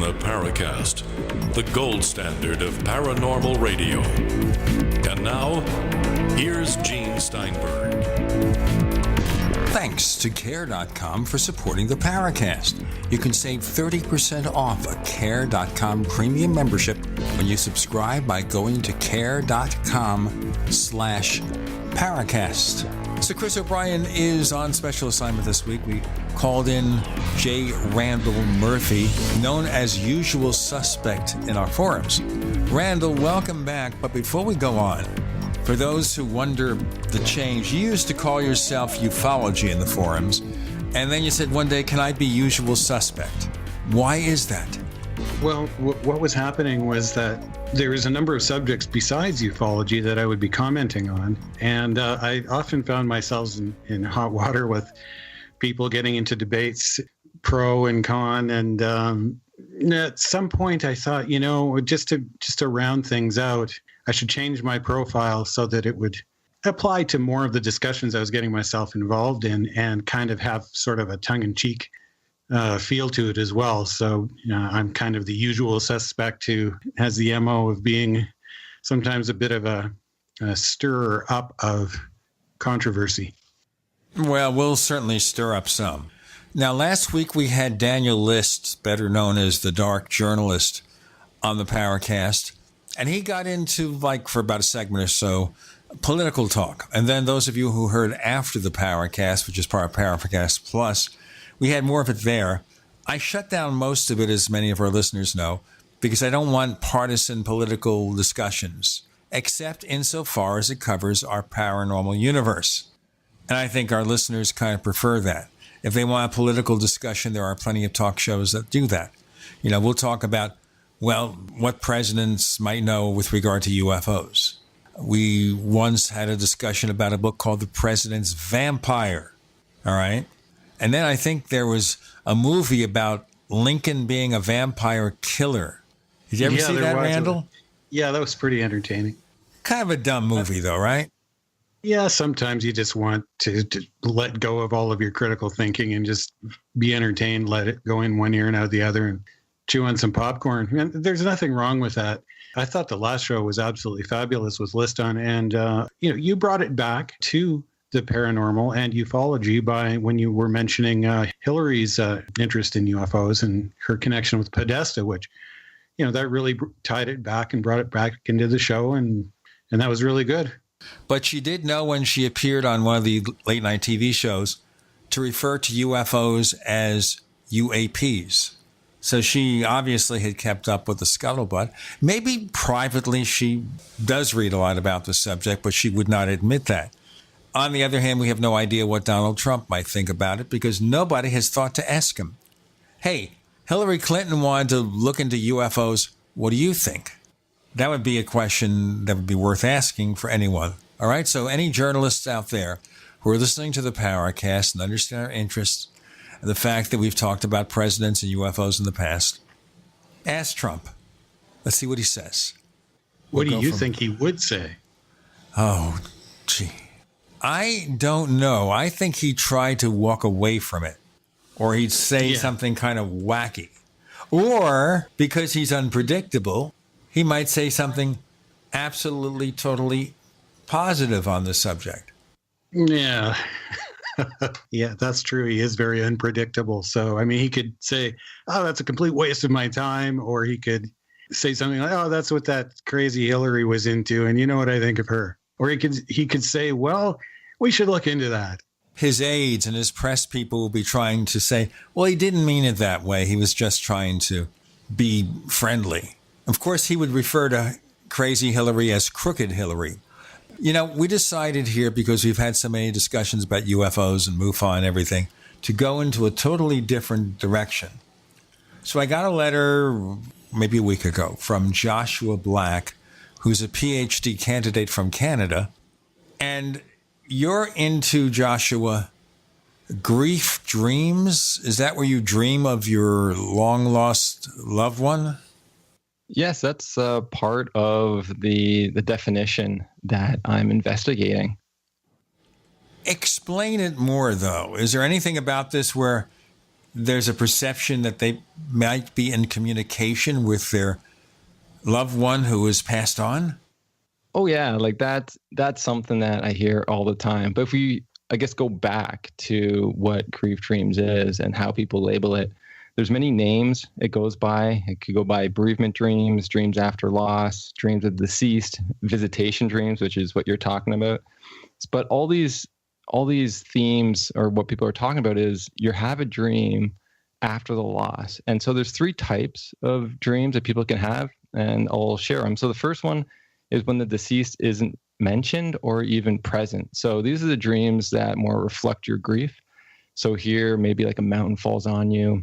in the Paracast, the gold standard of paranormal radio. And now, here's Gene Steinberg. Thanks to Care.com for supporting the Paracast. You can save 30% off a Care.com premium membership when you subscribe by going to Care.com/Paracast. So Chris O'Brien is on special assignment this week. We called in J. Randall Murphy, known as Usual Suspect in our forums. Randall, welcome back. But before we go on, for those who wonder the change, you used to call yourself ufology in the forums, and then you said one day, can I be usual suspect? Why is that? Well, what was happening was that there was a number of subjects besides ufology that I would be commenting on, and I often found myself in hot water with people getting into debates, pro and con, and at some point I thought, just to round things out, I should change my profile so that it would apply to more of the discussions I was getting myself involved in and kind of have sort of a tongue-in-cheek feel to it as well. So I'm kind of the usual suspect who has the MO of being sometimes a bit of a stirrer up of controversy. Well, we'll certainly stir up some. Now, last week we had Daniel List, better known as the Dark Journalist, on the Paracast. And he got into, for about a segment or so, political talk. And then those of you who heard after the Paracast, which is part of Paracast Plus, we had more of it there. I shut down most of it, as many of our listeners know, because I don't want partisan political discussions, except insofar as it covers our paranormal universe. And I think our listeners kind of prefer that. If they want a political discussion, there are plenty of talk shows that do that. We'll talk about what presidents might know with regard to UFOs. We once had a discussion about a book called The President's Vampire. All right. And then I think there was a movie about Lincoln being a vampire killer. Did you ever see that, Randall? Yeah, that was pretty entertaining. Kind of a dumb movie, though, right? Yeah, sometimes you just want to let go of all of your critical thinking and just be entertained, let it go in one ear and out the other, and chew on some popcorn. And there's nothing wrong with that. I thought the last show was absolutely fabulous with Liston, and you brought it back to the paranormal and ufology by when you were mentioning Hillary's interest in UFOs and her connection with Podesta, which that really tied it back and brought it back into the show, and that was really good. But she did know when she appeared on one of the late night TV shows to refer to UFOs as UAPs. So she obviously had kept up with the scuttlebutt. Maybe privately she does read a lot about the subject, but she would not admit that. On the other hand, we have no idea what Donald Trump might think about it because nobody has thought to ask him, hey, Hillary Clinton wanted to look into UFOs. What do you think? That would be a question that would be worth asking for anyone. All right. So any journalists out there who are listening to the Paracast and understand our interests, and the fact that we've talked about presidents and UFOs in the past, ask Trump. Let's see what he says. What do you think he would say? Oh, gee. I don't know. I think he tried to walk away from it, or he'd say something kind of wacky. Or because he's unpredictable, he might say something absolutely, totally positive on the subject. Yeah. Yeah, that's true. He is very unpredictable. So, he could say, oh, that's a complete waste of my time. Or he could say something like, oh, that's what that crazy Hillary was into. And you know what I think of her. Or he could say, well, we should look into that. His aides and his press people will be trying to say, well, he didn't mean it that way. He was just trying to be friendly. Of course, he would refer to crazy Hillary as crooked Hillary. We decided here, because we've had so many discussions about UFOs and MUFON and everything, to go into a totally different direction. So I got a letter maybe a week ago from Joshua Black, who's a PhD candidate from Canada. And you're into, Joshua, grief dreams. Is that where you dream of your long-lost loved one? Yes, that's part of the definition that I'm investigating. Explain it more, though. Is there anything about this where there's a perception that they might be in communication with their loved one who has passed on? Oh yeah, like that's something that I hear all the time. But if we, I guess, go back to what grief dreams is and how people label it, there's many names it goes by. It could go by bereavement dreams, dreams after loss, dreams of deceased, visitation dreams, which is what you're talking about. But all these themes, or what people are talking about, is you have a dream after the loss. And so there's 3 types of dreams that people can have, and I'll share them. So the first one is when the deceased isn't mentioned or even present. So these are the dreams that more reflect your grief. So here, maybe like a mountain falls on you,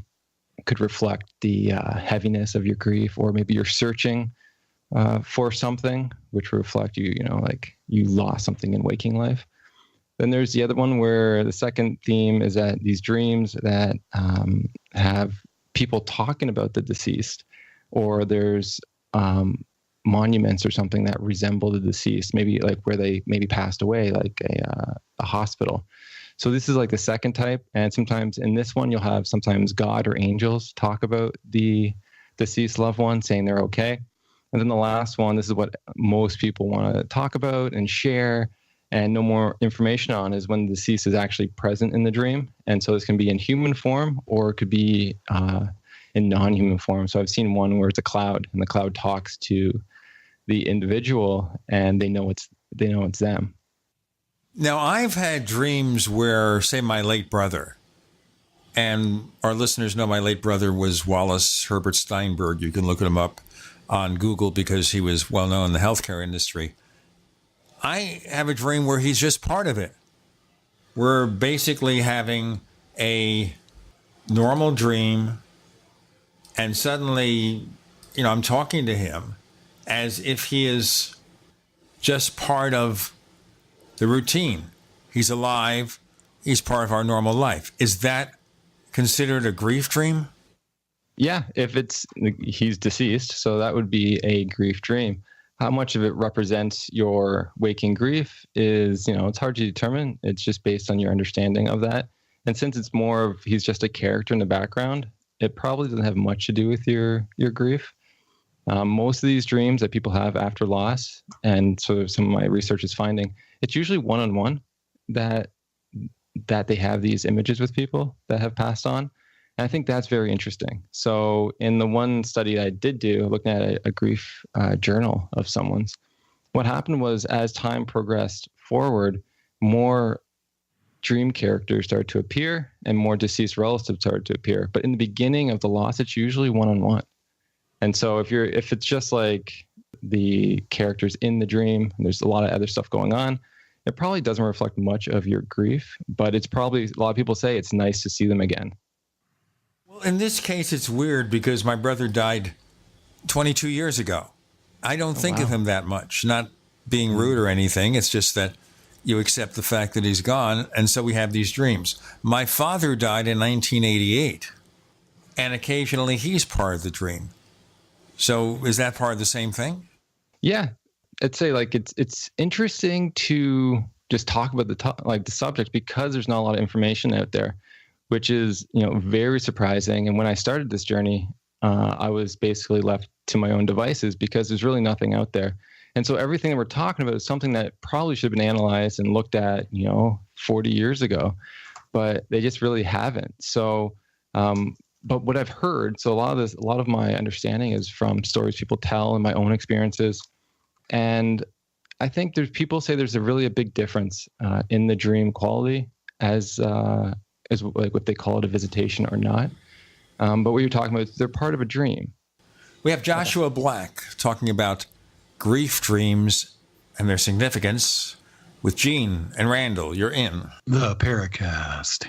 could reflect the heaviness of your grief, or maybe you're searching for something, which will reflect like you lost something in waking life. Then there's the other one where the second theme is that these dreams that have people talking about the deceased, or there's monuments or something that resemble the deceased, maybe like where they maybe passed away, like a hospital. So this is like the second type. And sometimes in this one, you'll have sometimes God or angels talk about the deceased loved one, saying they're okay. And then the last one, this is what most people want to talk about and share and know more information on, is when the deceased is actually present in the dream. And so this can be in human form, or it could be in non-human form. So I've seen one where it's a cloud, and the cloud talks to the individual, and they know it's them. Now, I've had dreams where, say, my late brother, and our listeners know my late brother was Wallace Herbert Steinberg. You can look him up on Google because he was well known in the healthcare industry. I have a dream where he's just part of it. We're basically having a normal dream, and suddenly, I'm talking to him as if he is just part of the routine. He's alive. He's part of our normal life. Is that considered a grief dream? Yeah, if he's deceased, so that would be a grief dream. How much of it represents your waking grief is, it's hard to determine. It's just based on your understanding of that. And since it's more of he's just a character in the background, it probably doesn't have much to do with your grief. Most of these dreams that people have after loss, and sort of some of my research is finding, it's usually one-on-one that they have these images with people that have passed on. And I think that's very interesting. So in the one study I did do, looking at a grief journal of someone's, what happened was as time progressed forward, more dream characters started to appear and more deceased relatives started to appear. But in the beginning of the loss, it's usually one-on-one. And so if it's just like the characters in the dream, and there's a lot of other stuff going on, it probably doesn't reflect much of your grief, but it's probably, a lot of people say it's nice to see them again. Well, in this case, it's weird because my brother died 22 years ago. I don't think of him that much, not being rude or anything. It's just that you accept the fact that he's gone, and so we have these dreams. My father died in 1988, and occasionally he's part of the dream. So is that part of the same thing? Yeah, I'd say like it's interesting to just talk about the subject because there's not a lot of information out there, which is very surprising. And when I started this journey, I was basically left to my own devices because there's really nothing out there. And so everything that we're talking about is something that probably should have been analyzed and looked at 40 years ago, but they just really haven't. So but what I've heard, so a lot of my understanding is from stories people tell and my own experiences. And I think people say there's a big difference in the dream quality as like what they call it, a visitation or not. But what you're talking about, they're part of a dream. We have Joshua Black talking about grief dreams and their significance with Gene and Randall. You're in the Paracast.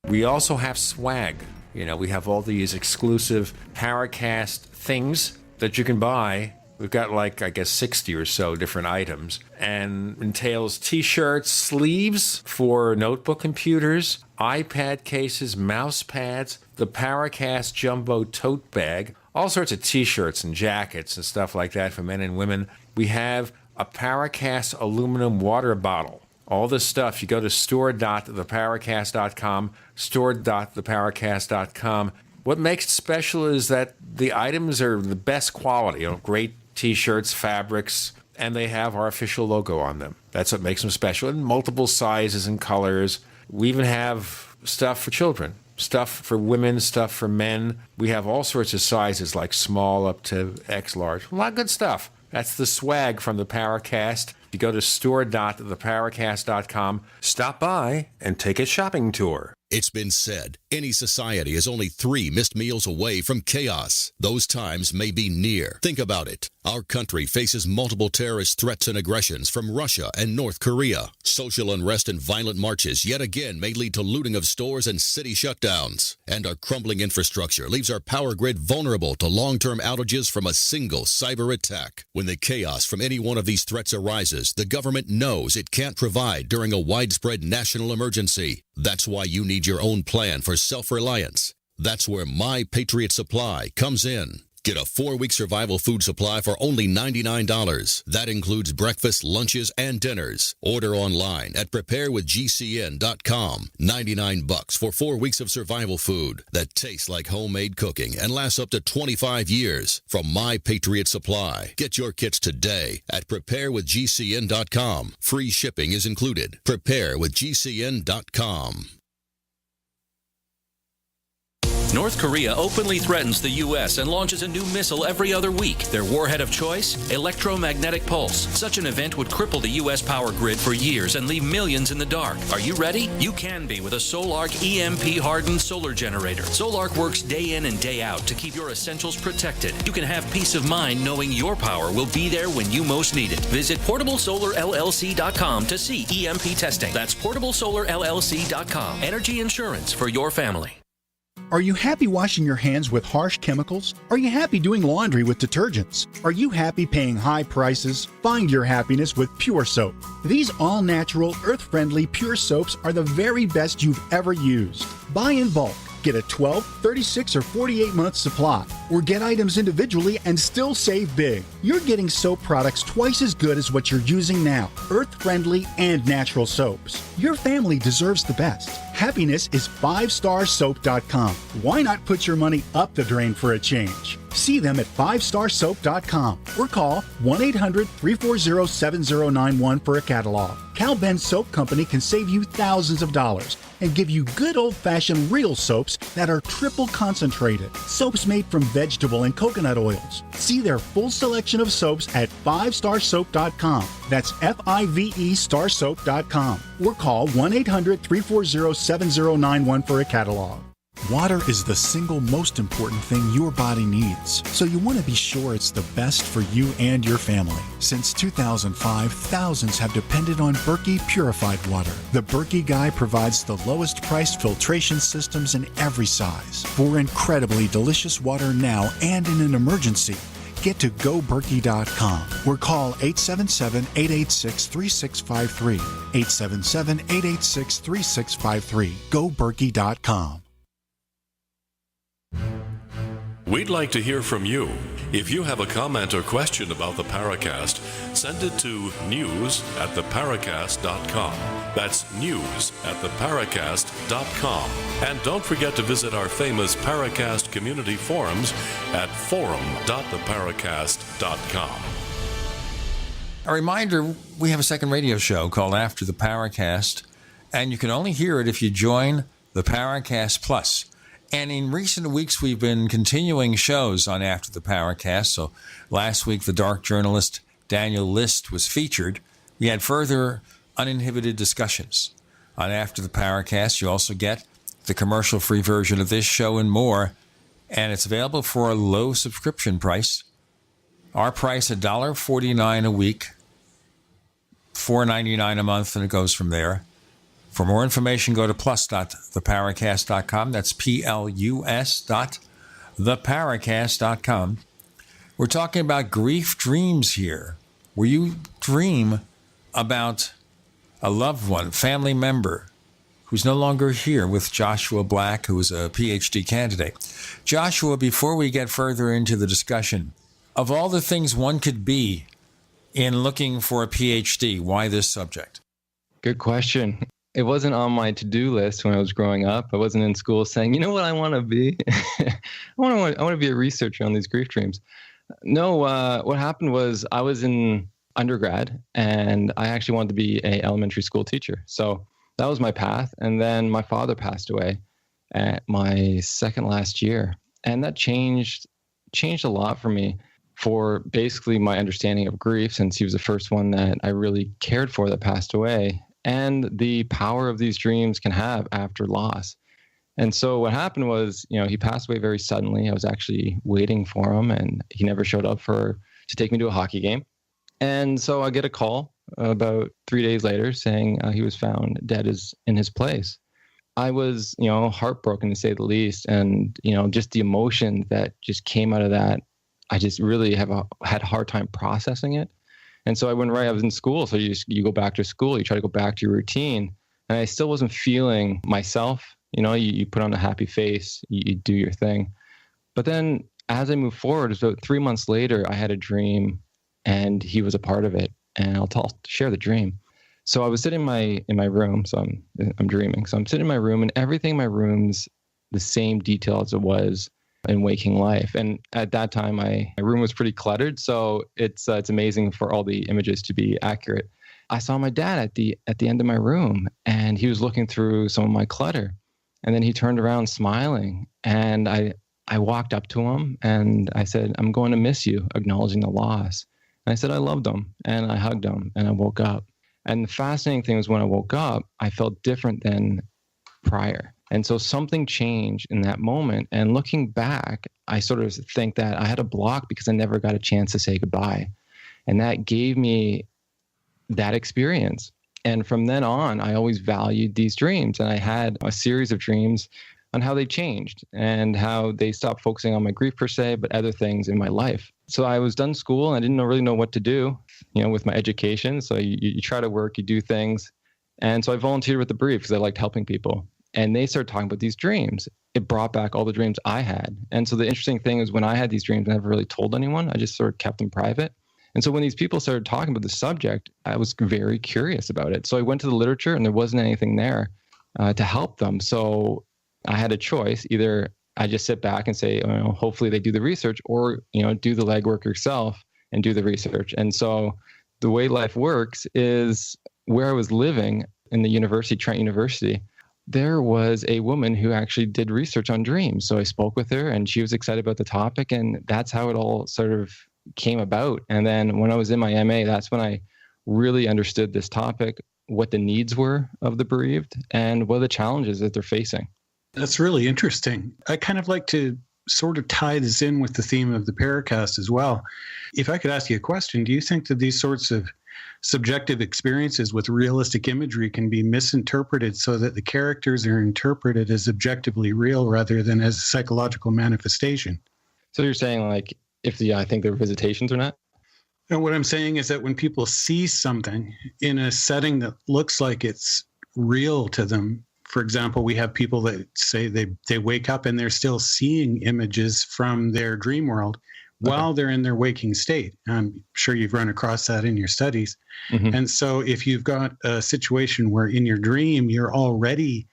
We also have swag. We have all these exclusive Paracast things that you can buy. We've got 60 or so different items, and entails t-shirts, sleeves for notebook computers, iPad cases, mouse pads, the Paracast Jumbo tote bag, all sorts of T-shirts and jackets and stuff like that for men and women. We have a Paracast aluminum water bottle. All this stuff, you go to store.theparacast.com, store.theparacast.com. What makes it special is that the items are the best quality, great T-shirts, fabrics, and they have our official logo on them. That's what makes them special, in multiple sizes and colors. We even have stuff for children, stuff for women, stuff for men. We have all sorts of sizes, like small up to X large. A lot of good stuff. That's the swag from the Paracast. You go to store.theparacast.com, stop by, and take a shopping tour. It's been said, any society is only 3 missed meals away from chaos. Those times may be near. Think about it. Our country faces multiple terrorist threats and aggressions from Russia and North Korea. Social unrest and violent marches yet again may lead to looting of stores and city shutdowns. And our crumbling infrastructure leaves our power grid vulnerable to long-term outages from a single cyber attack. When the chaos from any one of these threats arises, the government knows it can't provide during a widespread national emergency. That's why you need your own plan for self-reliance. That's where My Patriot Supply comes in. Get a 4-week survival food supply for only $99. That includes breakfast, lunches, and dinners. Order online at preparewithgcn.com. $99 for 4 weeks of survival food that tastes like homemade cooking and lasts up to 25 years. From My Patriot Supply. Get your kits today at preparewithgcn.com. Free shipping is included. Preparewithgcn.com. North Korea openly threatens the U.S. and launches a new missile every other week. Their warhead of choice? Electromagnetic pulse. Such an event would cripple the U.S. power grid for years and leave millions in the dark. Are you ready? You can be with a Solarc EMP-hardened solar generator. Solarc works day in and day out to keep your essentials protected. You can have peace of mind knowing your power will be there when you most need it. Visit PortableSolarLLC.com to see EMP testing. That's PortableSolarLLC.com. Energy insurance for your family. Are you happy washing your hands with harsh chemicals? Are you happy doing laundry with detergents? Are you happy paying high prices? Find your happiness with Pure Soap. These all-natural, earth-friendly Pure Soaps are the very best you've ever used. Buy in bulk. Get a 12, 36, or 48-month supply, or get items individually and still save big. You're getting soap products twice as good as what you're using now, earth-friendly and natural soaps. Your family deserves the best. Happiness is 5starsoap.com. Why not put your money up the drain for a change? See them at 5starsoap.com or call 1-800-340-7091 for a catalog. Cal Ben Soap Company can save you thousands of dollars and give you good old-fashioned real soaps that are triple concentrated. Soaps made from vegetable and coconut oils. See their full selection of soaps at 5starsoap.com. That's F-I-V-E starsoap.com. Or call 1-800-340-7091 for a catalog. Water is the single most important thing your body needs, so you want to be sure it's the best for you and your family. Since 2005, thousands have depended on Berkey purified water. The Berkey Guy provides the lowest priced filtration systems in every size. For incredibly delicious water now and in an emergency, get to GoBerkey.com or call 877-886-3653. 877-886-3653. GoBerkey.com. We'd like to hear from you. If you have a comment or question about the Paracast, send it to news@theparacast.com. That's news@theparacast.com. And don't forget to visit our famous Paracast community forums at forum.theparacast.com. A reminder, we have a second radio show called After the Paracast, and you can only hear it if you join the Paracast Plus. And in recent weeks, we've been continuing shows on After the Paracast. So last week, the dark journalist Daniel List was featured. We had further uninhibited discussions. On After the Paracast, you also get the commercial-free version of this show and more. And it's available for a low subscription price. Our price, $1.49 a week, $4.99 a month, and it goes from there. For more information, go to plus.theparacast.com. That's plus.theparacast.com. We're talking about grief dreams here, where you dream about a loved one, family member, who's no longer here, with Joshua Black, who is a PhD candidate. Joshua, before we get further into the discussion, of all the things one could be in looking for a PhD, why this subject? Good question. It wasn't on my to-do list when I was growing up. I wasn't in school saying, you know what I want to be? I want to be a researcher on these grief dreams. No, what happened was I was in undergrad and I actually wanted to be an elementary school teacher. So that was my path. And then my father passed away at my second last year. And that changed a lot for me, for basically my understanding of grief, since he was the first one that I really cared for that passed away, and the power of these dreams can have after loss. And so what happened was, he passed away very suddenly. I was actually waiting for him and he never showed up to take me to a hockey game. And so I get a call about 3 days later saying he was found dead in his place. I was, heartbroken to say the least. And, just the emotion that just came out of that, I just really had a hard time processing it. And so I was in school. So you go back to school, you try to go back to your routine. And I still wasn't feeling myself. You put on a happy face, you do your thing. But then as I moved forward, about 3 months later, I had a dream and he was a part of it. And I'll share the dream. So I was sitting in my room. So I'm dreaming. So I'm sitting in my room and everything in my room's the same detail as it was in waking life. And at that time, my room was pretty cluttered. So it's amazing for all the images to be accurate. I saw my dad at the end of my room and he was looking through some of my clutter. And then he turned around smiling and I walked up to him and I said, "I'm going to miss you," acknowledging the loss. And I said, I loved him and I hugged him and I woke up. And the fascinating thing was when I woke up, I felt different than prior. And so something changed in that moment. And looking back, I sort of think that I had a block because I never got a chance to say goodbye. And that gave me that experience. And from then on, I always valued these dreams. And I had a series of dreams on how they changed and how they stopped focusing on my grief per se, but other things in my life. So I was done school and I didn't really know what to do, with my education. So you try to work, you do things. And so I volunteered with the Bereaved because I liked helping people. And they started talking about these dreams. It brought back all the dreams I had. And so the interesting thing is when I had these dreams, I never really told anyone. I just sort of kept them private. And so when these people started talking about the subject, I was very curious about it. So I went to the literature and there wasn't anything there to help them. So I had a choice. Either I just sit back and say, hopefully they do the research, or, do the legwork yourself and do the research. And so the way life works is where I was living in the university, Trent University, there was a woman who actually did research on dreams. So I spoke with her and she was excited about the topic. And that's how it all sort of came about. And then when I was in my MA, that's when I really understood this topic, what the needs were of the bereaved and what are the challenges that they're facing. That's really interesting. I kind of like to sort of tie this in with the theme of the Paracast as well. If I could ask you a question, do you think that these sorts of subjective experiences with realistic imagery can be misinterpreted so that the characters are interpreted as objectively real rather than as a psychological manifestation? So you're saying like I think they're visitations or not? And what I'm saying is that when people see something in a setting that looks like it's real to them, for example, we have people that say they wake up and they're still seeing images from their dream world while they're in their waking state. I'm sure you've run across that in your studies. Mm-hmm. And so if you've got a situation where in your dream, you're already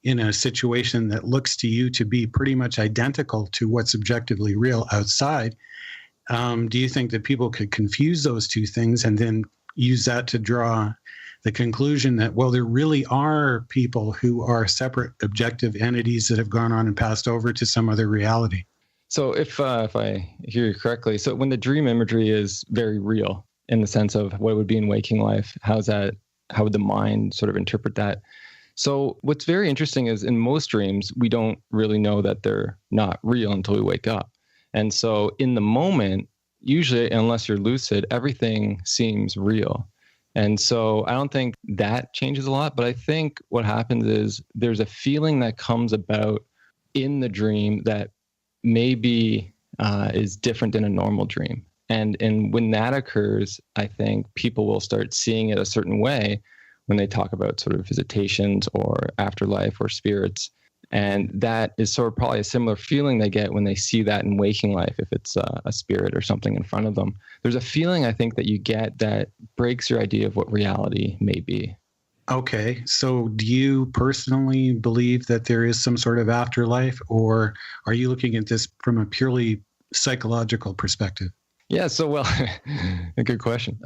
in a situation that looks to you to be pretty much identical to what's objectively real outside, do you think that people could confuse those two things and then use that to draw the conclusion that, well, there really are people who are separate objective entities that have gone on and passed over to some other reality? So if I hear you correctly, so when the dream imagery is very real in the sense of what it would be in waking life, how would the mind sort of interpret that? So what's very interesting is in most dreams, we don't really know that they're not real until we wake up. And so in the moment, usually, unless you're lucid, everything seems real. And so I don't think that changes a lot, but I think what happens is there's a feeling that comes about in the dream that maybe is different than a normal dream. And when that occurs, I think people will start seeing it a certain way when they talk about sort of visitations or afterlife or spirits. And that is sort of probably a similar feeling they get when they see that in waking life, if it's a spirit or something in front of them. There's a feeling, I think, that you get that breaks your idea of what reality may be. Okay, so do you personally believe that there is some sort of afterlife, or are you looking at this from a purely psychological perspective? Yeah, so, well, a good question.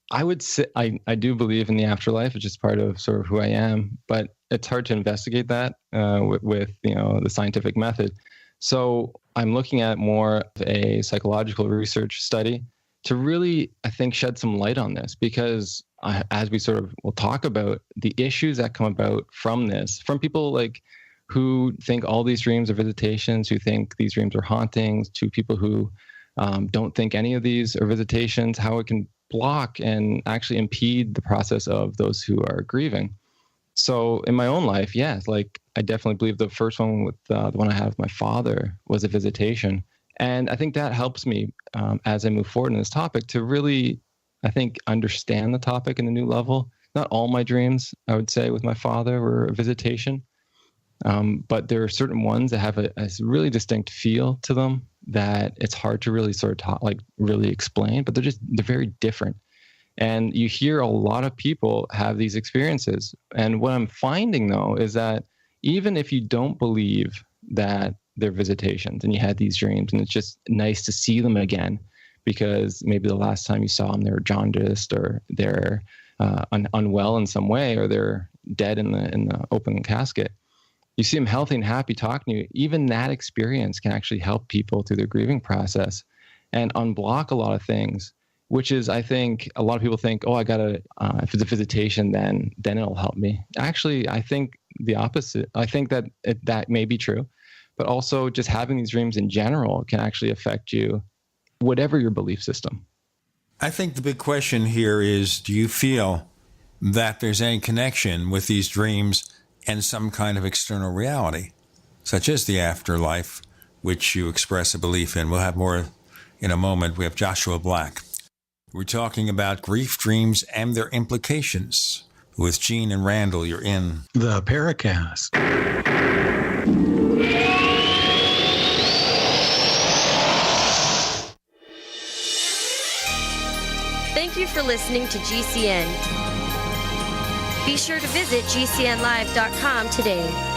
I would say I do believe in the afterlife. It's just part of sort of who I am, but it's hard to investigate that with the scientific method. So I'm looking at more of a psychological research study to really, I think, shed some light on this, because as we sort of will talk about the issues that come about from this, from people like who think all these dreams are visitations, who think these dreams are hauntings, to people who don't think any of these are visitations, how it can block and actually impede the process of those who are grieving. So in my own life, yes, like I definitely believe the first one with the one I have with my father was a visitation. And I think that helps me as I move forward in this topic to really, I think, understand the topic in a new level. Not all my dreams, I would say, with my father were a visitation. But there are certain ones that have a really distinct feel to them that it's hard to really sort of really explain, but they're very different. And you hear a lot of people have these experiences. And what I'm finding, though, is that even if you don't believe that they're visitations and you had these dreams and it's just nice to see them again, because maybe the last time you saw them, they were jaundiced or they're unwell in some way, or they're dead in the open casket. You see them healthy and happy talking to you. Even that experience can actually help people through their grieving process and unblock a lot of things, which is, I think, a lot of people think, oh, I gotta, if it's a visitation, then it'll help me. Actually, I think the opposite. I think that that may be true, but also just having these dreams in general can actually affect you, whatever your belief system. I think the big question here is, do you feel that there's any connection with these dreams and some kind of external reality, such as the afterlife, which you express a belief in? We'll have more in a moment. We have Joshua Black. We're talking about grief dreams and their implications. With Gene and Randall, you're in The Paracast. Thank you for listening to GCN. Be sure to visit GCNlive.com today.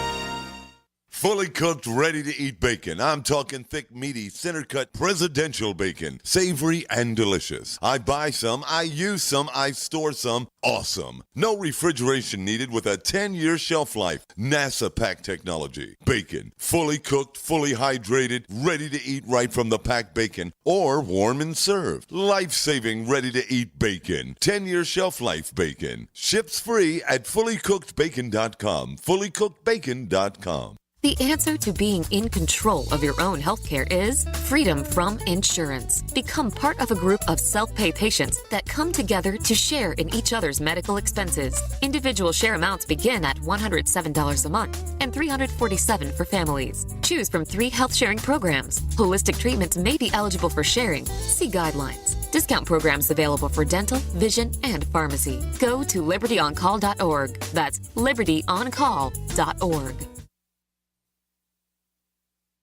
Fully cooked, ready-to-eat bacon. I'm talking thick, meaty, center-cut presidential bacon. Savory and delicious. I buy some, I use some, I store some. Awesome. No refrigeration needed with a 10-year shelf life. NASA pack technology. Bacon. Fully cooked, fully hydrated, ready to eat right from the packed bacon, or warm and served. Life-saving, ready-to-eat bacon. 10-year shelf life bacon. Ships free at fullycookedbacon.com. Fullycookedbacon.com. The answer to being in control of your own healthcare is freedom from insurance. Become part of a group of self-pay patients that come together to share in each other's medical expenses. Individual share amounts begin at $107 a month and $347 for families. Choose from 3 health-sharing programs. Holistic treatments may be eligible for sharing. See guidelines. Discount programs available for dental, vision, and pharmacy. Go to libertyoncall.org. That's libertyoncall.org.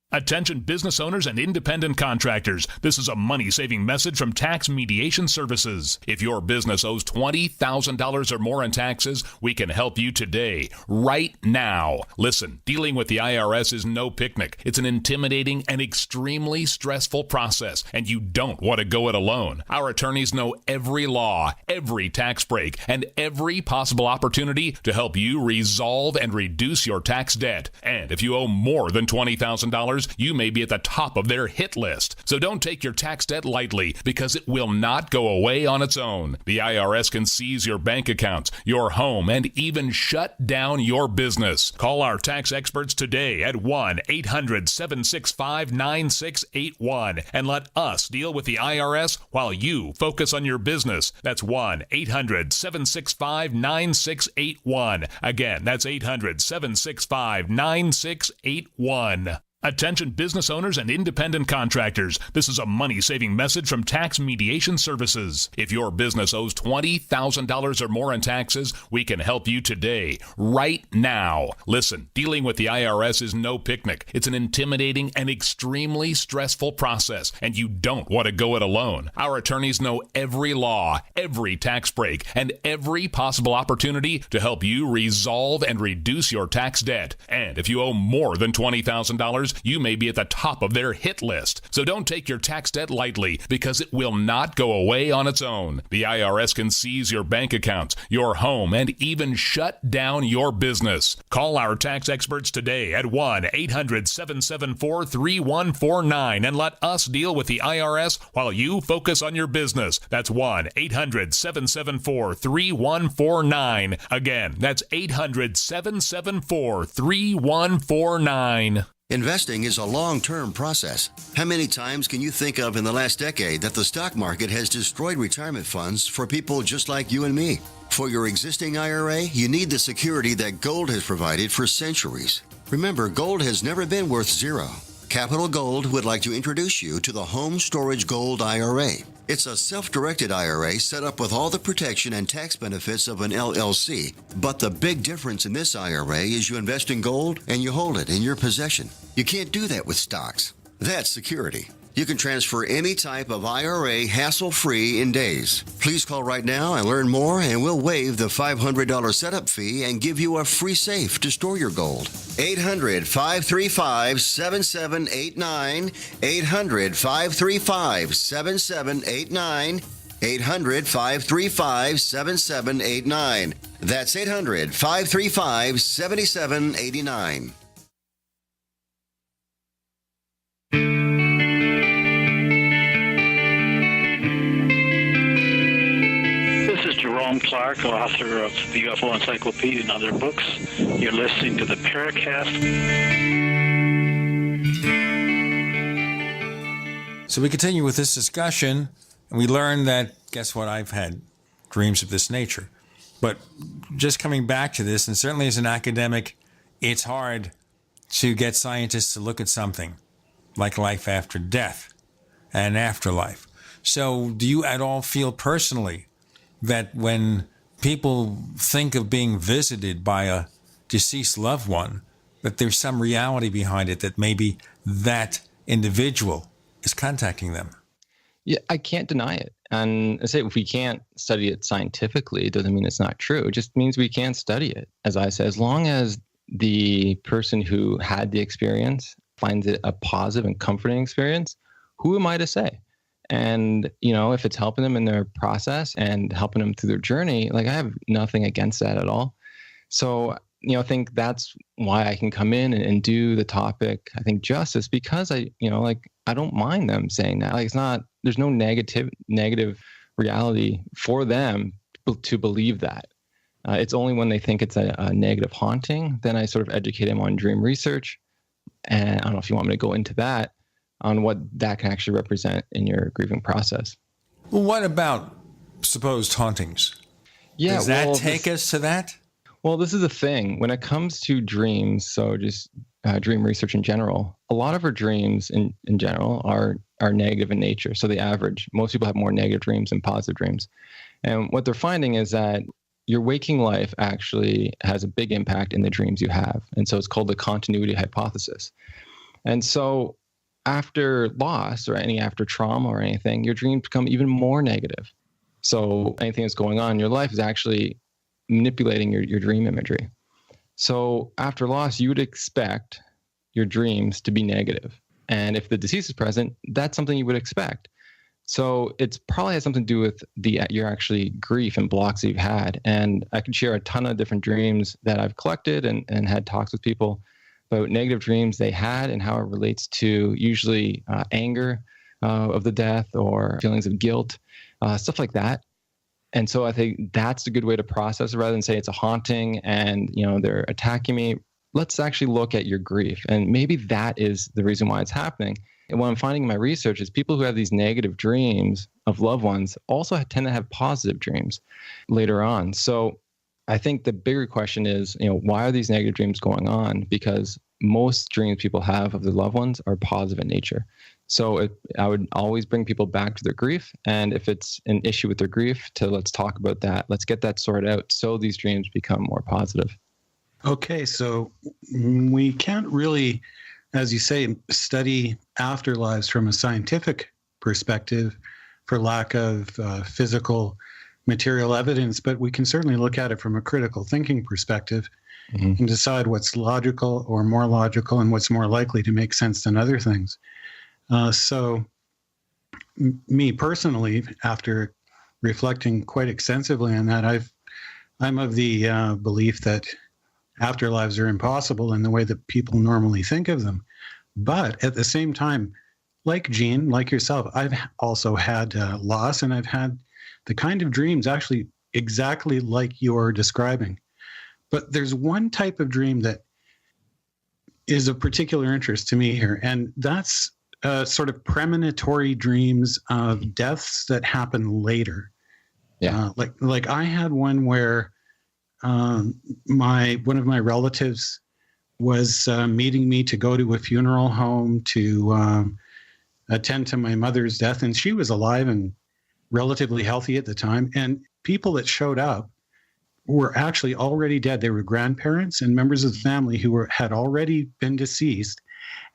Attention business owners and independent contractors. This is a money-saving message from Tax Mediation Services. If your business owes $20,000 or more in taxes, we can help you today, right now. Listen, dealing with the IRS is no picnic. It's an intimidating and extremely stressful process, and you don't want to go it alone. Our attorneys know every law, every tax break, and every possible opportunity to help you resolve and reduce your tax debt. And if you owe more than $20,000, you may be at the top of their hit list. So don't take your tax debt lightly, because it will not go away on its own. The IRS can seize your bank accounts, your home, and even shut down your business. Call our tax experts today at 1-800-765-9681 and let us deal with the IRS while you focus on your business. That's 1-800-765-9681. Again, that's 800-765-9681. Attention business owners and independent contractors. This is a money-saving message from Tax Mediation Services. If your business owes $20,000 or more in taxes, we can help you today, right now. Listen, dealing with the IRS is no picnic. It's an intimidating and extremely stressful process, and you don't want to go it alone. Our attorneys know every law, every tax break, and every possible opportunity to help you resolve and reduce your tax debt. And if you owe more than $20,000, you may be at the top of their hit list. So don't take your tax debt lightly, because it will not go away on its own. The IRS can seize your bank accounts, your home, and even shut down your business. Call our tax experts today at 1-800-774-3149 and let us deal with the IRS while you focus on your business. That's 1-800-774-3149. Again, that's 800-774-3149. Investing is a long-term process. How many times can you think of in the last decade that the stock market has destroyed retirement funds for people just like you and me? For your existing IRA, you need the security that gold has provided for centuries. Remember, gold has never been worth zero. Capital Gold would like to introduce you to the Home Storage Gold IRA. It's a self-directed IRA set up with all the protection and tax benefits of an LLC. But the big difference in this IRA is you invest in gold and you hold it in your possession. You can't do that with stocks. That's security. You can transfer any type of IRA hassle-free in days. Please call right now and learn more, and we'll waive the $500 setup fee and give you a free safe to store your gold. 800-535-7789. 800-535-7789. 800-535-7789. That's 800-535-7789. Jerome Clark, author of the UFO Encyclopedia and other books. You're listening to the Paracast. So we continue with this discussion, and we learn that, guess what, I've had dreams of this nature. But just coming back to this, and certainly as an academic, it's hard to get scientists to look at something like life after death and afterlife. So do you at all feel personally that when people think of being visited by a deceased loved one, that there's some reality behind it, that maybe that individual is contacting them? Yeah, I can't deny it. And I say, if we can't study it scientifically, it doesn't mean it's not true. It just means we can't study it. As I say, as long as the person who had the experience finds it a positive and comforting experience, who am I to say? And, you know, if it's helping them in their process and helping them through their journey, like, I have nothing against that at all. So, you know, I think that's why I can come in and do the topic, I think, justice, because I don't mind them saying that. Like, it's not, there's no negative reality for them to believe that. It's only when they think it's a negative haunting, then I sort of educate them on dream research. And I don't know if you want me to go into that, on what that can actually represent in your grieving process. Well, what about supposed hauntings? Yeah, does that take us to that? Well, this is the thing. When it comes to dreams, so just dream research in general, a lot of our dreams in general are negative in nature. So the average, most people have more negative dreams than positive dreams. And what they're finding is that your waking life actually has a big impact in the dreams you have. And so it's called the continuity hypothesis. And so after loss or after trauma or anything, your dreams become even more negative. So anything that's going on in your life is actually manipulating your dream imagery. So after loss, you would expect your dreams to be negative. And if the deceased is present, that's something you would expect. So it's probably has something to do with your actually grief and blocks that you've had. And I could share a ton of different dreams that I've collected and had talks with people about negative dreams they had and how it relates to usually anger of the death or feelings of guilt, stuff like that. And so I think that's a good way to process it, rather than say it's a haunting and, you know, they're attacking me. Let's actually look at your grief. And maybe that is the reason why it's happening. And what I'm finding in my research is people who have these negative dreams of loved ones also tend to have positive dreams later on. So I think the bigger question is, you know, why are these negative dreams going on? Because most dreams people have of their loved ones are positive in nature. So I would always bring people back to their grief. And if it's an issue with their grief, let's talk about that. Let's get that sorted out so these dreams become more positive. Okay, so we can't really, as you say, study afterlives from a scientific perspective for lack of physical material evidence, but we can certainly look at it from a critical thinking perspective and decide what's logical or more logical and what's more likely to make sense than other things. So me personally, after reflecting quite extensively on that, I'm of the belief that afterlives are impossible in the way that people normally think of them. But at the same time, like Jean, like yourself, I've also had loss, and I've had the kind of dreams actually exactly like you're describing. But there's one type of dream that is of particular interest to me here, and that's sort of premonitory dreams of deaths that happen later. Yeah. Like I had one where one of my relatives was meeting me to go to a funeral home to attend to my mother's death, and she was alive and relatively healthy at the time. And people that showed up were actually already dead. They were grandparents and members of the family who had already been deceased.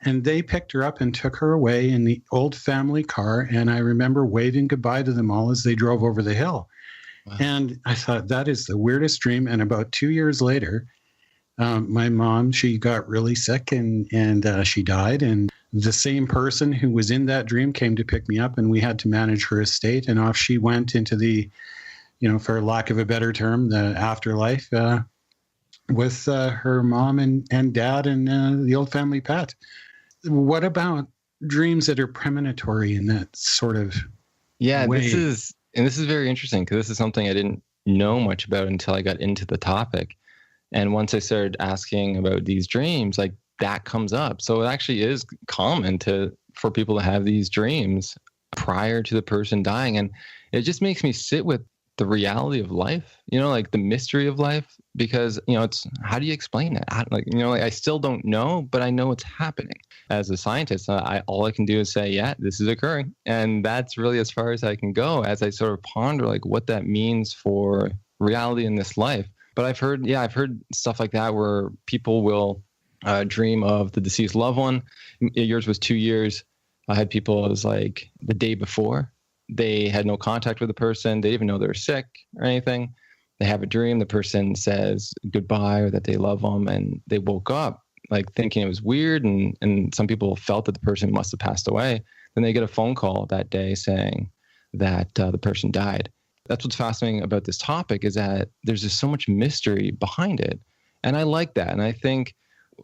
And they picked her up and took her away in the old family car. And I remember waving goodbye to them all as they drove over the hill. Wow. And I thought, that is the weirdest dream. And about 2 years later, my mom, she got really sick and she died. And the same person who was in that dream came to pick me up, and we had to manage her estate. And off she went into the, for lack of a better term, the afterlife with her mom and dad and the old family pet. What about dreams that are premonitory in that sort of way? This is very interesting, because this is something I didn't know much about until I got into the topic. And once I started asking about these dreams, like, that comes up. So it actually is common for people to have these dreams prior to the person dying. And it just makes me sit with the reality of life, like the mystery of life, because, it's, how do you explain it? I still don't know, but I know it's happening. As a scientist, all I can do is say, yeah, this is occurring. And that's really as far as I can go as I sort of ponder like what that means for reality in this life. But I've heard stuff like that where people will dream of the deceased loved one. Yours was 2 years. I had people, it was like the day before. They had no contact with the person. They didn't even know they were sick or anything. They have a dream. The person says goodbye or that they love them, and they woke up like thinking it was weird. And some people felt that the person must have passed away. Then they get a phone call that day saying that the person died. That's what's fascinating about this topic, is that there's just so much mystery behind it. And I like that. And I think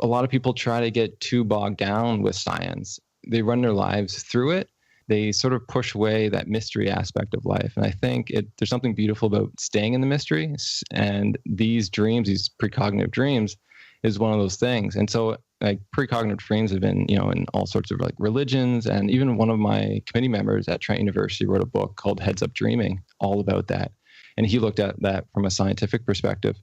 a lot of people try to get too bogged down with science. They run their lives through it. They sort of push away that mystery aspect of life. And I think there's something beautiful about staying in the mystery. And these dreams, these precognitive dreams, is one of those things. And so like precognitive dreams have been, in all sorts of like religions. And even one of my committee members at Trent University wrote a book called Heads Up Dreaming, all about that. And he looked at that from a scientific perspective,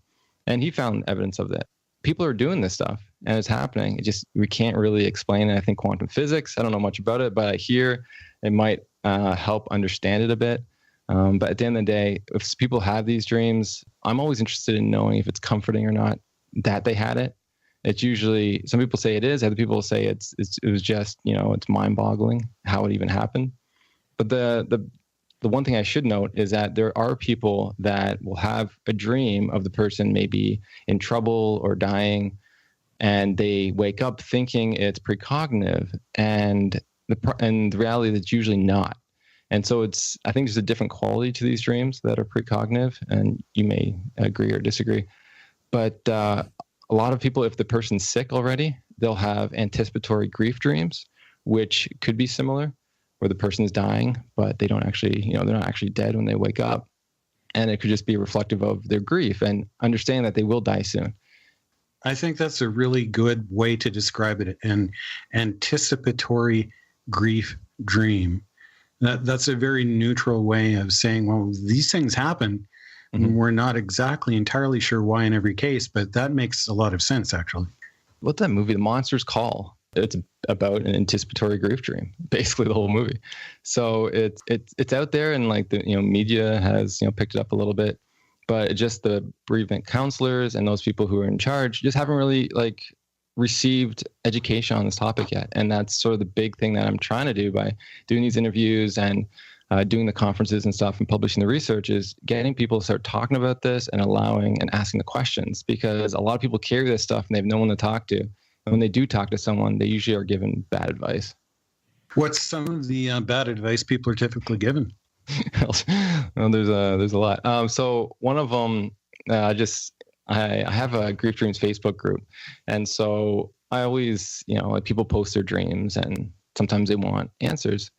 and he found evidence of that. People are doing this stuff and it's happening. We can't really explain it. I think quantum physics, I don't know much about it, but I hear it might help understand it a bit. But at the end of the day, if people have these dreams, I'm always interested in knowing if it's comforting or not that they had it. It's usually, some people say it is, other people say it was just, it's mind boggling how it even happened. But the one thing I should note is that there are people that will have a dream of the person maybe in trouble or dying, and they wake up thinking it's precognitive, and the reality that's usually not. And so I think there's a different quality to these dreams that are precognitive, and you may agree or disagree. But a lot of people, if the person's sick already, they'll have anticipatory grief dreams, which could be similar, where the person is dying, but they don't actually, they're not actually dead when they wake up. And it could just be reflective of their grief and understand that they will die soon. I think that's a really good way to describe it, an anticipatory grief dream. That's a very neutral way of saying, well, these things happen. Mm-hmm. And we're not exactly entirely sure why in every case, but that makes a lot of sense, actually. what's that movie? The Monster's Call. It's about an anticipatory grief dream, basically the whole movie. So it's out there, and like the media has picked it up a little bit, but just the bereavement counselors and those people who are in charge just haven't really like received education on this topic yet. And that's sort of the big thing that I'm trying to do by doing these interviews and doing the conferences and stuff and publishing the research, is getting people to start talking about this and allowing and asking the questions, because a lot of people carry this stuff and they have no one to talk to. And when they do talk to someone, they usually are given bad advice. What's some of the bad advice people are typically given? Well, there's a lot. So one of them, I have a Grief Dreams Facebook group. And so I always, like people post their dreams, and sometimes they want answers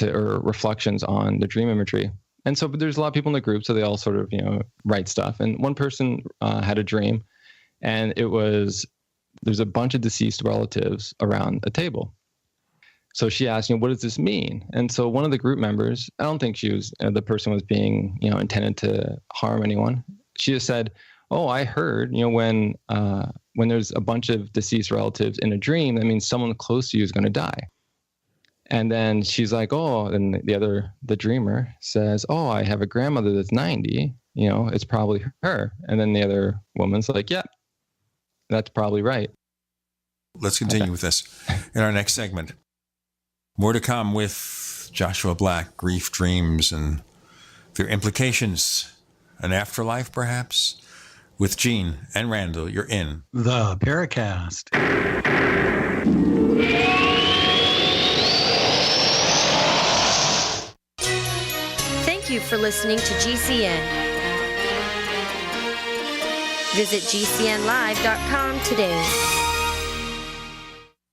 or reflections on the dream imagery. And so, but there's a lot of people in the group, so they all sort of, write stuff. And one person had a dream, and there's a bunch of deceased relatives around a table. So she asked, what does this mean? And so one of the group members, I don't think she was, the person was being, intended to harm anyone. She just said, oh, I heard, when there's a bunch of deceased relatives in a dream, that means someone close to you is going to die. And then she's like, oh, and the dreamer says, oh, I have a grandmother that's 90, it's probably her. And then the other woman's like, yeah, that's probably right. Let's continue with this in our next segment. More to come with Joshua Black, grief dreams and their implications, an afterlife perhaps. With Gene and Randall, you're in the Paracast. Thank you for listening to GCN. Visit GCNlive.com today.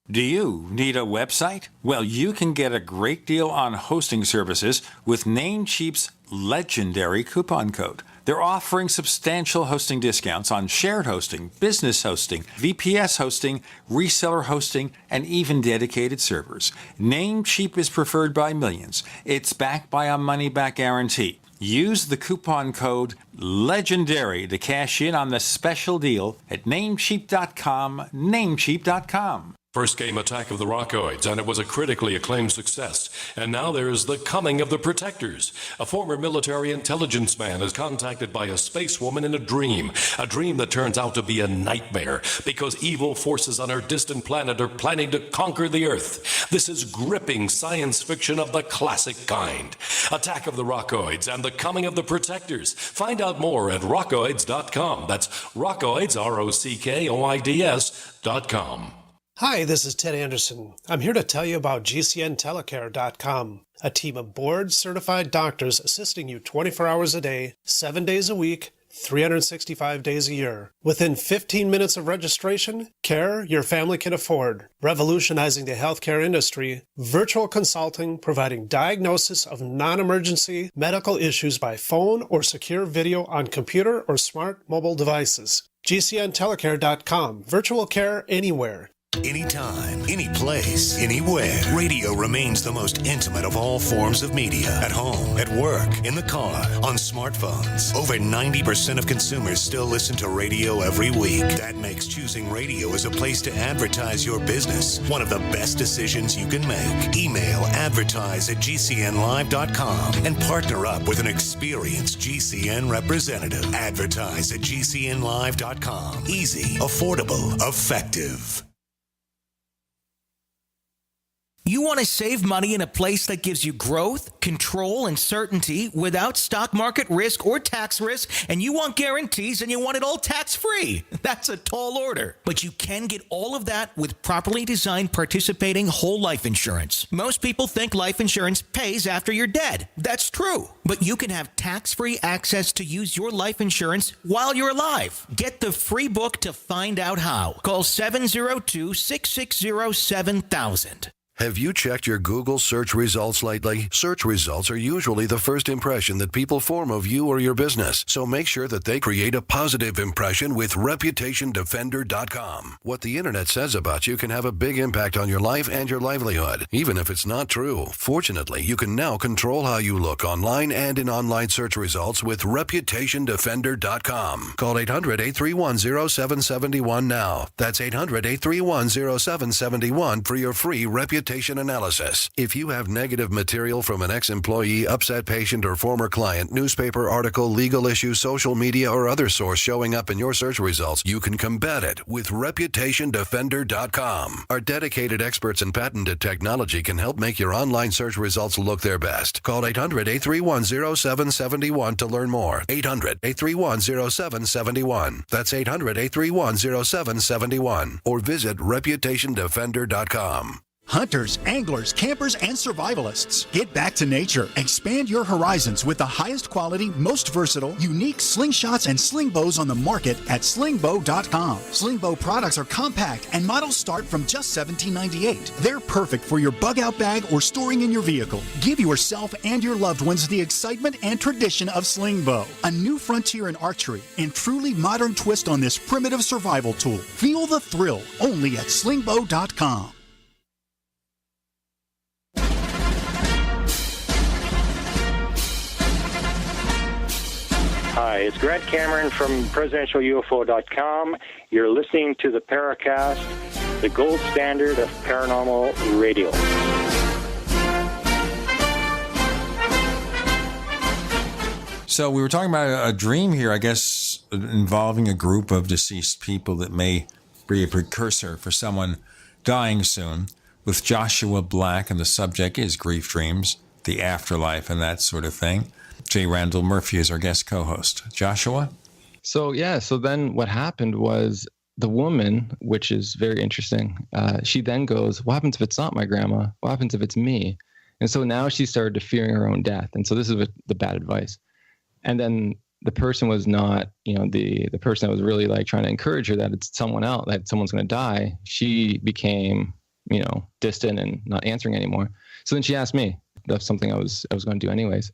Do you need a website? Well, you can get a great deal on hosting services with Namecheap's legendary coupon code. They're offering substantial hosting discounts on shared hosting, business hosting, VPS hosting, reseller hosting, and even dedicated servers. Namecheap is preferred by millions. It's backed by a money-back guarantee. Use the coupon code LEGENDARY to cash in on the special deal at Namecheap.com, Namecheap.com. First came Attack of the Rockoids, and it was a critically acclaimed success. And now there is The Coming of the Protectors. A former military intelligence man is contacted by a space woman in a dream that turns out to be a nightmare because evil forces on her distant planet are planning to conquer the Earth. This is gripping science fiction of the classic kind. Attack of the Rockoids and The Coming of the Protectors. Find out more at rockoids.com. That's Rockoids, ROCKOIDS.com. Hi, this is Ted Anderson. I'm here to tell you about GCNtelecare.com, a team of board-certified doctors assisting you 24 hours a day, 7 days a week, 365 days a year. Within 15 minutes of registration, care your family can afford. Revolutionizing the healthcare industry, virtual consulting providing diagnosis of non-emergency medical issues by phone or secure video on computer or smart mobile devices. GCNtelecare.com, virtual care anywhere. Anytime, any place, anywhere. Radio remains the most intimate of all forms of media. At home, at work, in the car, on smartphones. Over 90% of consumers still listen to radio every week. That makes choosing radio as a place to advertise your business one of the best decisions you can make. Email advertise@gcnlive.com and partner up with an experienced GCN representative. Advertise@gcnlive.com. Easy, affordable, effective. You want to save money in a place that gives you growth, control, and certainty without stock market risk or tax risk, and you want guarantees and you want it all tax-free. That's a tall order. But you can get all of that with properly designed participating whole life insurance. Most people think life insurance pays after you're dead. That's true. But you can have tax-free access to use your life insurance while you're alive. Get the free book to find out how. Call 702-660-7000. Have you checked your Google search results lately? Search results are usually the first impression that people form of you or your business, so make sure that they create a positive impression with ReputationDefender.com. What the internet says about you can have a big impact on your life and your livelihood, even if it's not true. Fortunately, you can now control how you look online and in online search results with ReputationDefender.com. Call 800-831-0771 now. That's 800-831-0771 for your free reputation analysis. If you have negative material from an ex-employee, upset patient, or former client, newspaper article, legal issue, social media, or other source showing up in your search results, you can combat it with ReputationDefender.com. Our dedicated experts in patented technology can help make your online search results look their best. Call 800-831-0771 to learn more. 800-831-0771. That's 800-831-0771. Or visit ReputationDefender.com. Hunters, anglers, campers, and survivalists, get back to nature. Expand your horizons with the highest quality, most versatile, unique slingshots and sling bows on the market at slingbow.com. Slingbow products are compact and models start from just $17.98. They're perfect for your bug out bag or storing in your vehicle. Give yourself and your loved ones the excitement and tradition of Slingbow, a new frontier in archery and truly modern twist on this primitive survival tool. Feel the thrill only at slingbow.com. Hi, it's Grant Cameron from PresidentialUFO.com. You're listening to the Paracast, the gold standard of paranormal radio. So we were talking about a dream here, I guess, involving a group of deceased people that may be a precursor for someone dying soon, with Joshua Black, and the subject is grief dreams, the afterlife, and that sort of thing. J. Randall Murphy is our guest co-host. Joshua? So then what happened was the woman, which is very interesting, she then goes, what happens if it's not my grandma? What happens if it's me? And so now she started fearing her own death. And so this is the bad advice. And then the person was not, the person that was really like trying to encourage her that it's someone else, that someone's going to die. She became, distant and not answering anymore. So then she asked me. That's something I was going to do anyways.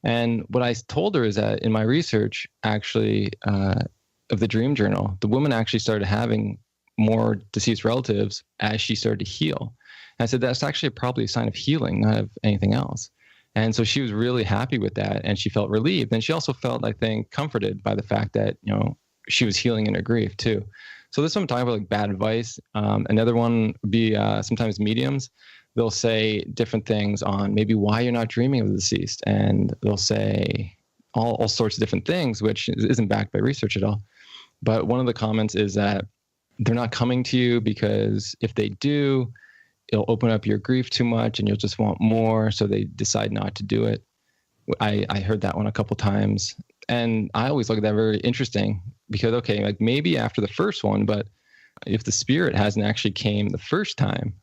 And what I told her is that in my research, actually, of the dream journal, the woman actually started having more deceased relatives as she started to heal. And I said, that's actually probably a sign of healing, not of anything else. And so she was really happy with that, and she felt relieved. And she also felt, I think, comforted by the fact that, she was healing in her grief too. So this one I'm talking about, like bad advice. Another one would be sometimes mediums. They'll say different things on maybe why you're not dreaming of the deceased. And they'll say all sorts of different things, which isn't backed by research at all. But one of the comments is that they're not coming to you because if they do, it'll open up your grief too much and you'll just want more. So they decide not to do it. I heard that one a couple times. And I always look at that very interesting because, okay, like maybe after the first one, but if the spirit hasn't actually came the first time,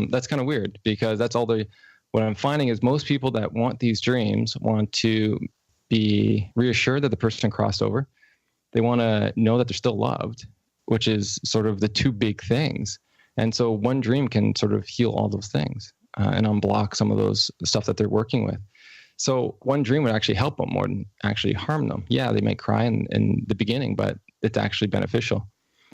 that's kind of weird because that's all what I'm finding is most people that want these dreams want to be reassured that the person crossed over. They want to know that they're still loved, which is sort of the two big things. And so one dream can sort of heal all those things and unblock some of those stuff that they're working with. So one dream would actually help them more than actually harm them. Yeah, they may cry in the beginning, but it's actually beneficial.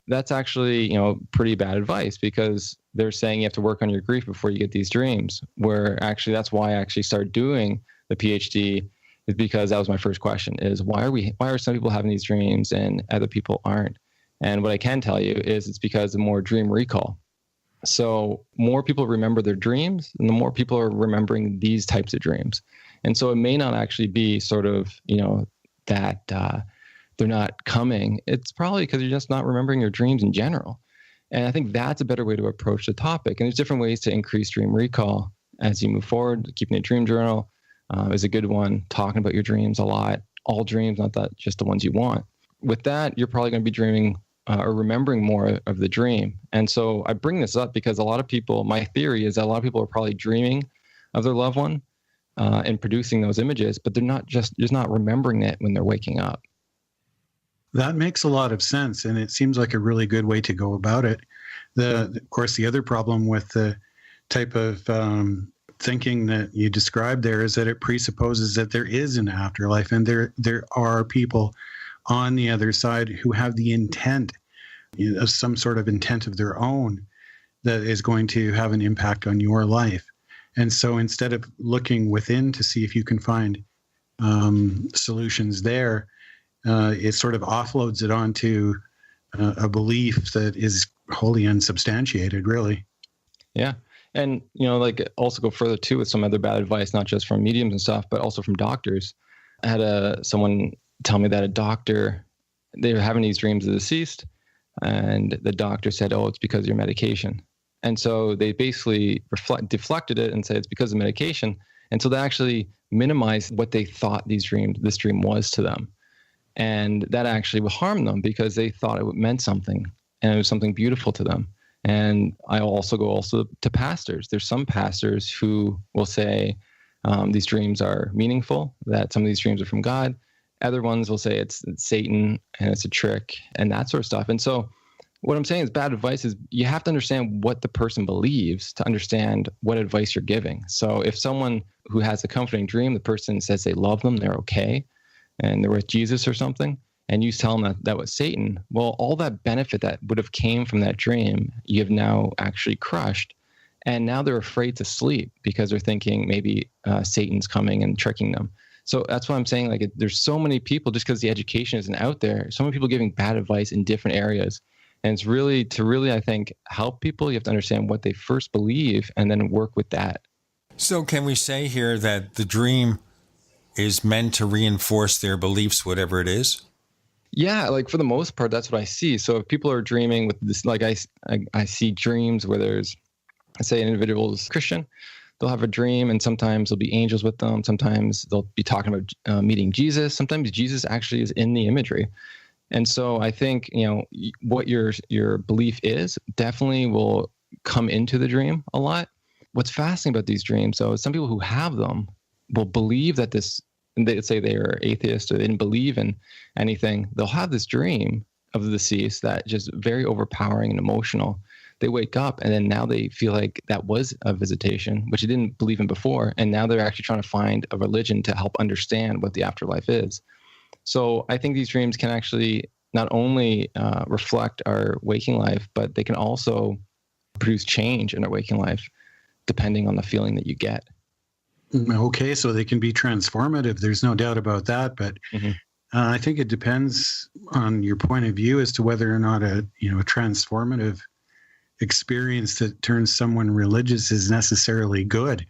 That's actually, pretty bad advice because they're saying you have to work on your grief before you get these dreams, where actually that's why I actually started doing the PhD, is because that was my first question is why are some people having these dreams and other people aren't? And what I can tell you is it's because of more dream recall. So more people remember their dreams and the more people are remembering these types of dreams. And so it may not actually be sort of, that they're not coming. It's probably because you're just not remembering your dreams in general. And I think that's a better way to approach the topic. And there's different ways to increase dream recall as you move forward. Keeping a dream journal is a good one. Talking about your dreams a lot. All dreams, not that just the ones you want. With that, you're probably going to be dreaming or remembering more of the dream. And so I bring this up because a lot of people, my theory is that a lot of people are probably dreaming of their loved one and producing those images, but they're not just not remembering it when they're waking up. That makes a lot of sense, and it seems like a really good way to go about it. Of course, the other problem with the type of thinking that you described there is that it presupposes that there is an afterlife, and there are people on the other side who have the intent, some sort of intent of their own, that is going to have an impact on your life. And so instead of looking within to see if you can find solutions there, it sort of offloads it onto a belief that is wholly unsubstantiated, really. Yeah. And, like also go further too with some other bad advice, not just from mediums and stuff, but also from doctors. I had someone tell me that a doctor, they were having these dreams of the deceased, and the doctor said, "Oh, it's because of your medication." And so they basically deflected it and said it's because of medication. And so they actually minimized what they thought this dream was to them. And that actually would harm them because they thought it meant something, and it was something beautiful to them. And I also go to pastors. There's some pastors who will say these dreams are meaningful, that some of these dreams are from God. Other ones will say it's Satan and it's a trick and that sort of stuff. And so what I'm saying is bad advice is you have to understand what the person believes to understand what advice you're giving. So if someone who has a comforting dream, the person says they love them, they're okay, and they're with Jesus or something, and you tell them that was Satan, well, all that benefit that would have came from that dream, you have now actually crushed. And now they're afraid to sleep because they're thinking maybe Satan's coming and tricking them. So that's what I'm saying. Like, there's so many people, just because the education isn't out there, so many people giving bad advice in different areas. And it's really, I think, help people, you have to understand what they first believe and then work with that. So can we say here that the dream is meant to reinforce their beliefs, whatever it is? Yeah, like for the most part, that's what I see. So if people are dreaming with this, like I see dreams where there's, let's say an individual is Christian, they'll have a dream and sometimes there'll be angels with them. Sometimes they'll be talking about meeting Jesus. Sometimes Jesus actually is in the imagery. And so I think, what your belief is definitely will come into the dream a lot. What's fascinating about these dreams, though, is some people who have them will believe that and they say they are atheist or they didn't believe in anything. They'll have this dream of the deceased that just very overpowering and emotional. They wake up and then now they feel like that was a visitation, which they didn't believe in before. And now they're actually trying to find a religion to help understand what the afterlife is. So I think these dreams can actually not only reflect our waking life, but they can also produce change in our waking life, depending on the feeling that you get. Okay, so they can be transformative. There's no doubt about that. But I think it depends on your point of view as to whether or not a transformative experience that turns someone religious is necessarily good.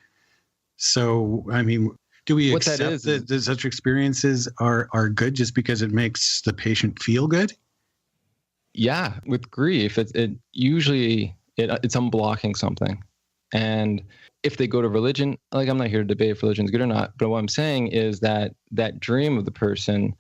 So, I mean, do we accept that such experiences are good just because it makes the patient feel good? Yeah, with grief, it usually it's unblocking something. And if they go to religion, like, I'm not here to debate if religion is good or not, but what I'm saying is that dream of the person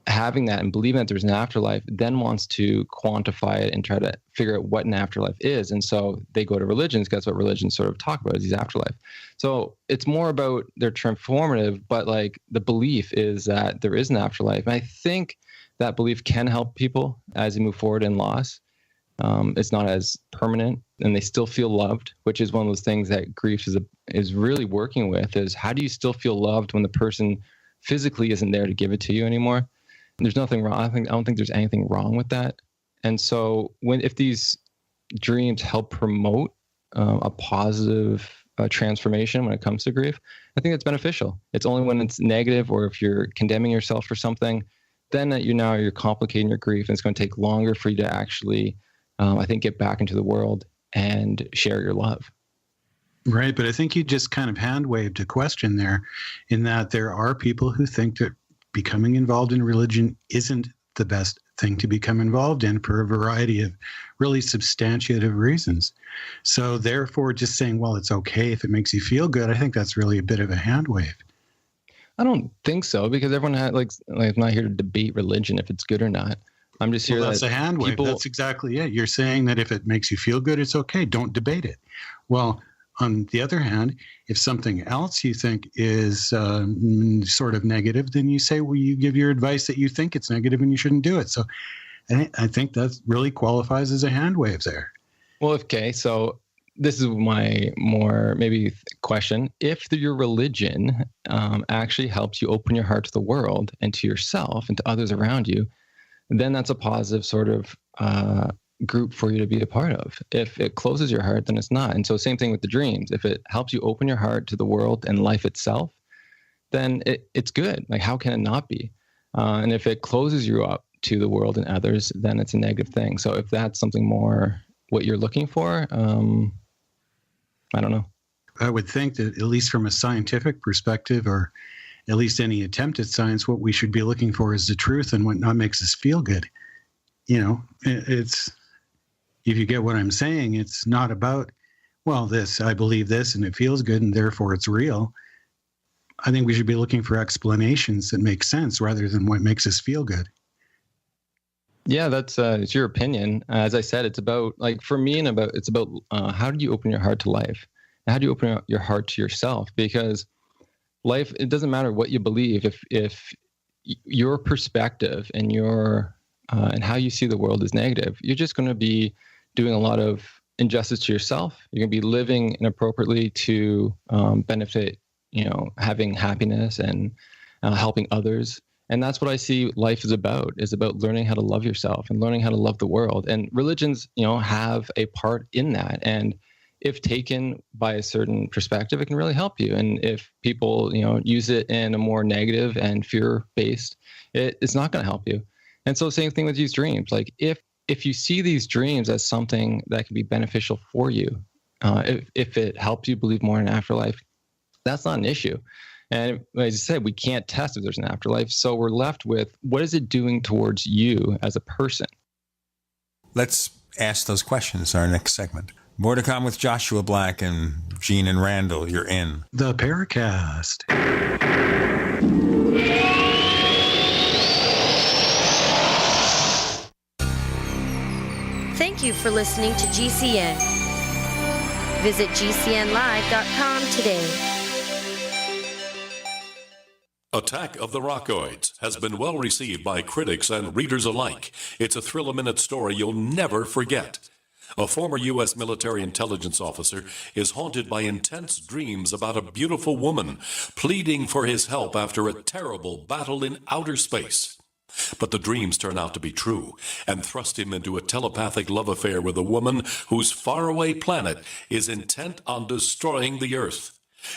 having that and believing that there's an afterlife then wants to quantify it and try to figure out what an afterlife is. And so they go to religions because that's what religions sort of talk about, is these afterlife. So it's more about they're transformative, but like the belief is that there is an afterlife. And I think that belief can help people as they move forward in loss. It's not as permanent and they still feel loved, which is one of those things that grief is really working with, is how do you still feel loved when the person physically isn't there to give it to you anymore? There's nothing wrong. I don't think there's anything wrong with that. And so if these dreams help promote a positive transformation when it comes to grief, I think that's beneficial. It's only when it's negative or if you're condemning yourself for something, then you're complicating your grief, and it's going to take longer for you to actually, I think, get back into the world and share your love. Right. But I think you just kind of hand waved a question there, in that there are people who think that becoming involved in religion isn't the best thing to become involved in for a variety of really substantiative reasons. So therefore, just saying, well, it's okay if it makes you feel good, I think that's really a bit of a hand wave. I don't think so, because everyone had I'm not here to debate religion if it's good or not. I'm just here. Well, that's a hand wave. That's exactly it. You're saying that if it makes you feel good, it's okay. Don't debate it. Well, on the other hand, if something else you think is sort of negative, then you say, well, you give your advice that you think it's negative and you shouldn't do it. So I think that really qualifies as a hand wave there. Well, okay. So this is my more maybe question. If your religion actually helps you open your heart to the world and to yourself and to others around you, then that's a positive sort of group for you to be a part of. If it closes your heart, then it's not. And so same thing with the dreams. If it helps you open your heart to the world and life itself, then it's good. Like, how can it not be? And if it closes you up to the world and others, then it's a negative thing. So if that's something more what you're looking for, I don't know. I would think that, at least from a scientific perspective, or at least any attempt at science, what we should be looking for is the truth and what not makes us feel good. You know, it's, if you get what I'm saying, it's not about, well, I believe this and it feels good and therefore it's real. I think we should be looking for explanations that make sense rather than what makes us feel good. Yeah, that's it's your opinion. As I said, it's about, like, for me, and it's about how do you open your heart to life? And how do you open your heart to yourself? Because life, it doesn't matter what you believe. If your perspective and your and how you see the world is negative, you're just going to be doing a lot of injustice to yourself. You're going to be living inappropriately to benefit, having happiness and helping others. And that's what I see life is about learning how to love yourself and learning how to love the world. And religions, have a part in that. And if taken by a certain perspective, it can really help you. And if people, use it in a more negative and fear-based, it's not going to help you. And so same thing with these dreams. Like, if you see these dreams as something that can be beneficial for you, if it helps you believe more in afterlife, that's not an issue. And as I said, we can't test if there's an afterlife. So we're left with, what is it doing towards you as a person? Let's ask those questions in our next segment. More to come with Joshua Black and Gene and Randall. You're in the Paracast. Thank you for listening to GCN. Visit GCNlive.com today. Attack of the Rockoids has been well received by critics and readers alike. It's a thrill-a-minute story you'll never forget. A former U.S. military intelligence officer is haunted by intense dreams about a beautiful woman pleading for his help after a terrible battle in outer space. But the dreams turn out to be true and thrust him into a telepathic love affair with a woman whose faraway planet is intent on destroying the Earth.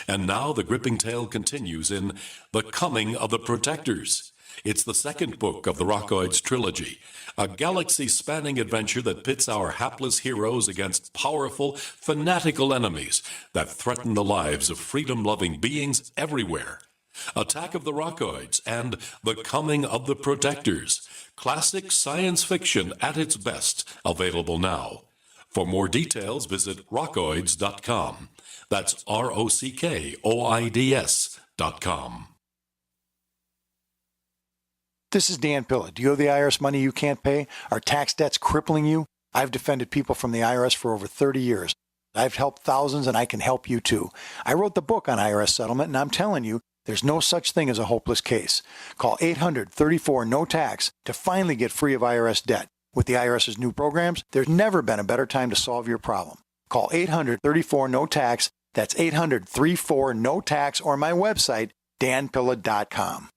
And now the gripping tale continues in The Coming of the Protectors. It's the second book of the Rockoids trilogy, a galaxy-spanning adventure that pits our hapless heroes against powerful, fanatical enemies that threaten the lives of freedom-loving beings everywhere. Attack of the Rockoids and The Coming of the Protectors, classic science fiction at its best, available now. For more details, visit rockoids.com. That's ROCKOIDS.com. This is Dan Pilla. Do you owe the IRS money you can't pay? Are tax debts crippling you? I've defended people from the IRS for over 30 years. I've helped thousands, and I can help you too. I wrote the book on IRS settlement, and I'm telling you, there's no such thing as a hopeless case. Call 800-34-NO-TAX to finally get free of IRS debt. With the IRS's new programs, there's never been a better time to solve your problem. Call 800-34-NO-TAX. That's 800-34-NO-TAX, or my website, danpilla.com.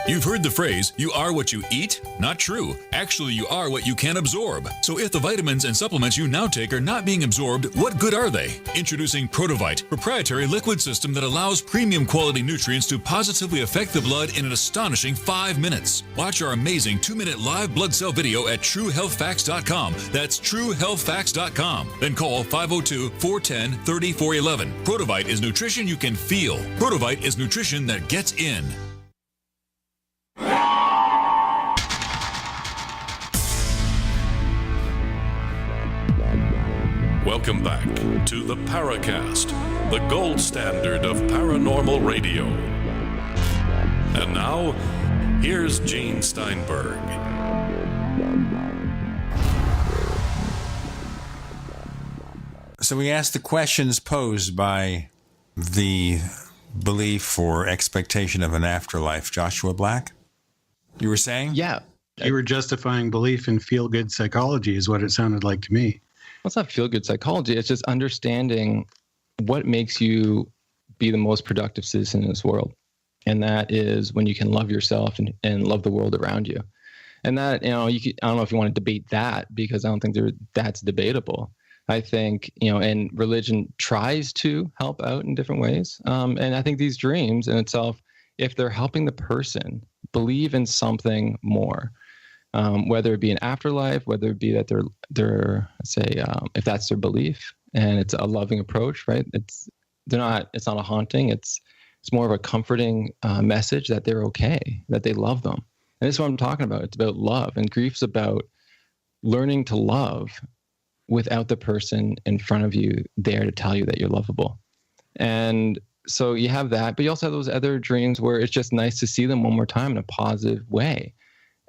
You've heard the phrase, you are what you eat? Not true. Actually, you are what you can absorb. So if the vitamins and supplements you now take are not being absorbed, what good are they? Introducing Protovite, proprietary liquid system that allows premium quality nutrients to positively affect the blood in an astonishing 5 minutes. Watch our amazing 2-minute live blood cell video at TrueHealthFacts.com. That's TrueHealthFacts.com. Then call 502-410-3411. Protovite is nutrition you can feel. Protovite is nutrition that gets in. Welcome back to the Paracast, the gold standard of paranormal radio. And now, here's Gene Steinberg. So we asked the questions posed by the belief or expectation of an afterlife. Joshua Black, you were saying? Yeah. You were justifying belief in feel-good psychology is what it sounded like to me. it's not feel-good psychology. It's just understanding what makes you be the most productive citizen in this world. And that is when you can love yourself and love the world around you. And that, I don't know if you want to debate that, because I don't think that's debatable. I think, and religion tries to help out in different ways. And I think these dreams in itself, if they're helping the person believe in something more, whether it be an afterlife, whether it be that they're say, if that's their belief and it's a loving approach, right? It's not a haunting. It's more of a comforting message that they're okay, that they love them. And this is what I'm talking about. It's about love, and grief's about learning to love without the person in front of you there to tell you that you're lovable. And so you have that, but you also have those other dreams where it's just nice to see them one more time in a positive way.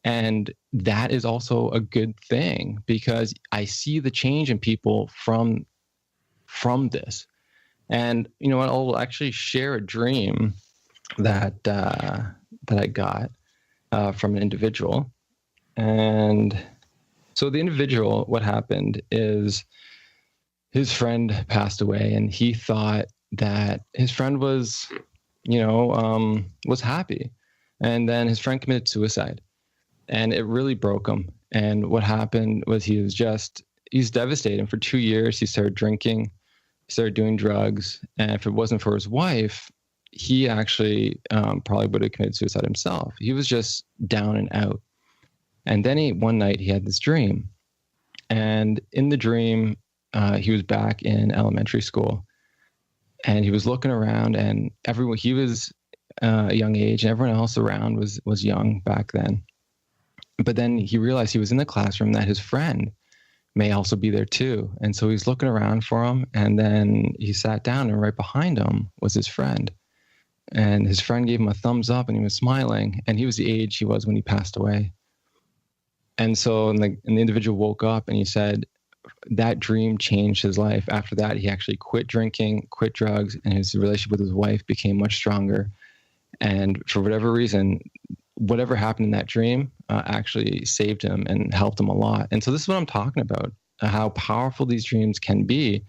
And that is also a good thing, because I see the change in people from this. And you know what? I'll actually share a dream that I got from an individual. And so the individual, what happened is his friend passed away, and he thought that his friend was happy. And then his friend committed suicide, and it really broke him. And what happened was he's devastated. And for 2 years, he started drinking, he started doing drugs. And if it wasn't for his wife, he actually probably would have committed suicide himself. He was just down and out. And then one night he had this dream. And in the dream, he was back in elementary school. And he was looking around, and he was a young age, and everyone else around was young back then. But then he realized he was in the classroom, that his friend may also be there too. And so he's looking around for him, and then he sat down, and right behind him was his friend. And his friend gave him a thumbs up, and he was smiling, and he was the age he was when he passed away. And so the individual woke up, and he said that dream changed his life. After that, he actually quit drinking, quit drugs, and his relationship with his wife became much stronger. And for whatever reason, whatever happened in that dream actually saved him and helped him a lot. And so this is what I'm talking about, how powerful these dreams can be.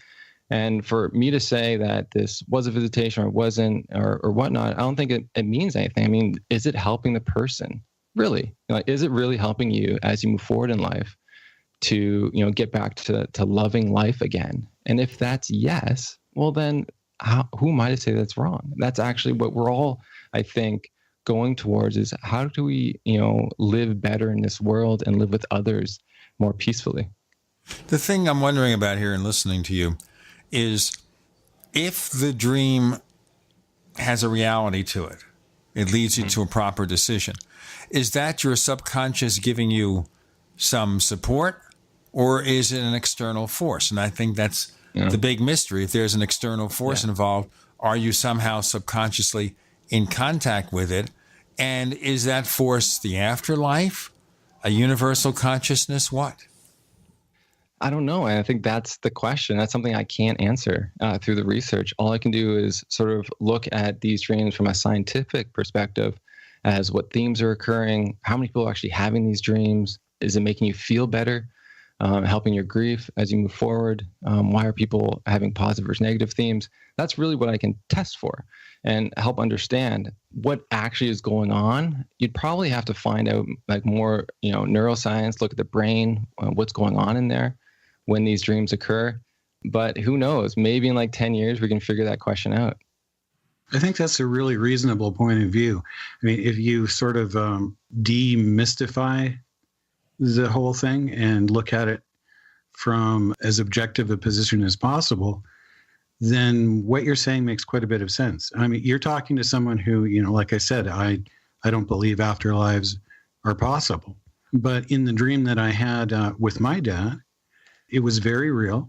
And for me to say that this was a visitation or it wasn't or whatnot, I don't think it means anything. I mean, is it helping the person? Really? Is it really helping you as you move forward in life to, get back to loving life again? And if that's yes, well then who am I to say that's wrong? That's actually what we're all, I think, going towards, is how do we, live better in this world and live with others more peacefully? The thing I'm wondering about here and listening to you is, if the dream has a reality to it, it leads you to a proper decision. Is that your subconscious giving you some support, or is it an external force? And I think that's the big mystery. If there's an external force involved, are you somehow subconsciously in contact with it? And is that force the afterlife, a universal consciousness? What? I don't know. And I think that's the question. That's something I can't answer through the research. All I can do is sort of look at these dreams from a scientific perspective, as what themes are occurring, how many people are actually having these dreams, is it making you feel better, helping your grief as you move forward, why are people having positive versus negative themes? That's really what I can test for and help understand what actually is going on. You'd probably have to find out more, neuroscience, look at the brain, what's going on in there when these dreams occur. But who knows, maybe in 10 years, we can figure that question out. I think that's a really reasonable point of view. I mean, if you sort of demystify the whole thing and look at it from as objective a position as possible, then what you're saying makes quite a bit of sense. I mean, you're talking to someone who, like I said, I don't believe afterlives are possible. But in the dream that I had with my dad, it was very real.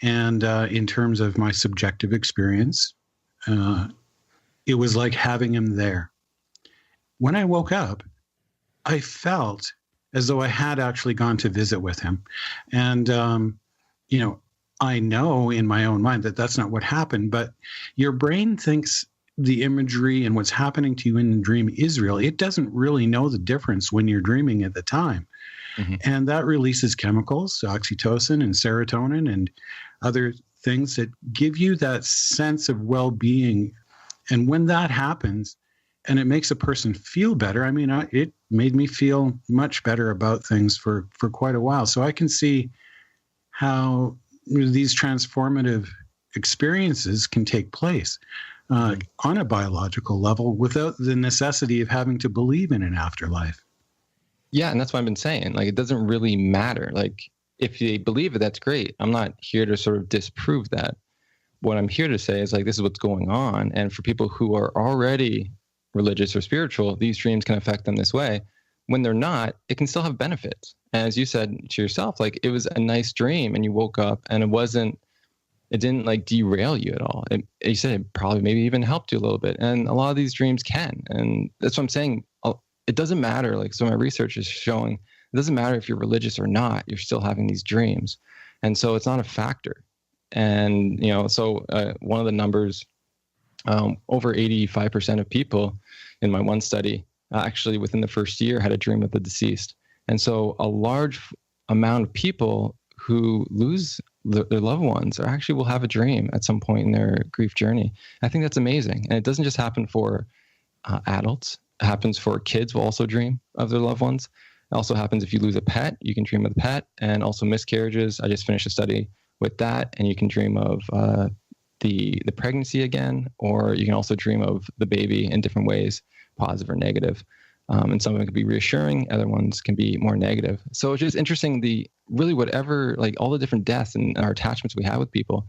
And in terms of my subjective experience, it was like having him there. When I woke up, I felt as though I had actually gone to visit with him. And, I know in my own mind that that's not what happened, but your brain thinks the imagery and what's happening to you in the dream is real. It doesn't really know the difference when you're dreaming at the time. And that releases chemicals, oxytocin and serotonin and other things that give you that sense of well-being. And when that happens, and it makes a person feel better, I mean, it made me feel much better about things for quite a while. So I can see how these transformative experiences can take place on a biological level without the necessity of having to believe in an afterlife. Yeah, and that's what I've been saying. Like, it doesn't really matter. Like, if they believe it, that's great. I'm not here to sort of disprove that. What I'm here to say is, like, this is what's going on. And for people who are already religious or spiritual, these dreams can affect them this way. When they're not, it can still have benefits. And as you said to yourself, like, it was a nice dream and you woke up and it didn't like derail you at all. You said it probably maybe even helped you a little bit. And a lot of these dreams can. And that's what I'm saying. It doesn't matter. Like, so my research is showing it doesn't matter if you're religious or not, you're still having these dreams. And so it's not a factor. And, so one of the numbers, over 85% of people in my one study actually within the first year had a dream of the deceased. And so a large amount of people who lose their loved ones actually will have a dream at some point in their grief journey. I think that's amazing. And it doesn't just happen for adults. It happens for kids will also dream of their loved ones. It also happens if you lose a pet, you can dream of the pet, and also miscarriages. I just finished a study with that, and you can dream of the pregnancy again, or you can also dream of the baby in different ways, positive or negative. And some of them can be reassuring, other ones can be more negative. So it's just interesting, all the different deaths and our attachments we have with people,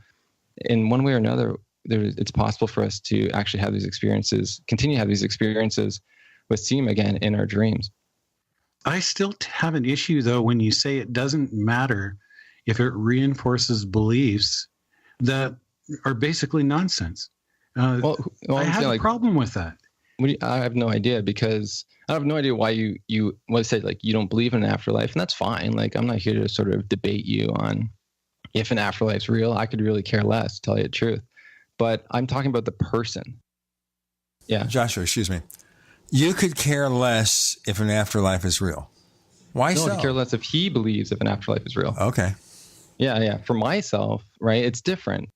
in one way or another, it's possible for us to actually have these experiences, continue to have these experiences with seeing again in our dreams. I still have an issue, though, when you say it doesn't matter if it reinforces beliefs that are basically nonsense. I have a problem with that. I have no idea, because I have no idea why you said like you don't believe in an afterlife, and that's fine. Like, I'm not here to sort of debate you on if an afterlife's real. I could really care less, to tell you the truth. But I'm talking about the person. Yeah. Joshua, excuse me. You could care less if an afterlife is real. Why so? I could care less if he believes if an afterlife is real. Okay. Yeah. For myself, right, it's different.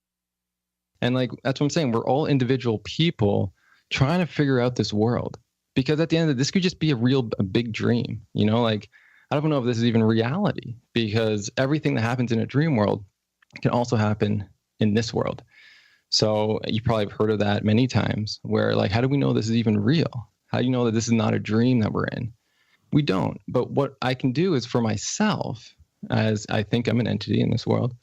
And like, that's what I'm saying. We're all individual people trying to figure out this world. Because at the end of it, this could just be a big dream. Like, I don't know if this is even reality, because everything that happens in a dream world can also happen in this world. So you probably have heard of that many times, where like, how do we know this is even real? How do you know that this is not a dream that we're in? We don't. But what I can do is, for myself, as I think I'm an entity in this world,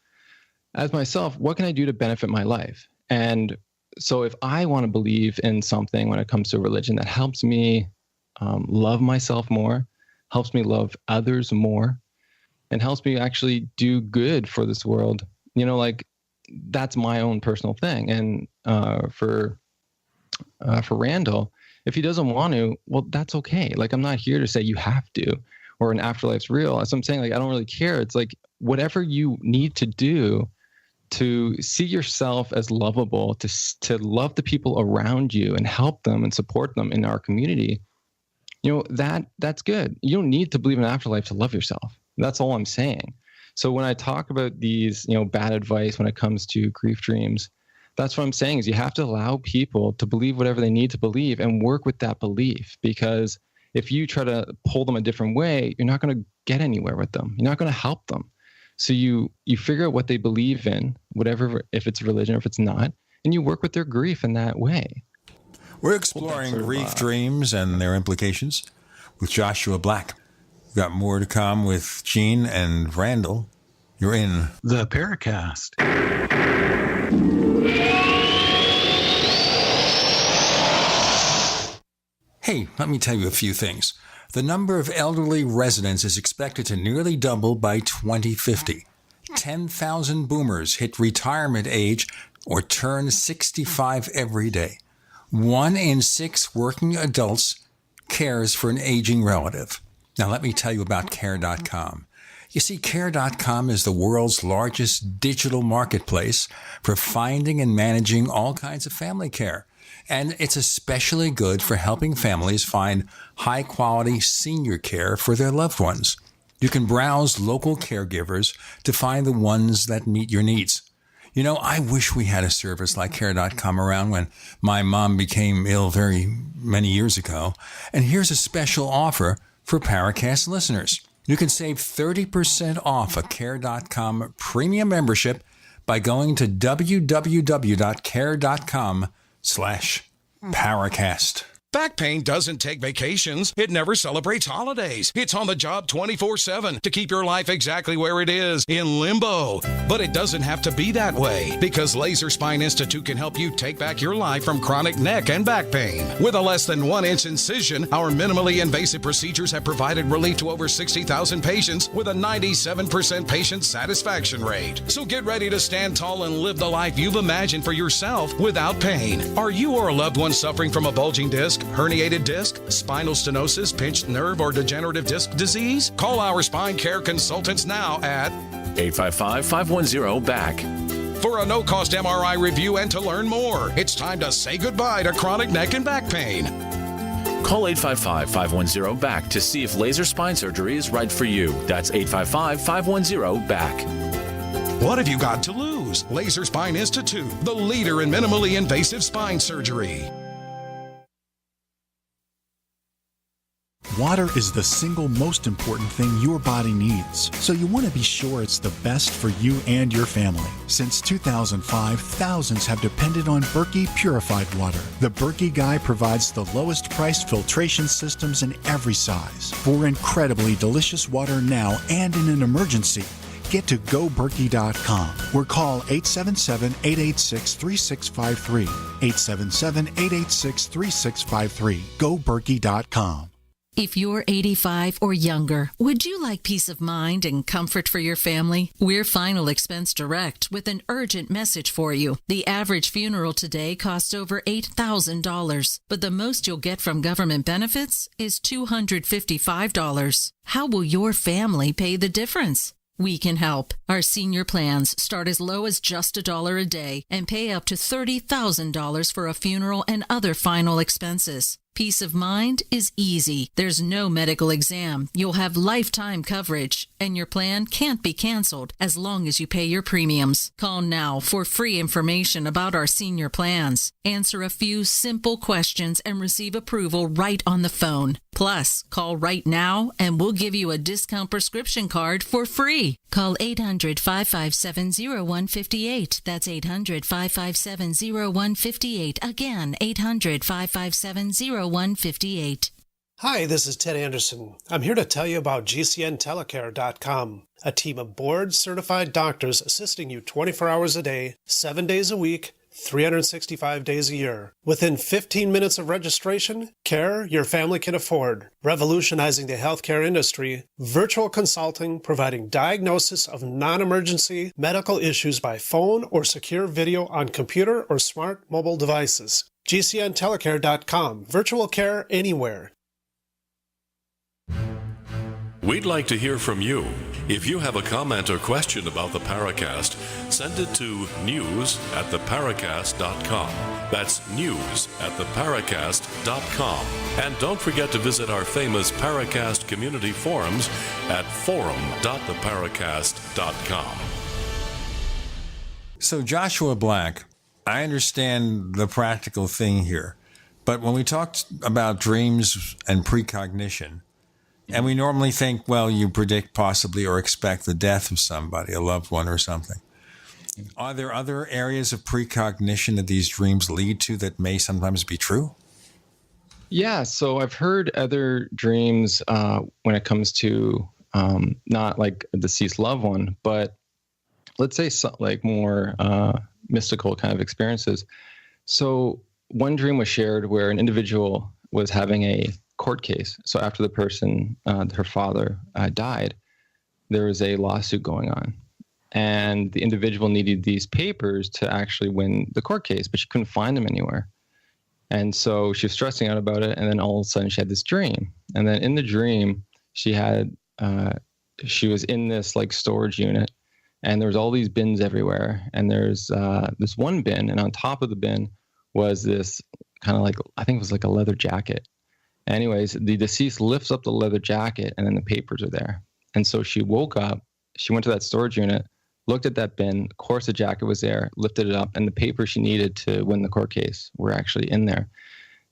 as myself, what can I do to benefit my life? And so if I want to believe in something when it comes to religion that helps me love myself more, helps me love others more, and helps me actually do good for this world, like, that's my own personal thing. And for Randall, if he doesn't want to, well, that's okay. Like, I'm not here to say you have to, or an afterlife's real. As I'm saying, like, I don't really care. It's like, whatever you need to do to see yourself as lovable, to love the people around you and help them and support them in our community, that's good. You don't need to believe in an afterlife to love yourself. That's all I'm saying. So when I talk about these, bad advice when it comes to grief dreams, that's what I'm saying is you have to allow people to believe whatever they need to believe and work with that belief. Because if you try to pull them a different way, you're not going to get anywhere with them. You're not going to help them. So you figure out what they believe in, whatever, if it's religion or if it's not, and you work with their grief in that way. We're exploring grief dreams and their implications with Joshua Black. We've got more to come with Gene and Randall. You're in the Paracast. Hey, let me tell you a few things. The number of elderly residents is expected to nearly double by 2050. 10,000 boomers hit retirement age or turn 65 every day. 1 in 6 working adults cares for an aging relative. Now, let me tell you about Care.com. You see, Care.com is the world's largest digital marketplace for finding and managing all kinds of family care. And it's especially good for helping families find high-quality senior care for their loved ones. You can browse local caregivers to find the ones that meet your needs. You know, I wish we had a service like Care.com around when my mom became ill very many years ago. And here's a special offer for Paracast listeners. You can save 30% off a Care.com premium membership by going to www.care.com/Paracast. Back pain doesn't take vacations. It never celebrates holidays. It's on the job 24/7 to keep your life exactly where it is, in limbo. But it doesn't have to be that way, because Laser Spine Institute can help you take back your life from chronic neck and back pain. With a less than 1-inch incision, our minimally invasive procedures have provided relief to over 60,000 patients with a 97% patient satisfaction rate. So get ready to stand tall and live the life you've imagined for yourself without pain. Are you or a loved one suffering from a bulging disc, herniated disc, spinal stenosis, pinched nerve, or degenerative disc disease? Call our spine care consultants now at 855-510-BACK. for a no-cost MRI review and to learn more. It's time to say goodbye to chronic neck and back pain. Call 855-510-BACK to see if laser spine surgery is right for you. That's 855-510-BACK. What have you got to lose? Laser Spine Institute, the leader in minimally invasive spine surgery. Water is the single most important thing your body needs, so you want to be sure it's the best for you and your family. Since 2005, thousands have depended on Berkey purified water. The Berkey Guy provides the lowest priced filtration systems in every size. For incredibly delicious water now and in an emergency, get to GoBerkey.com or call 877-886-3653. 877-886-3653. GoBerkey.com. If you're 85 or younger, would you like peace of mind and comfort for your family? We're Final Expense Direct with an urgent message for you. The average funeral today costs over $8,000, but the most you'll get from government benefits is $255. How will your family pay the difference? We can help. Our senior plans start as low as just $1 a day and pay up to $30,000 for a funeral and other final expenses. Peace of mind is easy. There's no medical exam. You'll have lifetime coverage, and your plan can't be canceled as long as you pay your premiums. Call now for free information about our senior plans. Answer a few simple questions and receive approval right on the phone. Plus, call right now and we'll give you a discount prescription card for free. Call 800-557-0158. That's 800-557-0158. Again, 800-557-0158. Hi, this is Ted Anderson. I'm here to tell you about GCNtelecare.com, a team of board-certified doctors assisting you 24 hours a day, 7 days a week, 365 days a year. Within 15 minutes of registration, care your family can afford. Revolutionizing the healthcare industry, virtual consulting providing diagnosis of non-emergency medical issues by phone or secure video on computer or smart mobile devices. GCNtelecare.com. Virtual care anywhere. We'd like to hear from you. If you have a comment or question about the Paracast, send it to news@theparacast.com. That's news@theparacast.com. And don't forget to visit our famous Paracast community forums at forum.theparacast.com. So Joshua Black, I understand the practical thing here, but when we talked about dreams and precognition, and we normally think, well, you predict possibly or expect the death of somebody, a loved one or something. Are there other areas of precognition that these dreams lead to that may sometimes be true? Yeah, so I've heard other dreams when it comes to not like a deceased loved one, but let's say like more mystical kind of experiences. So one dream was shared where an individual was having a court case. So after the person, her father, died, there was a lawsuit going on. And the individual needed these papers to actually win the court case, but she couldn't find them anywhere. And so she was stressing out about it. And then all of a sudden she had this dream. And then in the dream, she was in this like storage unit, and there was all these bins everywhere. And there's this one bin, and on top of the bin was this kind of like, I think it was like a leather jacket. Anyways, the deceased lifts up the leather jacket, and then the papers are there. And so she woke up, she went to that storage unit, looked at that bin, of course the jacket was there, lifted it up, and the papers she needed to win the court case were actually in there.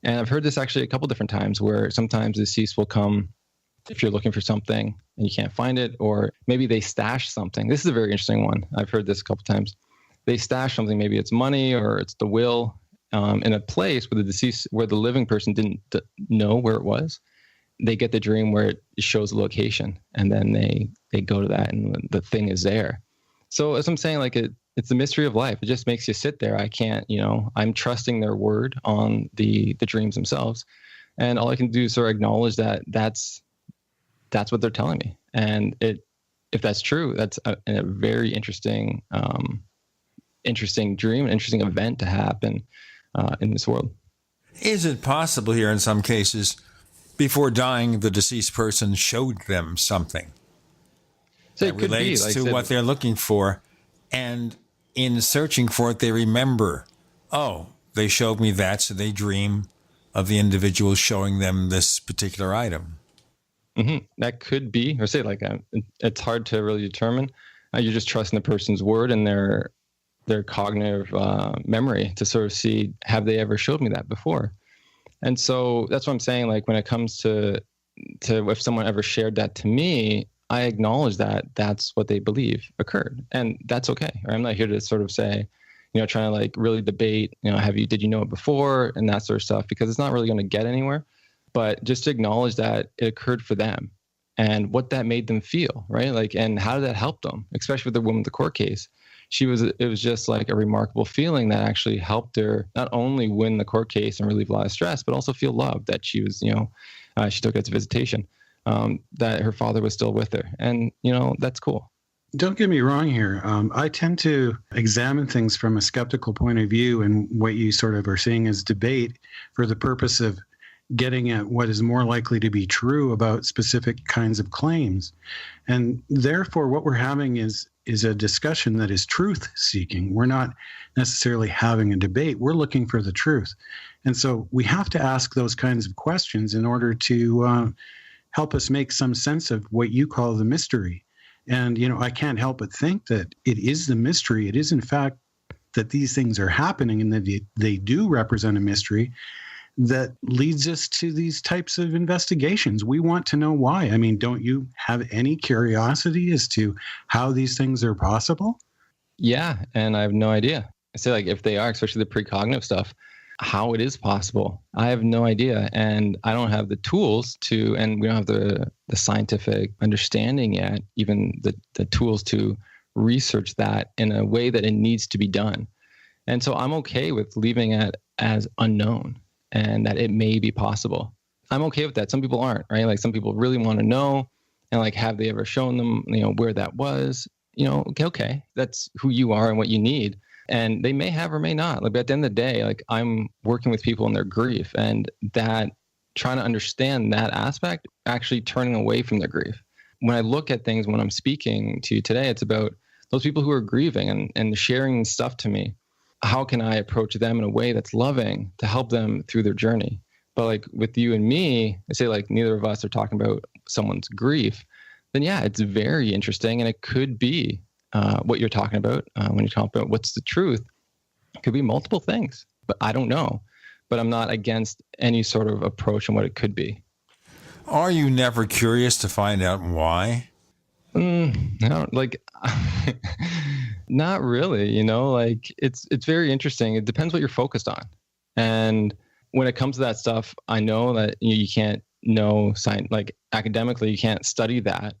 And I've heard this actually a couple different times where sometimes the deceased will come if you're looking for something and you can't find it, or maybe they stash something. This is a very interesting one. I've heard this a couple times. They stash something, maybe it's money or it's the will, in a place where the living person didn't know where it was. They get the dream where it shows the location, and then they go to that and the thing is there. So as I'm saying, like it's the mystery of life. It just makes you sit there. I can't, I'm trusting their word on the dreams themselves. And all I can do is sort of acknowledge that that's what they're telling me. And if that's true, that's a very interesting dream, an interesting event to happen in this world. Is it possible here in some cases, before dying, the deceased person showed them something that relates to what they're looking for, and in searching for it, they remember, oh, they showed me that, so they dream of the individual showing them this particular item. Mm-hmm. That could be, or say like it's hard to really determine. You're just trusting the person's word and their cognitive memory to sort of see, have they ever showed me that before? And so that's what I'm saying. Like when it comes to if someone ever shared that to me, I acknowledge that that's what they believe occurred, and that's okay. Or I'm not here to sort of say, trying to like really debate, did you know it before and that sort of stuff, because it's not really going to get anywhere. But just to acknowledge that it occurred for them and what that made them feel, right? Like, and how did that help them, especially with the woman with the court case. It was just like a remarkable feeling that actually helped her not only win the court case and relieve a lot of stress, but also feel loved, that she was, she took it to visitation, that her father was still with her. And, that's cool. Don't get me wrong here. I tend to examine things from a skeptical point of view, and what you sort of are seeing is debate for the purpose of getting at what is more likely to be true about specific kinds of claims. And therefore, what we're having is a discussion that is truth-seeking. We're not necessarily having a debate. We're looking for the truth. And so we have to ask those kinds of questions in order to help us make some sense of what you call the mystery. And, I can't help but think that it is the mystery. It is, in fact, that these things are happening and that they do represent a mystery that leads us to these types of investigations. We want to know why. I mean, don't you have any curiosity as to how these things are possible? Yeah, and I have no idea. I say, like, if they are, especially the precognitive stuff, how it is possible, I have no idea. And I don't have the tools to, and we don't have the scientific understanding yet, even the tools to research that in a way that it needs to be done. And so I'm okay with leaving it as unknown, and that it may be possible. I'm okay with that. Some people aren't, right? Like some people really want to know, and like, have they ever shown them, where that was? Okay, that's who you are and what you need. And they may have or may not. Like at the end of the day, like I'm working with people in their grief, and that trying to understand that aspect, actually turning away from their grief. When I look at things, when I'm speaking to you today, it's about those people who are grieving and sharing stuff to me. How can I approach them in a way that's loving to help them through their journey? But like with you and me, I say like neither of us are talking about someone's grief, then yeah, it's very interesting. And it could be what you're talking about when you talk about what's the truth. It could be multiple things, but I don't know. But I'm not against any sort of approach on what it could be. Are you never curious to find out why? No, like, not really, like it's very interesting. It depends what you're focused on. And when it comes to that stuff, I know that you can't know science, like academically, you can't study that,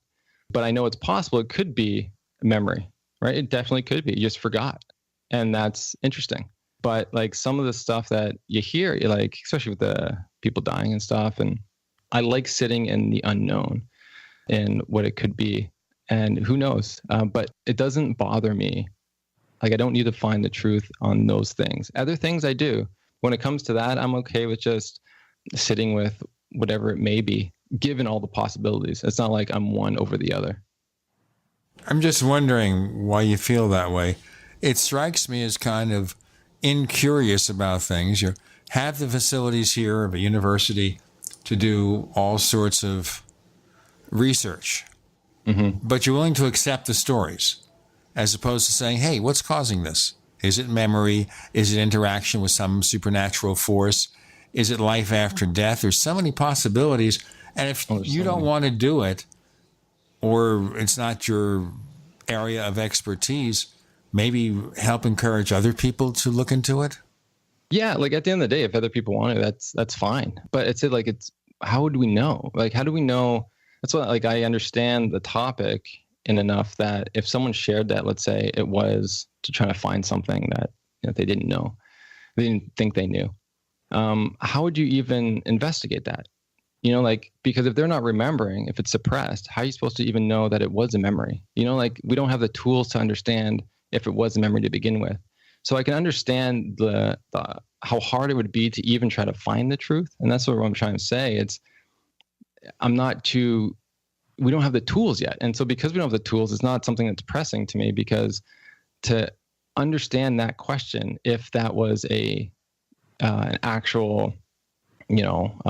but I know it's possible. It could be memory, right? It definitely could be. You just forgot. And that's interesting. But like some of the stuff that you hear, like, especially with the people dying and stuff, and I like sitting in the unknown and what it could be. And who knows? But it doesn't bother me. Like, I don't need to find the truth on those things. Other things I do. When it comes to that, I'm okay with just sitting with whatever it may be, given all the possibilities. It's not like I'm one over the other. I'm just wondering why you feel that way. It strikes me as kind of incurious about things. You have the facilities here of a university to do all sorts of research. but you're willing to accept the stories as opposed to saying, hey, what's causing this? Is it memory? Is it interaction with some supernatural force? Is it life after death? There's so many possibilities. And if you don't want to do it, or it's not your area of expertise, maybe help encourage other people to look into it? Yeah, like at the end of the day, if other people want to, that's fine. But it's how would we know? Like, how do we know? That's what, like, I understand the topic in enough that if someone shared that, let's say it was to try to find something that they didn't know, they didn't think they knew. How would you even investigate that? Because if they're not remembering, if it's suppressed, how are you supposed to even know that it was a memory? We don't have the tools to understand if it was a memory to begin with. So I can understand the how hard it would be to even try to find the truth. And that's what I'm trying to say. We don't have the tools yet. And so because we don't have the tools, it's not something that's pressing to me, because to understand that question, if that was an actual,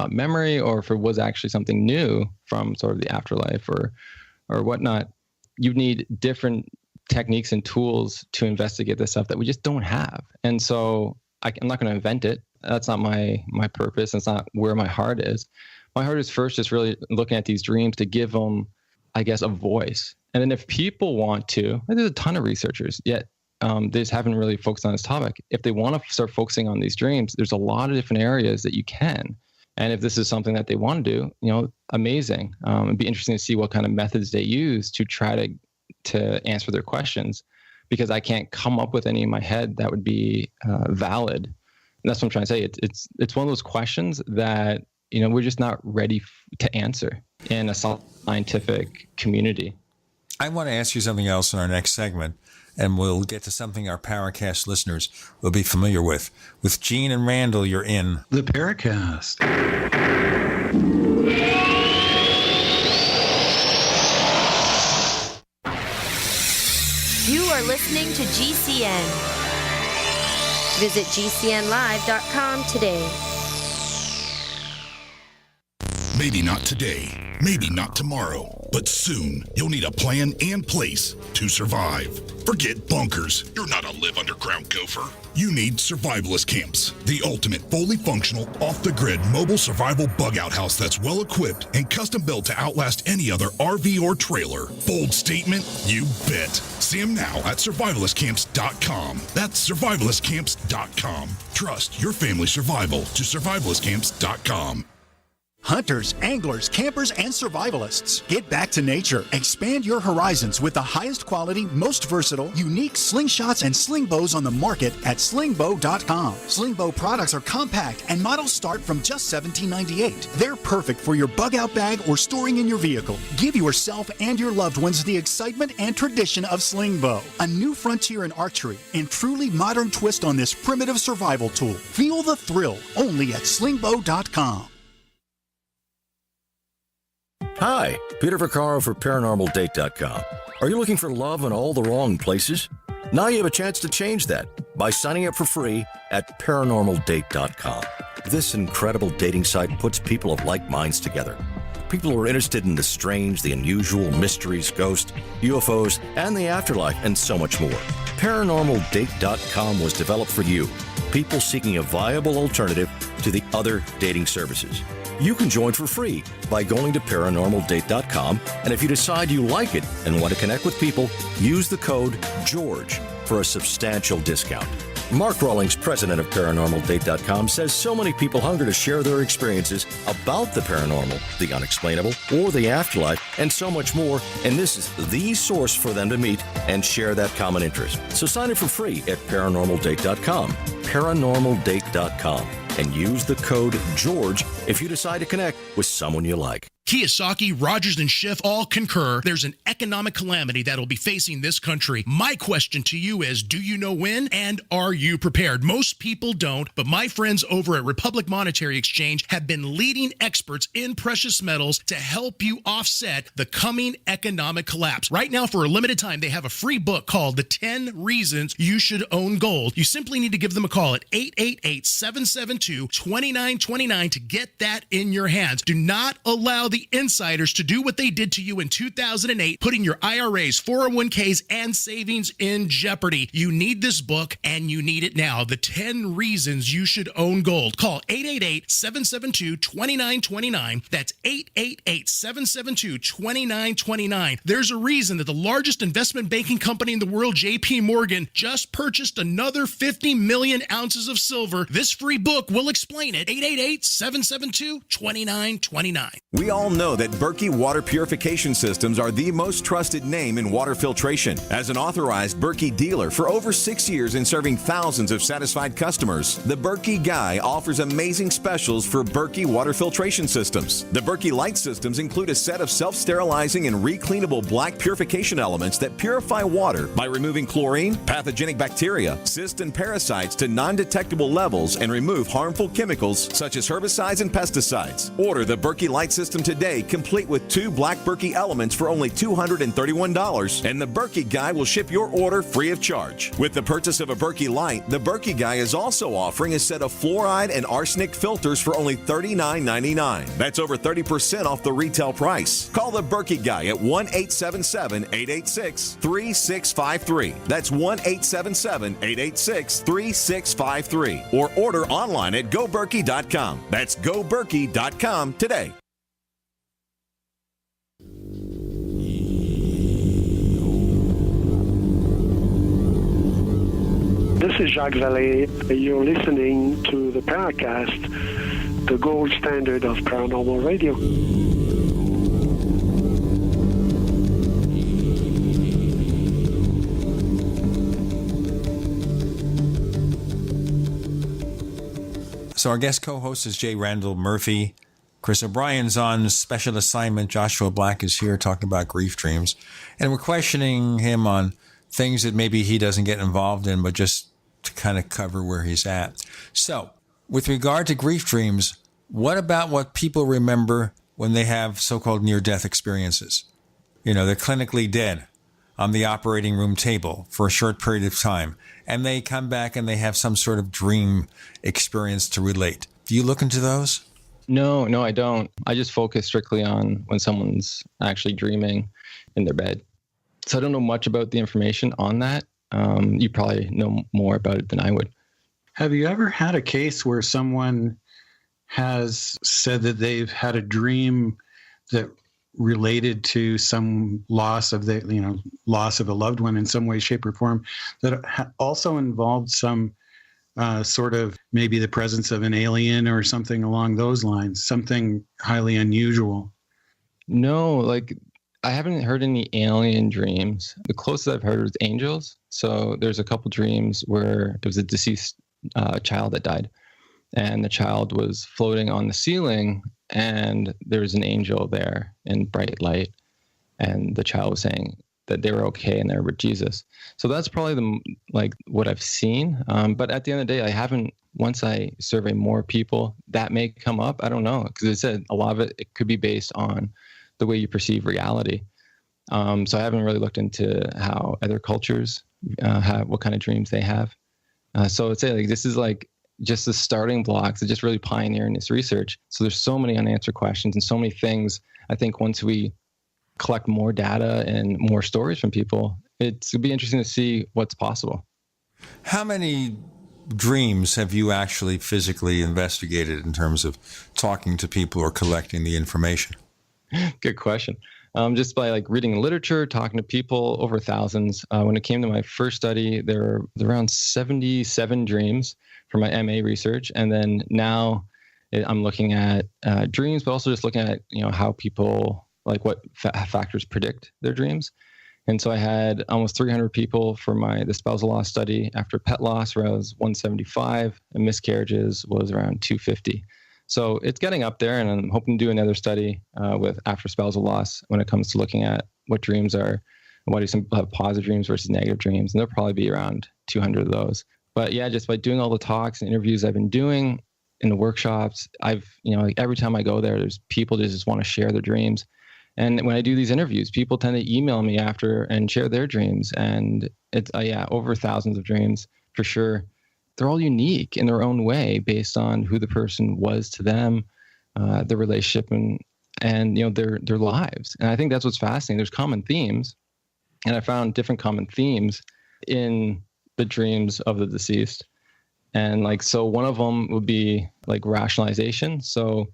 memory, or if it was actually something new from sort of the afterlife or whatnot, you need different techniques and tools to investigate this stuff that we just don't have. And so I'm not going to invent it. That's not my purpose. It's not where my heart is. My heart is first just really looking at these dreams to give them, I guess, a voice. And then if people want to, there's a ton of researchers, yet they just haven't really focused on this topic. If they want to start focusing on these dreams, there's a lot of different areas that you can. And if this is something that they want to do, amazing. It'd be interesting to see what kind of methods they use to try to answer their questions, because I can't come up with any in my head that would be valid. And that's what I'm trying to say. It's one of those questions that, we're just not ready to answer in a scientific community. I want to ask you something else in our next segment, and we'll get to something our Paracast listeners will be familiar with. With Gene and Randall, you're in the Paracast. You are listening to GCN. Visit GCNlive.com today. Maybe not today, maybe not tomorrow, but soon you'll need a plan and place to survive. Forget bunkers. You're not a live underground gopher. You need survivalist camps, the ultimate fully functional, off-the-grid mobile survival bug-out house that's well-equipped and custom-built to outlast any other RV or trailer. Bold statement? You bet. See them now at survivalistcamps.com. That's survivalistcamps.com. Trust your family's survival to survivalistcamps.com. Hunters, anglers, campers, and survivalists. Get back to nature. Expand your horizons with the highest quality, most versatile, unique slingshots and sling bows on the market at slingbow.com. Slingbow products are compact and models start from just $17.98. They're perfect for your bug-out bag or storing in your vehicle. Give yourself and your loved ones the excitement and tradition of Slingbow, a new frontier in archery and truly modern twist on this primitive survival tool. Feel the thrill only at slingbow.com. Hi, Peter Vaccaro for ParanormalDate.com. Are you looking for love in all the wrong places? Now you have a chance to change that by signing up for free at ParanormalDate.com. This incredible dating site puts people of like minds together. People who are interested in the strange, the unusual, mysteries, ghosts, UFOs, and the afterlife, and so much more. ParanormalDate.com was developed for you, people seeking a viable alternative to the other dating services. You can join for free by going to ParanormalDate.com, and if you decide you like it and want to connect with people, use the code GEORGE for a substantial discount. Mark Rawlings, president of ParanormalDate.com, says so many people hunger to share their experiences about the paranormal, the unexplainable, or the afterlife, and so much more, and this is the source for them to meet and share that common interest. So sign up for free at ParanormalDate.com, ParanormalDate.com, and use the code GEORGE if you decide to connect with someone you like. Kiyosaki, Rogers, and Schiff all concur there's an economic calamity that will be facing this country. My question to you is, do you know when, and are you prepared? Most people don't, but my friends over at Republic Monetary Exchange have been leading experts in precious metals to help you offset the coming economic collapse. Right now, for a limited time, they have a free book called The 10 Reasons You Should Own Gold. You simply need to give them a call at 888-772-2929 to get that in your hands. Do not allow the the insiders to do what they did to you in 2008, putting your IRAs, 401ks, and savings in jeopardy. You need this book, and you need it now. The 10 Reasons You Should Own Gold. Call 888-772-2929. That's 888-772-2929. There's a reason that the largest investment banking company in the world, JP Morgan, just purchased another 50 million ounces of silver. This free book will explain it. 888-772-2929. We all know that Berkey Water Purification Systems are the most trusted name in water filtration. As an authorized Berkey dealer for over 6 years and serving thousands of satisfied customers, the Berkey Guy offers amazing specials for Berkey water filtration systems. The Berkey Light systems include a set of self-sterilizing and recleanable black purification elements that purify water by removing chlorine, pathogenic bacteria, cysts, and parasites to non-detectable levels and remove harmful chemicals such as herbicides and pesticides. Order the Berkey Light system today, complete with 2 black Berkey elements for only $231, and the Berkey Guy will ship your order free of charge. With the purchase of a Berkey Light, the Berkey Guy is also offering a set of fluoride and arsenic filters for only $39.99. That's over 30% off the retail price. Call the Berkey Guy at 1-877-886-3653. That's 1-877-886-3653. Or order online at goberkey.com. That's goberkey.com today. This is Jacques Vallée. You're listening to the Paracast, the gold standard of paranormal radio. So our guest co-host is J. Randall Murphy. Chris O'Brien's on special assignment. Joshua Black is here talking about grief dreams. And we're questioning him on things that maybe he doesn't get involved in, but just to kind of cover where he's at. So with regard to grief dreams, what about what people remember when they have so-called near-death experiences? You know, they're clinically dead on the operating room table for a short period of time, and they come back and they have some sort of dream experience to relate. Do you look into those? No, I don't. I just focus strictly on when someone's actually dreaming in their bed. So I don't know much about the information on that. You probably know more about it than I would. Have you ever had a case where someone has said that they've had a dream that related to some loss of loss of a loved one in some way, shape, or form, that also involved some sort of maybe the presence of an alien or something along those lines, something highly unusual? No, I haven't heard any alien dreams. The closest I've heard was angels. So there's a couple dreams where it was a deceased child that died, and the child was floating on the ceiling, and there was an angel there in bright light, and the child was saying that they were okay and they were with Jesus. So that's probably what I've seen. But at the end of the day, I haven't. Once I survey more people, that may come up. I don't know, because it said a lot of it could be based on the way you perceive reality. So I haven't really looked into how other cultures have, what kind of dreams they have. So I'd say this is just the starting blocks of just really pioneering this research. So there's so many unanswered questions and so many things. I think once we collect more data and more stories from people, it'll be interesting to see what's possible. How many dreams have you actually physically investigated in terms of talking to people or collecting the information? Good question. Just by reading literature, talking to people, over thousands. When it came to my first study, there were around 77 dreams for my MA research. And then now I'm looking at dreams, but also just looking at, how people, what factors predict their dreams. And so I had almost 300 people for the spousal loss study. After pet loss, where I was 175, and miscarriages was around 250. So it's getting up there, and I'm hoping to do another study with after spousal loss when it comes to looking at what dreams are, and why do some people have positive dreams versus negative dreams. And there'll probably be around 200 of those. But yeah, just by doing all the talks and interviews I've been doing in the workshops, every time I go there, there's people that just want to share their dreams. And when I do these interviews, people tend to email me after and share their dreams. And it's, over thousands of dreams for sure. They're all unique in their own way based on who the person was to them, the relationship, and and their lives. And I think that's what's fascinating. There's common themes, and I found different common themes in the dreams of the deceased. And so one of them would be like rationalization. So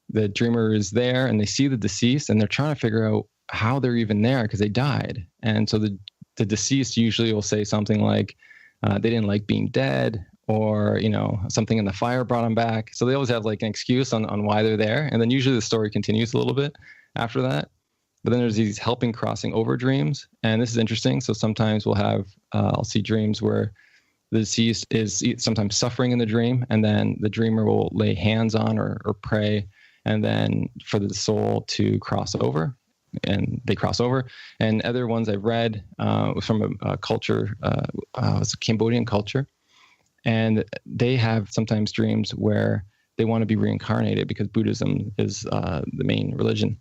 the dreamer is there and they see the deceased and they're trying to figure out how they're even there because they died. And so the deceased usually will say something like they didn't like being dead, or something in the fire brought them back. So they always have like an excuse on why they're there. And then usually the story continues a little bit after that. But then there's these helping crossing over dreams. And this is interesting. So sometimes we'll have I'll see dreams where the deceased is sometimes suffering in the dream, and then the dreamer will lay hands on or pray, and then for the soul to cross over, and they cross over. And other ones I've read was from a culture, it's a Cambodian culture, and they have sometimes dreams where they want to be reincarnated because Buddhism is the main religion.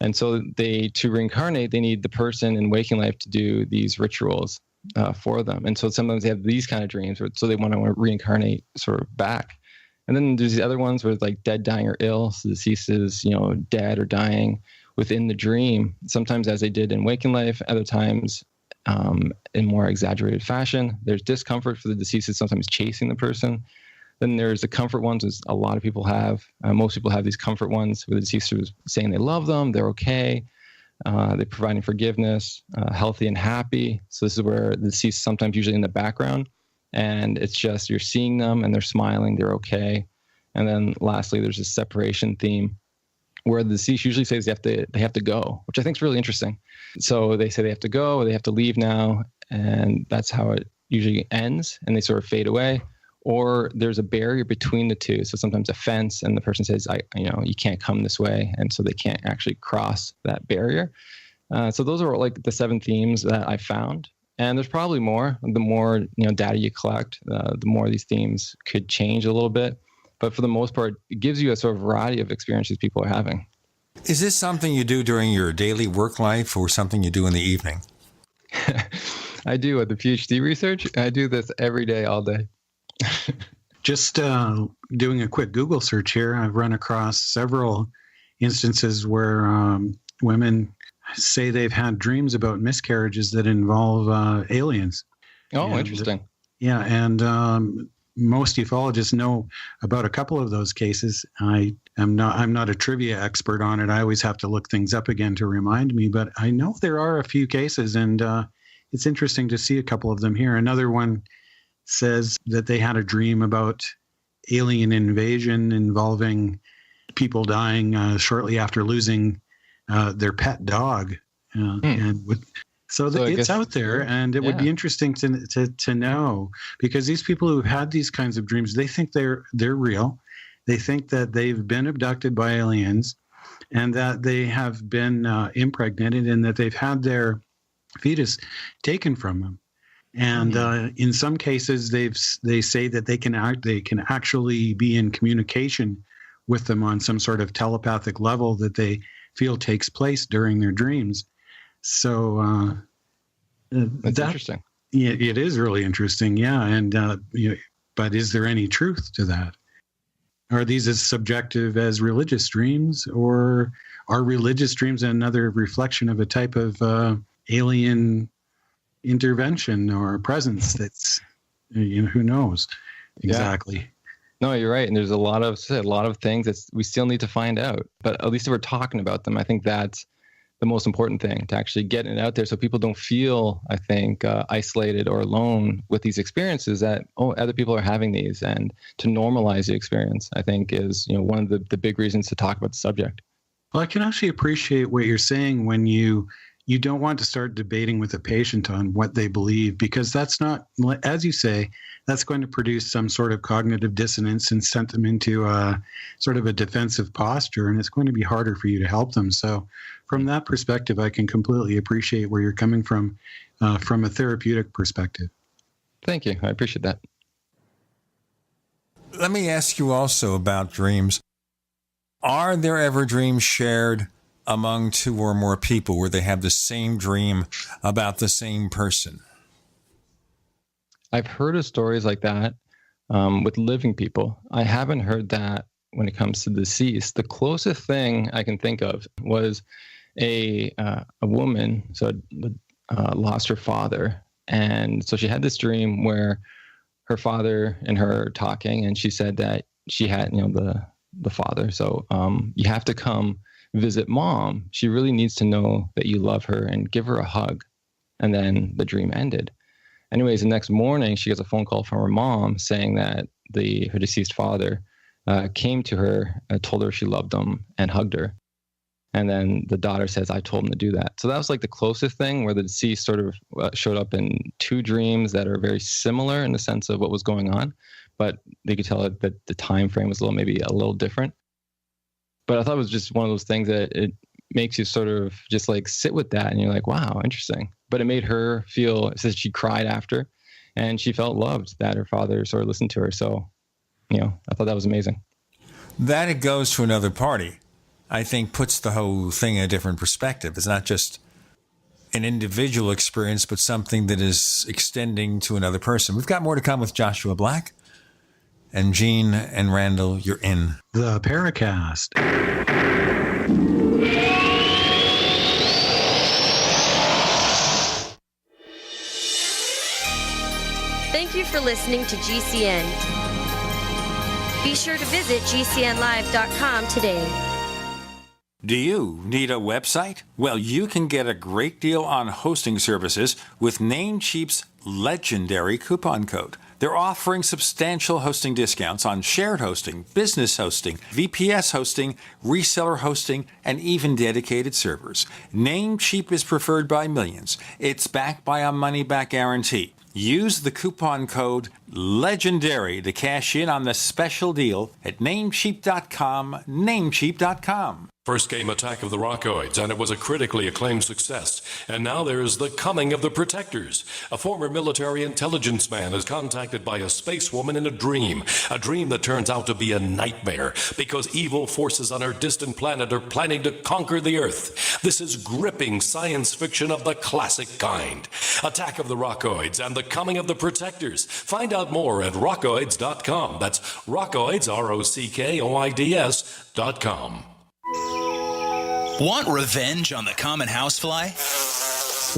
And so to reincarnate, they need the person in waking life to do these rituals for them. And so sometimes they have these kind of dreams, so they want to reincarnate sort of back. And then there's the other ones where it's like dead, dying, or ill. So the deceased is, dead or dying within the dream, sometimes as they did in waking life, other times in more exaggerated fashion. There's discomfort for the deceased is sometimes chasing the person. Then there's the comfort ones, as a lot of people have. Most people have these comfort ones where the deceased is saying they love them, they're okay. They're providing forgiveness, healthy and happy. So this is where the deceased sometimes usually in the background, and it's just you're seeing them and they're smiling, they're okay. And then lastly, there's this separation theme where the deceased usually says they have to go, which I think is really interesting. So they say they have to go, or they have to leave now, and that's how it usually ends, and they sort of fade away. Or there's a barrier between the two. So sometimes a fence, and the person says, you can't come this way. And so they can't actually cross that barrier. So those are like the 7 themes that I found. And there's probably more. The more data you collect, the more these themes could change a little bit. But for the most part, it gives you a sort of variety of experiences people are having. Is this something you do during your daily work life, or something you do in the evening? I do with the PhD research. I do this every day, all day. Just doing a quick Google search here, I've run across several instances where women say they've had dreams about miscarriages that involve aliens. Oh, interesting. Yeah, and most ufologists know about a couple of those cases. I'm not a trivia expert on it. I always have to look things up again to remind me, but I know there are a few cases, and it's interesting to see a couple of them here. Another one says that they had a dream about alien invasion involving people dying shortly after losing their pet dog. So it's out there, and it would be interesting to know, because these people who've had these kinds of dreams, they think they're real. They think that they've been abducted by aliens, and that they have been impregnated, and that they've had their fetus taken from them. And in some cases, they say that they can actually be in communication with them on some sort of telepathic level that they feel takes place during their dreams. So that's interesting. Yeah, it is really interesting. Yeah, and but is there any truth to that? Are these as subjective as religious dreams, or are religious dreams another reflection of a type of alien intervention or presence that's, who knows exactly? Yeah. No, you're right. And there's a lot of things that we still need to find out, but at least if we're talking about them, I think that's the most important thing, to actually get it out there so people don't feel, I think, isolated or alone with these experiences, that, other people are having these, and to normalize the experience, I think, is, one of the big reasons to talk about the subject. Well, I can actually appreciate what you're saying when you don't want to start debating with a patient on what they believe, because that's not, as you say, that's going to produce some sort of cognitive dissonance and send them into a sort of a defensive posture, and it's going to be harder for you to help them. So from that perspective, I can completely appreciate where you're coming from a therapeutic perspective. Thank you. I appreciate that. Let me ask you also about dreams. Are there ever dreams shared among 2 or more people where they have the same dream about the same person? I've heard of stories like that with living people. I haven't heard that when it comes to deceased, the closest thing I can think of was a woman lost her father. And so she had this dream where her father and her talking, and she said that she had, the father. So you have to come visit mom. She really needs to know that you love her and give her a hug. And then the dream ended. Anyways, the next morning, she gets a phone call from her mom saying that her deceased father came to her, told her she loved him, and hugged her. And then the daughter says, I told him to do that. So that was like the closest thing where the deceased sort of showed up in two dreams that are very similar in the sense of what was going on. But they could tell that the time frame was maybe a little different. But I thought it was just one of those things that it makes you sort of just like sit with that. And you're like, wow, interesting. But it made her feel, it says she cried after and she felt loved that her father sort of listened to her. So, I thought that was amazing. That it goes to another party, I think, puts the whole thing in a different perspective. It's not just an individual experience, but something that is extending to another person. We've got more to come with Joshua Black. And Gene and Randall, you're in the Paracast. Thank you for listening to GCN. Be sure to visit GCNlive.com today. Do you need a website? Well, you can get a great deal on hosting services with Namecheap's legendary coupon code. They're offering substantial hosting discounts on shared hosting, business hosting, VPS hosting, reseller hosting, and even dedicated servers. Namecheap is preferred by millions. It's backed by a money-back guarantee. Use the coupon code LEGENDARY to cash in on the special deal at Namecheap.com, Namecheap.com. First came Attack of the Rockoids, and it was a critically acclaimed success. And now there's The Coming of the Protectors. A former military intelligence man is contacted by a space woman in a dream that turns out to be a nightmare because evil forces on her distant planet are planning to conquer the Earth. This is gripping science fiction of the classic kind. Attack of the Rockoids and The Coming of the Protectors. Find out more at rockoids.com. That's Rockoids, ROCKOIDS.com. Want revenge on the common housefly?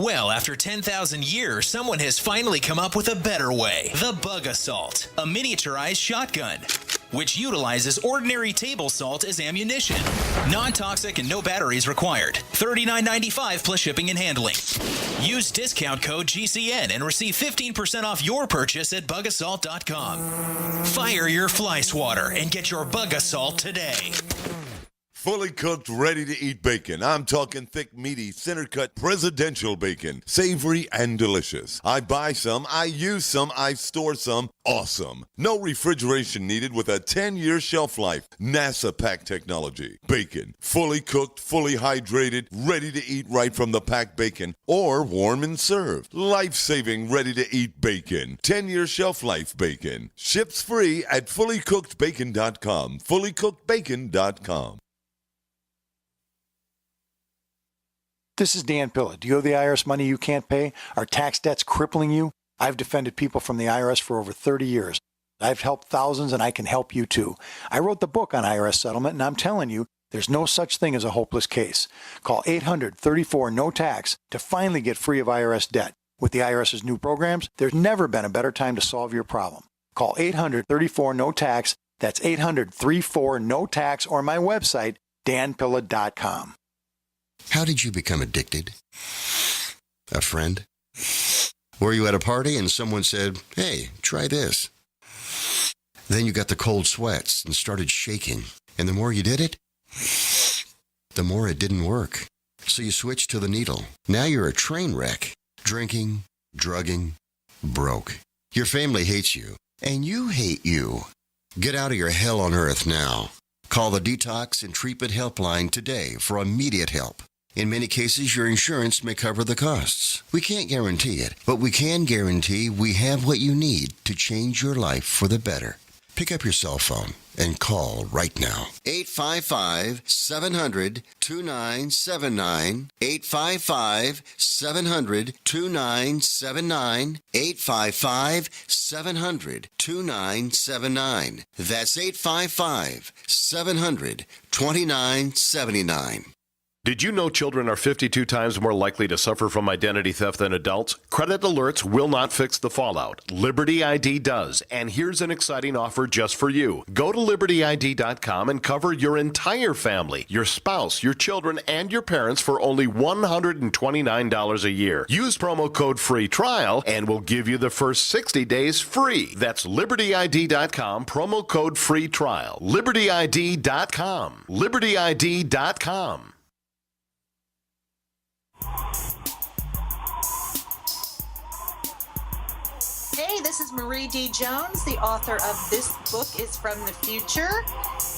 Well, after 10,000 years, someone has finally come up with a better way. The Bug Assault, a miniaturized shotgun, which utilizes ordinary table salt as ammunition. Non-toxic and no batteries required. $39.95 plus shipping and handling. Use discount code GCN and receive 15% off your purchase at bugassault.com. Fire your fly swatter and get your Bug Assault today. Fully cooked, ready-to-eat bacon. I'm talking thick, meaty, center-cut presidential bacon. Savory and delicious. I buy some, I use some, I store some. Awesome. No refrigeration needed with a 10-year shelf life. NASA-packed technology. Bacon. Fully cooked, fully hydrated, ready to eat right from the packed bacon. Or warm and served. Life-saving, ready-to-eat bacon. 10-year shelf life bacon. Ships free at fullycookedbacon.com. Fullycookedbacon.com. This is Dan Pilla. Do you owe the IRS money you can't pay? Are tax debts crippling you? I've defended people from the IRS for over 30 years. I've helped thousands, and I can help you too. I wrote the book on IRS settlement, and I'm telling you, there's no such thing as a hopeless case. Call 800-34-NO-TAX to finally get free of IRS debt. With the IRS's new programs, there's never been a better time to solve your problem. Call 800-34-NO-TAX. That's 800-34-NO-TAX, or my website, danpilla.com. How did you become addicted? A friend? Were you at a party and someone said, hey, try this? Then you got the cold sweats and started shaking. And the more you did it, the more it didn't work. So you switched to the needle. Now you're a train wreck. Drinking, drugging, broke. Your family hates you, and you hate you. Get out of your hell on earth now. Call the Detox and Treatment Helpline today for immediate help. In many cases, your insurance may cover the costs. We can't guarantee it, but we can guarantee we have what you need to change your life for the better. Pick up your cell phone and call right now. 855-700-2979. 855-700-2979. 855-700-2979. That's 855-700-2979. Did you know children are 52 times more likely to suffer from identity theft than adults? Credit alerts will not fix the fallout. Liberty ID does, and here's an exciting offer just for you. Go to libertyid.com and cover your entire family, your spouse, your children, and your parents for only $129 a year. Use promo code FREE TRIAL and we'll give you the first 60 days free. That's libertyid.com, promo code FREE TRIAL. libertyid.com. libertyid.com. Hey, this is Marie D. Jones, the author of This Book is from the Future,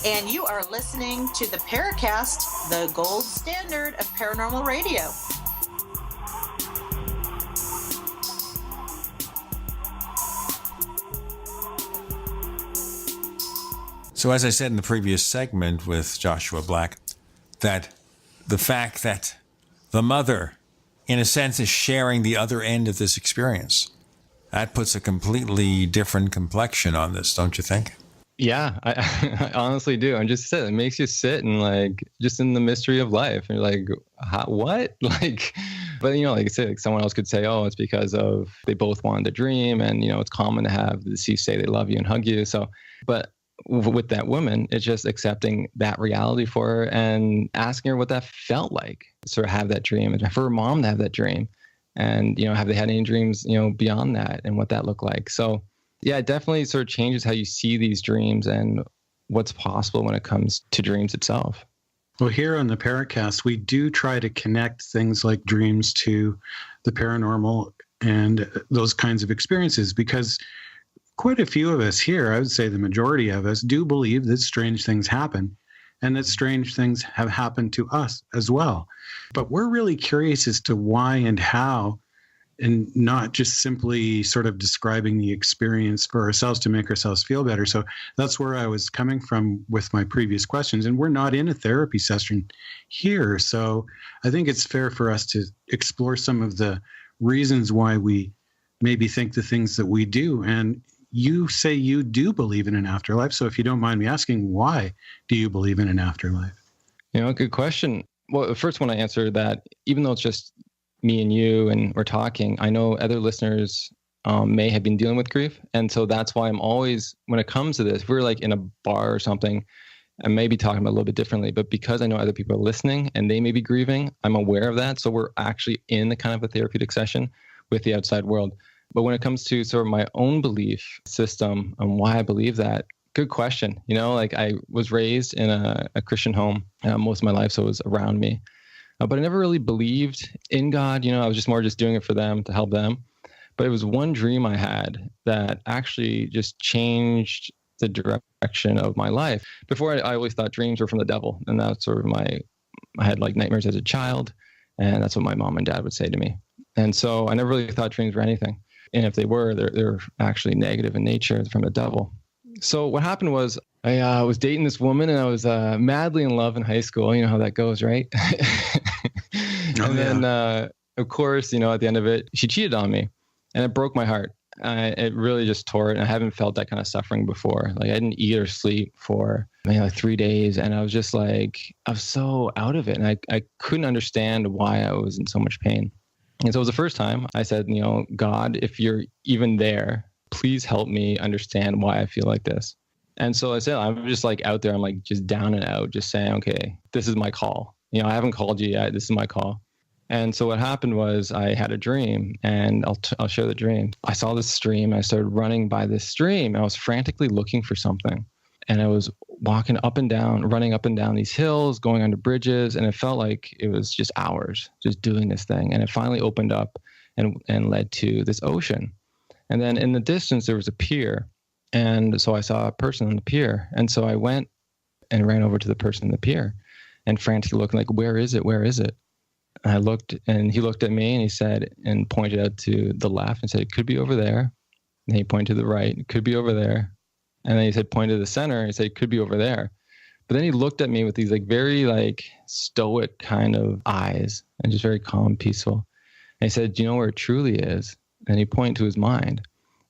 and you are listening to the Paracast, the gold standard of paranormal radio. So as I said in the previous segment with Joshua Black, that the fact that the mother, in a sense, is sharing the other end of this experience, that puts a completely different complexion on this, don't you think? Yeah, I honestly do. And just it makes you sit and like just in the mystery of life. And you're like, what? Like, but like I said, like someone else could say, oh, it's because of they both wanted to dream, and it's common to have the deceased say they love you and hug you. So, but with that woman, it's just accepting that reality for her and asking her what that felt like to sort of have that dream, and for her mom to have that dream. And, have they had any dreams, beyond that and what that looked like? So, yeah, it definitely sort of changes how you see these dreams and what's possible when it comes to dreams itself. Well, here on the Paracast, we do try to connect things like dreams to the paranormal and those kinds of experiences, because quite a few of us here, I would say the majority of us, do believe that strange things happen and that strange things have happened to us as well. But we're really curious as to why and how, and not just simply sort of describing the experience for ourselves to make ourselves feel better. So that's where I was coming from with my previous questions. And we're not in a therapy session here. So I think it's fair for us to explore some of the reasons why we maybe think the things that we do. And you say you do believe in an afterlife. So if you don't mind me asking, why do you believe in an afterlife? Good question. Well, the first one I answered that, even though it's just me and you and we're talking, I know other listeners may have been dealing with grief. And so that's why I'm always, when it comes to this, if we're like in a bar or something, I may be talking about it a little bit differently, but because I know other people are listening and they may be grieving, I'm aware of that. So we're actually in the kind of a therapeutic session with the outside world. But when it comes to sort of my own belief system and why I believe that, good question. Like I was raised in a Christian home most of my life, so it was around me. But I never really believed in God. I was just more just doing it for them, to help them. But it was one dream I had that actually just changed the direction of my life. Before, I always thought dreams were from the devil. And that's sort of I had like nightmares as a child. And that's what my mom and dad would say to me. And so I never really thought dreams were anything. And if they were, they're actually negative in nature, from the devil. So what happened was I was dating this woman, and I was madly in love in high school. You know how that goes, right? Then, of course, at the end of it, she cheated on me, and it broke my heart. It really just tore it. And I haven't felt that kind of suffering before. Like I didn't eat or sleep for like 3 days. And I was just like, I was so out of it. And I couldn't understand why I was in so much pain. And so it was the first time I said, God, if you're even there, please help me understand why I feel like this. And so I said, I'm just like out there. I'm like just down and out, just saying, okay, this is my call. I haven't called you yet. This is my call. And so what happened was I had a dream, and I'll share the dream. I saw this stream. I started running by this stream. I was frantically looking for something. And I was walking up and down, running up and down these hills, going under bridges. And it felt like it was just hours just doing this thing. And it finally opened up and led to this ocean. And then in the distance, there was a pier. And so I saw a person on the pier. And so I went and ran over to the person on the pier and frantically looking like, where is it? Where is it? And I looked, and he looked at me, and he said, and pointed out to the left and said, it could be over there. And he pointed to the right. It could be over there. And then he said, point to the center. He said, it could be over there. But then he looked at me with these like very like stoic kind of eyes and just very calm, peaceful. And he said, do you know where it truly is? And he pointed to his mind.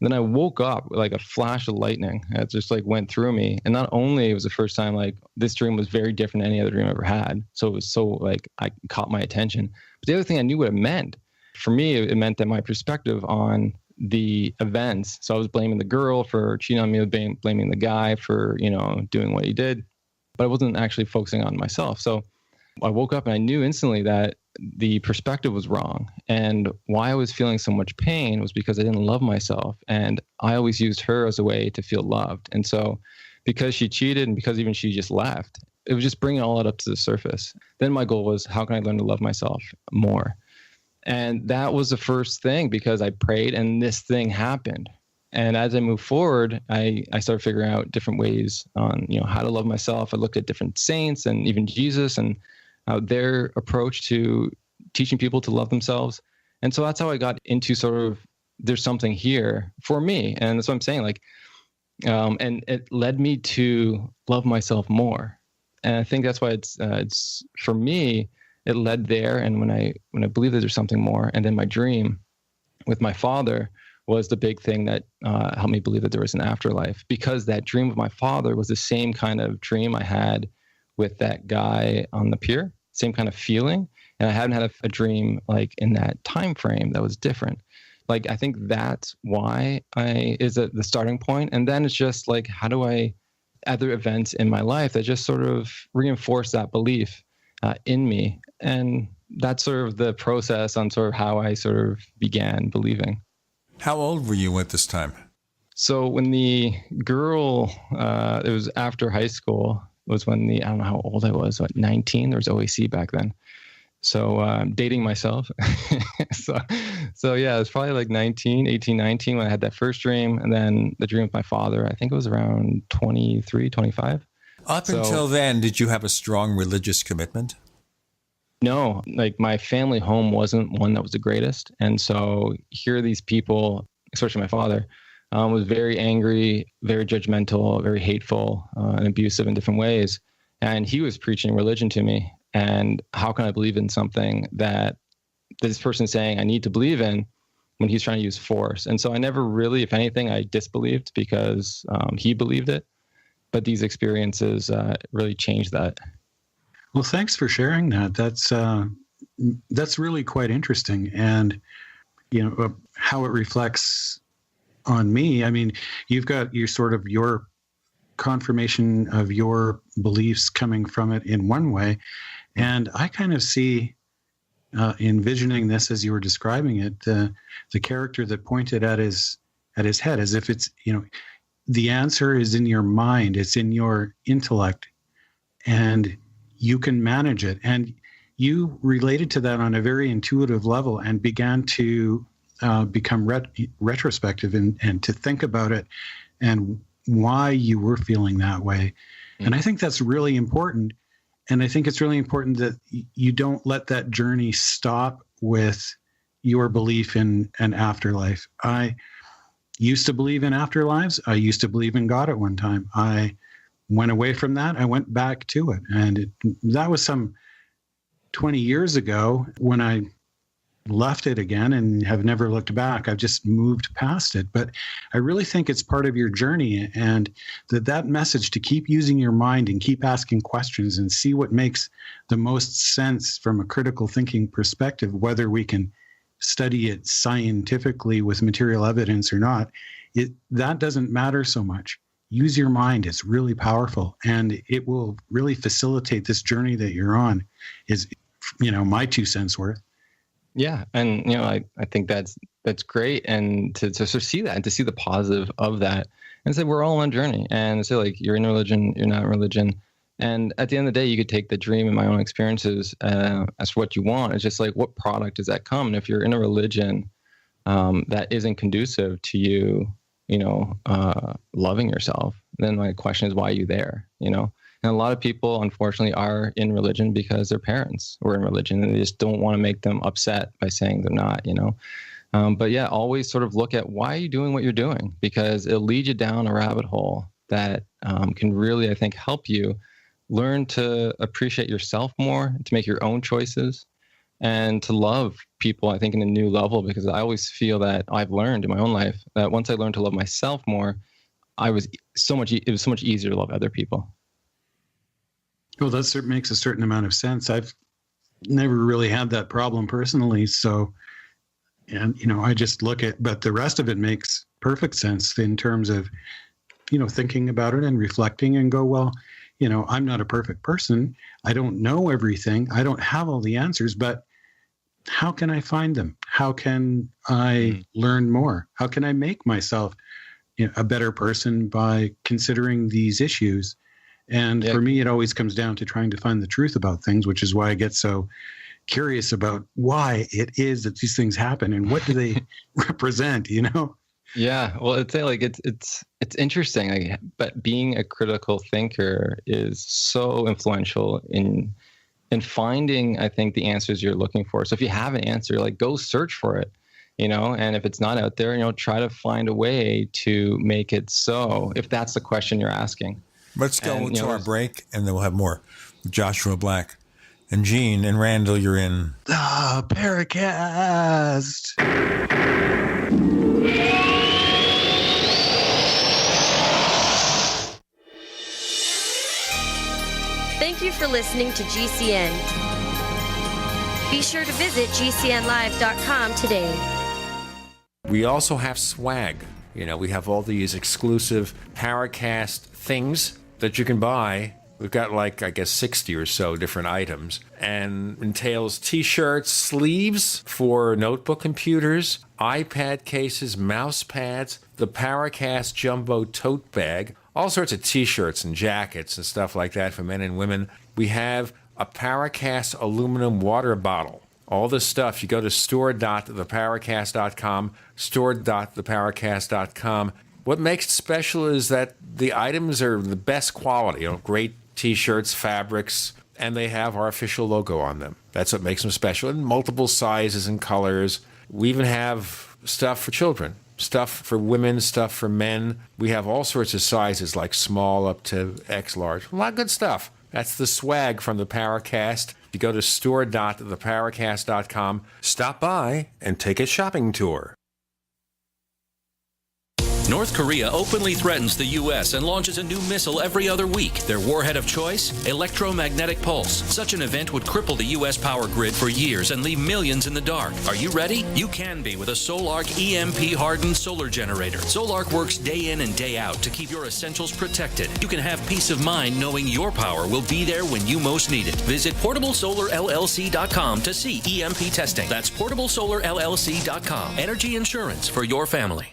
And then I woke up like a flash of lightning. It just like went through me. And not only it was the first time, like this dream was very different than any other dream I ever had. So it was so like, I caught my attention. But the other thing, I knew what it meant. For me, it meant that my perspective on the events. So I was blaming the girl for cheating on me, blaming the guy for, doing what he did. But I wasn't actually focusing on myself. So I woke up and I knew instantly that the perspective was wrong. And why I was feeling so much pain was because I didn't love myself. And I always used her as a way to feel loved. And so because she cheated and because even she just left, it was just bringing all that up to the surface. Then my goal was, how can I learn to love myself more? And that was the first thing, because I prayed and this thing happened. And as I moved forward, I started figuring out different ways on, how to love myself. I looked at different saints and even Jesus and their approach to teaching people to love themselves. And so that's how I got into sort of, there's something here for me. And that's what I'm saying. Like, and it led me to love myself more. And I think that's why it's for me, it led there. And when I believe that there's something more, and then my dream with my father was the big thing that helped me believe that there was an afterlife, because that dream of my father was the same kind of dream I had with that guy on the pier, same kind of feeling. And I hadn't had a dream like in that time frame that was different. Like, I think that's why is the starting point. And then it's just like, how do other events in my life that just sort of reinforce that belief in me. And that's sort of the process on sort of how I sort of began believing. How old were you at this time? So when the girl, it was after high school, was when I don't know how old I was, 19? There was OAC back then. So dating myself. so yeah, it was probably like 18, 19 when I had that first dream. And then the dream with my father, I think it was around 23, 25. Up until then, did you have a strong religious commitment? No, like my family home wasn't one that was the greatest. And so here these people, especially my father, was very angry, very judgmental, very hateful, and abusive in different ways. And he was preaching religion to me. And how can I believe in something that this person is saying I need to believe in when he's trying to use force? And so I never really, if anything, I disbelieved because he believed it. But these experiences really changed that. Well, thanks for sharing that. That's really quite interesting. And, how it reflects on me. I mean, you've got your confirmation of your beliefs coming from it in one way. And I kind of see, envisioning this as you were describing it, the character that pointed at his head, as if it's, the answer is in your mind, it's in your intellect, and you can manage it. And you related to that on a very intuitive level and began to become retrospective and to think about it and why you were feeling that way. Mm-hmm. And I think that's really important. And I think it's really important that you don't let that journey stop with your belief in an afterlife. I used to believe in afterlives. I used to believe in God at one time. I went away from that. I went back to it. And that was some 20 years ago when I left it again and have never looked back. I've just moved past it. But I really think it's part of your journey, and that message to keep using your mind and keep asking questions and see what makes the most sense from a critical thinking perspective, whether we can study it scientifically with material evidence or not, that doesn't matter so much. Use your mind. It's really powerful, and it will really facilitate this journey that you're on, is, my 2 cents worth. Yeah. And, I think that's great. And to sort of see that and to see the positive of that and say, we're all on a journey, and say, like, you're in religion, you're not in religion. And at the end of the day, you could take the dream and my own experiences as what you want. It's just like, what product does that come? And if you're in a religion that isn't conducive to you, loving yourself, then my question is, why are you there? And a lot of people, unfortunately, are in religion because their parents were in religion, and they just don't want to make them upset by saying they're not, but yeah, always sort of look at, why are you doing what you're doing? Because it'll lead you down a rabbit hole that can really, I think, help you learn to appreciate yourself more, to make your own choices, and to love people, I think, in a new level. Because I always feel that I've learned in my own life that once I learned to love myself more, it was so much easier to love other people. Well, that makes a certain amount of sense. I've never really had that problem personally. So, and, I just look at, but the rest of it makes perfect sense in terms of, thinking about it and reflecting and go, well, I'm not a perfect person. I don't know everything. I don't have all the answers, but how can I find them? How can I learn more? How can I make myself a better person by considering these issues? And for me, it always comes down to trying to find the truth about things, which is why I get so curious about why it is that these things happen and what do they represent, Yeah, well, it's interesting, but being a critical thinker is so influential in finding, I think, the answers you're looking for. So if you have an answer, go search for it, and if it's not out there, try to find a way to make it so, if that's the question you're asking. Let's go to our break, and then we'll have more. Joshua Black and Gene and Randall, you're in the Paracast. Thank you for listening to GCN. Be sure to visit GCNlive.com today. We also have swag. We have all these exclusive Paracast things that you can buy. We've got 60 or so different items, and entails t-shirts, sleeves for notebook computers, iPad cases, mouse pads, the Paracast Jumbo tote bag, all sorts of t-shirts and jackets and stuff like that for men and women. We have a Paracast aluminum water bottle. All this stuff, you go to store.theparacast.com, store.theparacast.com. What makes it special is that the items are the best quality, great t-shirts, fabrics, and they have our official logo on them. That's what makes them special, in multiple sizes and colors. We even have stuff for children, stuff for women, stuff for men. We have all sorts of sizes, like small up to X large. A lot of good stuff. That's the swag from the Paracast. You go to store.theparacast.com, stop by, and take a shopping tour. North Korea openly threatens the U.S. and launches a new missile every other week. Their warhead of choice? Electromagnetic pulse. Such an event would cripple the U.S. power grid for years and leave millions in the dark. Are you ready? You can be with a Solarc EMP-hardened solar generator. Solarc works day in and day out to keep your essentials protected. You can have peace of mind knowing your power will be there when you most need it. Visit PortableSolarLLC.com to see EMP testing. That's PortableSolarLLC.com. Energy insurance for your family.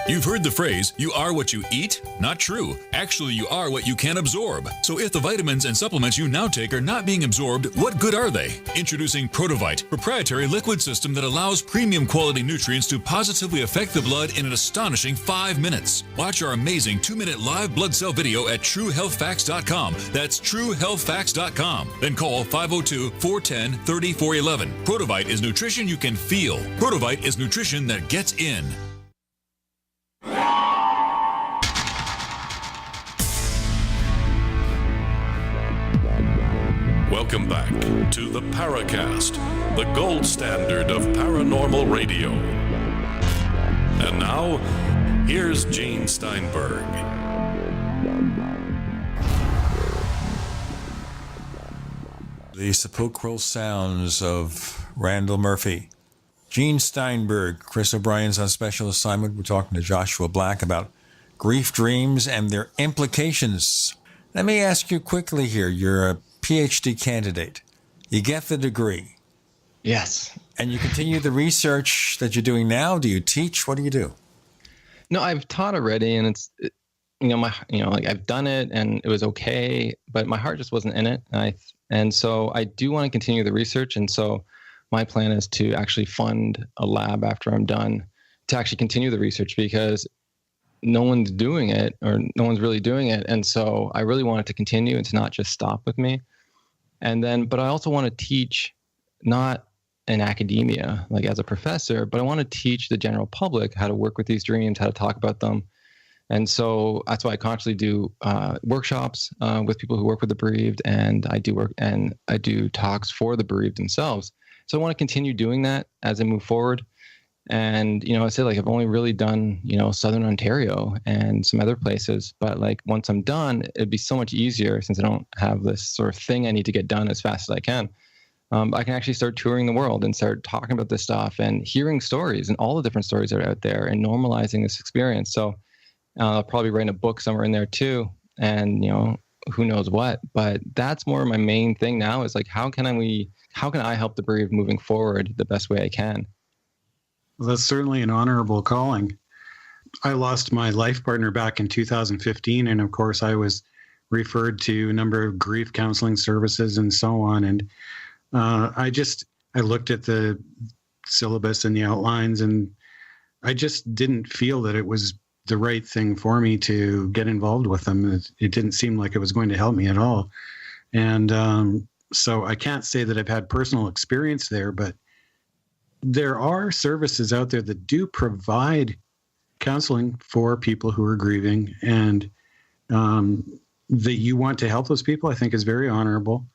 You've heard the phrase, you are what you eat? Not true. Actually, you are what you can absorb. So if the vitamins and supplements you now take are not being absorbed, what good are they? Introducing Protovite, proprietary liquid system that allows premium quality nutrients to positively affect the blood in an astonishing 5 minutes. Watch our amazing 2-minute live blood cell video at TrueHealthFacts.com. That's TrueHealthFacts.com. Then call 502-410-3411. Protovite is nutrition you can feel. Protovite is nutrition that gets in. Welcome back to the Paracast, the gold standard of paranormal radio. And now, here's Gene Steinberg. The sepulchral sounds of Randall Murphy. Gene Steinberg, Chris O'Brien's on special assignment. We're talking to Joshua Black about grief dreams and their implications. Let me ask you quickly here. You're a PhD candidate. You get the degree. Yes. And you continue the research that you're doing now? Do you teach? What do you do? No, I've taught already, and it's, I've done it and it was okay, but my heart just wasn't in it. And so I do want to continue the research. And so my plan is to actually fund a lab after I'm done to actually continue the research, because no one's doing it, or no one's really doing it. And so I really want it to continue and to not just stop with me. And then, but I also want to teach, not in academia, like as a professor, but I want to teach the general public how to work with these dreams, how to talk about them. And so that's why I constantly do workshops with people who work with the bereaved, and I do talks for the bereaved themselves. So I want to continue doing that as I move forward. And, I said, like, I've only really done, Southern Ontario and some other places, but like once I'm done, it'd be so much easier since I don't have this sort of thing I need to get done as fast as I can. I can actually start touring the world and start talking about this stuff and hearing stories and all the different stories that are out there and normalizing this experience. So I'll probably write a book somewhere in there too. And, who knows what, but that's more my main thing now is like, how can I help the bereaved moving forward the best way I can? Well, that's certainly an honorable calling. I lost my life partner back in 2015. And of course I was referred to a number of grief counseling services and so on. And I looked at the syllabus and the outlines, and I just didn't feel that it was the right thing for me to get involved with them. It didn't seem like it was going to help me at all. And so I can't say that I've had personal experience there, but there are services out there that do provide counseling for people who are grieving, and that you want to help those people, I think is very honorable.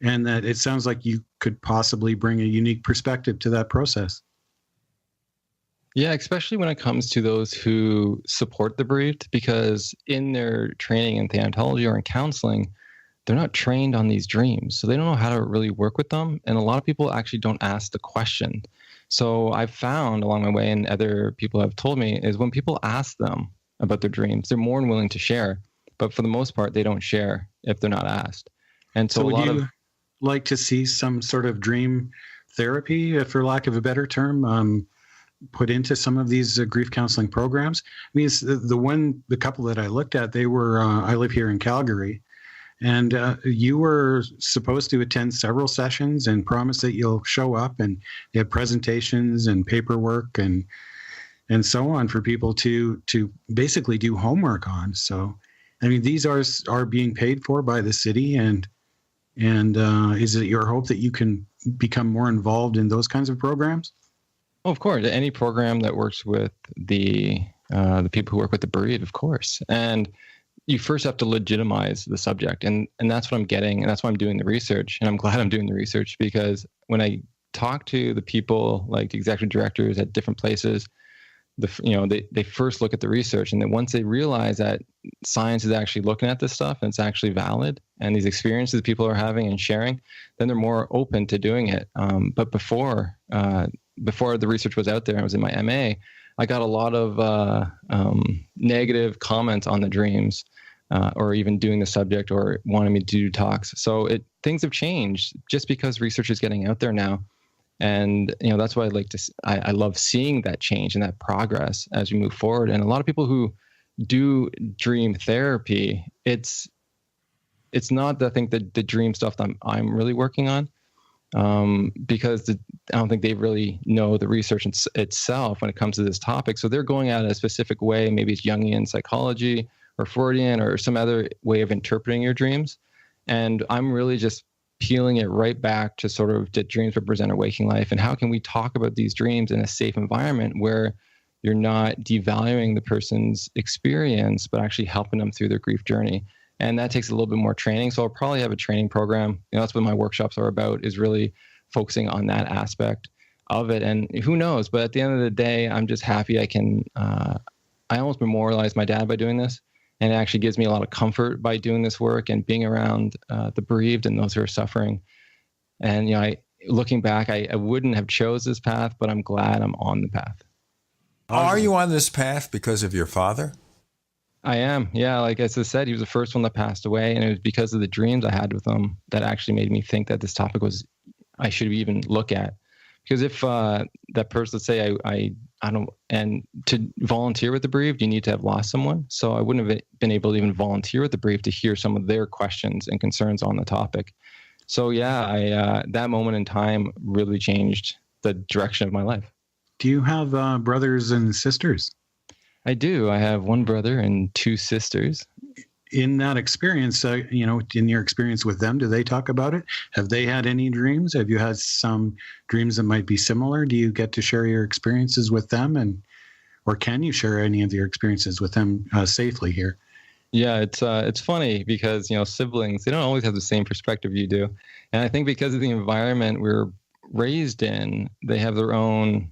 And that it sounds like you could possibly bring a unique perspective to that process. Yeah, especially when it comes to those who support the bereaved, because in their training in thanatology or in counseling, they're not trained on these dreams. So they don't know how to really work with them. And a lot of people actually don't ask the question. So I've found along my way, and other people have told me, is when people ask them about their dreams, they're more than willing to share. But for the most part, they don't share if they're not asked. And so would you like to see some sort of dream therapy, for lack of a better term, put into some of these grief counseling programs? I mean, the couple that I looked at, they were, I live here in Calgary, and you were supposed to attend several sessions and promise that you'll show up, and they have presentations and paperwork and so on for people to basically do homework on. So, I mean, these are being paid for by the city, and is it your hope that you can become more involved in those kinds of programs? Oh, of course, any program that works with the people who work with the bereaved, of course. And you first have to legitimize the subject, and that's what I'm getting, and that's why I'm doing the research. And I'm glad I'm doing the research, because when I talk to the people, like the executive directors at different places, they first look at the research, and then once they realize that science is actually looking at this stuff and it's actually valid, and these experiences people are having and sharing, then they're more open to doing it. But before the research was out there, I was in my MA, I got a lot of negative comments on the dreams, or even doing the subject or wanting me to do talks. So things have changed just because research is getting out there now. And, that's why I love seeing that change and that progress as we move forward. And a lot of people who do dream therapy, it's not, I think, the dream stuff that I'm really working on, because I don't think they really know the research itself when it comes to this topic. So they're going at it a specific way. Maybe it's Jungian psychology or Freudian or some other way of interpreting your dreams. And I'm really just peeling it right back to sort of, did dreams represent our waking life? And how can we talk about these dreams in a safe environment where you're not devaluing the person's experience, but actually helping them through their grief journey? And that takes a little bit more training. So I'll probably have a training program. That's what my workshops are about, is really focusing on that aspect of it. And who knows, but at the end of the day, I'm just happy I can, I almost memorialize my dad by doing this. And it actually gives me a lot of comfort by doing this work and being around the bereaved and those who are suffering. And, looking back, I wouldn't have chose this path, but I'm glad I'm on the path. Are you on this path because of your father? I am. Yeah. Like as I said, he was the first one that passed away, and it was because of the dreams I had with him that actually made me think that this topic I should even look at. Because if that person, let's say I don't, and to volunteer with the bereaved, you need to have lost someone. So I wouldn't have been able to even volunteer with the bereaved to hear some of their questions and concerns on the topic. So yeah, that moment in time really changed the direction of my life. Do you have brothers and sisters? I do. I have one brother and two sisters. In that experience, in your experience with them, do they talk about it? Have they had any dreams? Have you had some dreams that might be similar? Do you get to share your experiences with them? And or can you share any of your experiences with them safely here? Yeah, it's funny because, you know, siblings, they don't always have the same perspective you do. And I think because of the environment we're raised in, they have their own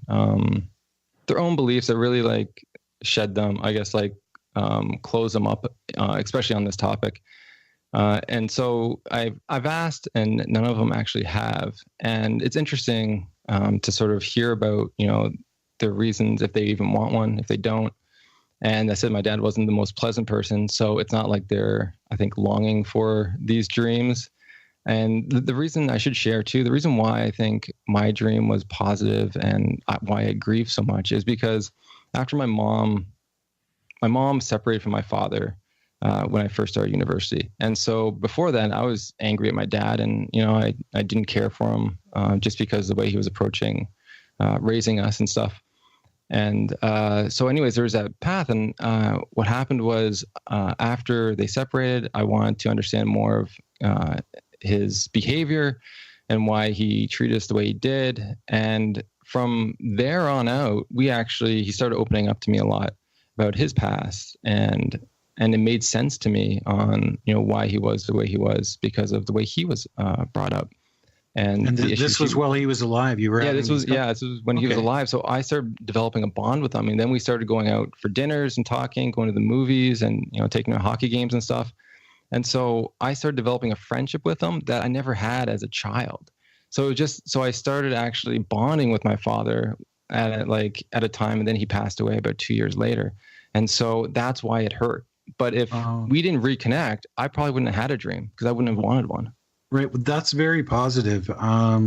beliefs that really like shed them, I guess, like close them up, especially on this topic. And so I've asked, and none of them actually have. And it's interesting to sort of hear about, you know, their reasons, if they even want one, if they don't. And I said my dad wasn't the most pleasant person, so it's not like they're, I think, longing for these dreams. And the reason I should share too, the reason why I think my dream was positive and why I grieve so much is because after my mom separated from my father when I first started university. And so before then, I was angry at my dad, and, you know, I didn't care for him just because of the way he was approaching raising us and stuff. And so anyways, there was that path. And what happened was after they separated, I wanted to understand more of his behavior and why he treated us the way he did. And from there on out, he started opening up to me a lot about his past. And it made sense to me on, you know, why he was the way he was because of the way he was brought up. And this was while he was alive. You were this was when he was alive. So I started developing a bond with him, and then we started going out for dinners and talking, going to the movies, and, you know, taking to hockey games and stuff. And so I started developing a friendship with him that I never had as a child. So I started actually bonding with my father at a time, and then he passed away about 2 years later, and so that's why it hurt. But if we didn't reconnect, I probably wouldn't have had a dream because I wouldn't have wanted one. Right. That's very positive. I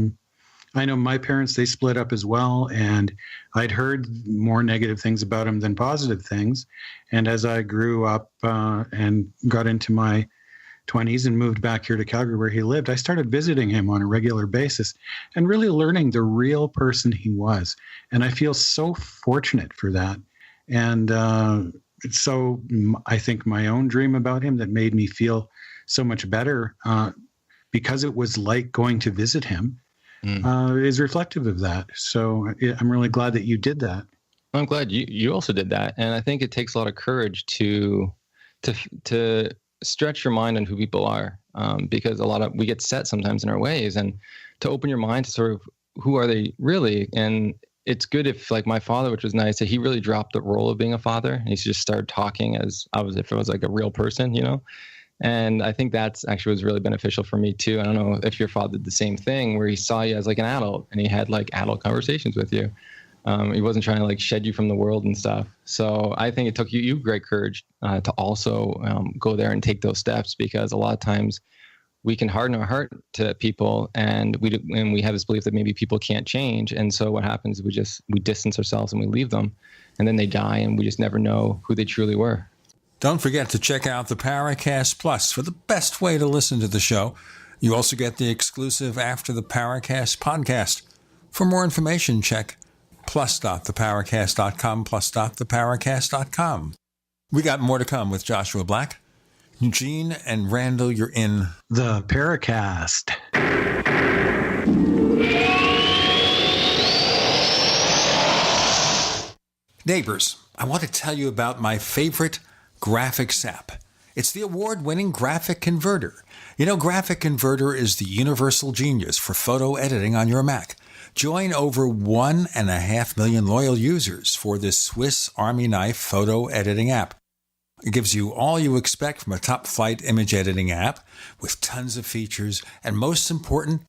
know my parents, they split up as well, and I'd heard more negative things about him than positive things. And as I grew up and got into my 20s and moved back here to Calgary where he lived, I started visiting him on a regular basis and really learning the real person he was. And I feel so fortunate for that. And so I think my own dream about him that made me feel so much better because it was like going to visit him, is reflective of that. So I'm really glad that you did that. I'm glad you also did that. And I think it takes a lot of courage to stretch your mind on who people are, because we get set sometimes in our ways, and to open your mind to sort of who are they really. And it's good if, like my father, which was nice, that he really dropped the role of being a father. And he just started talking as if it was like a real person, you know? And I think that's actually was really beneficial for me too. I don't know if your father did the same thing, where he saw you as like an adult and he had like adult conversations with you. He wasn't trying to like shed you from the world and stuff. So I think it took you great courage to also go there and take those steps, because a lot of times we can harden our heart to people, and we have this belief that maybe people can't change. And so what happens is we distance ourselves and we leave them, and then they die, and we just never know who they truly were. Don't forget to check out the Paracast Plus for the best way to listen to the show. You also get the exclusive After the Paracast podcast. For more information, check plus.theparacast.com, plus.theparacast.com. We got more to come with Joshua Black. Eugene and Randall, you're in the Paracast. Neighbors, I want to tell you about my favorite graphics app. It's the award-winning Graphic Converter. You know, Graphic Converter is the universal genius for photo editing on your Mac. Join over 1.5 million loyal users for this Swiss Army knife photo editing app. It gives you all you expect from a top-flight image editing app with tons of features, and most important,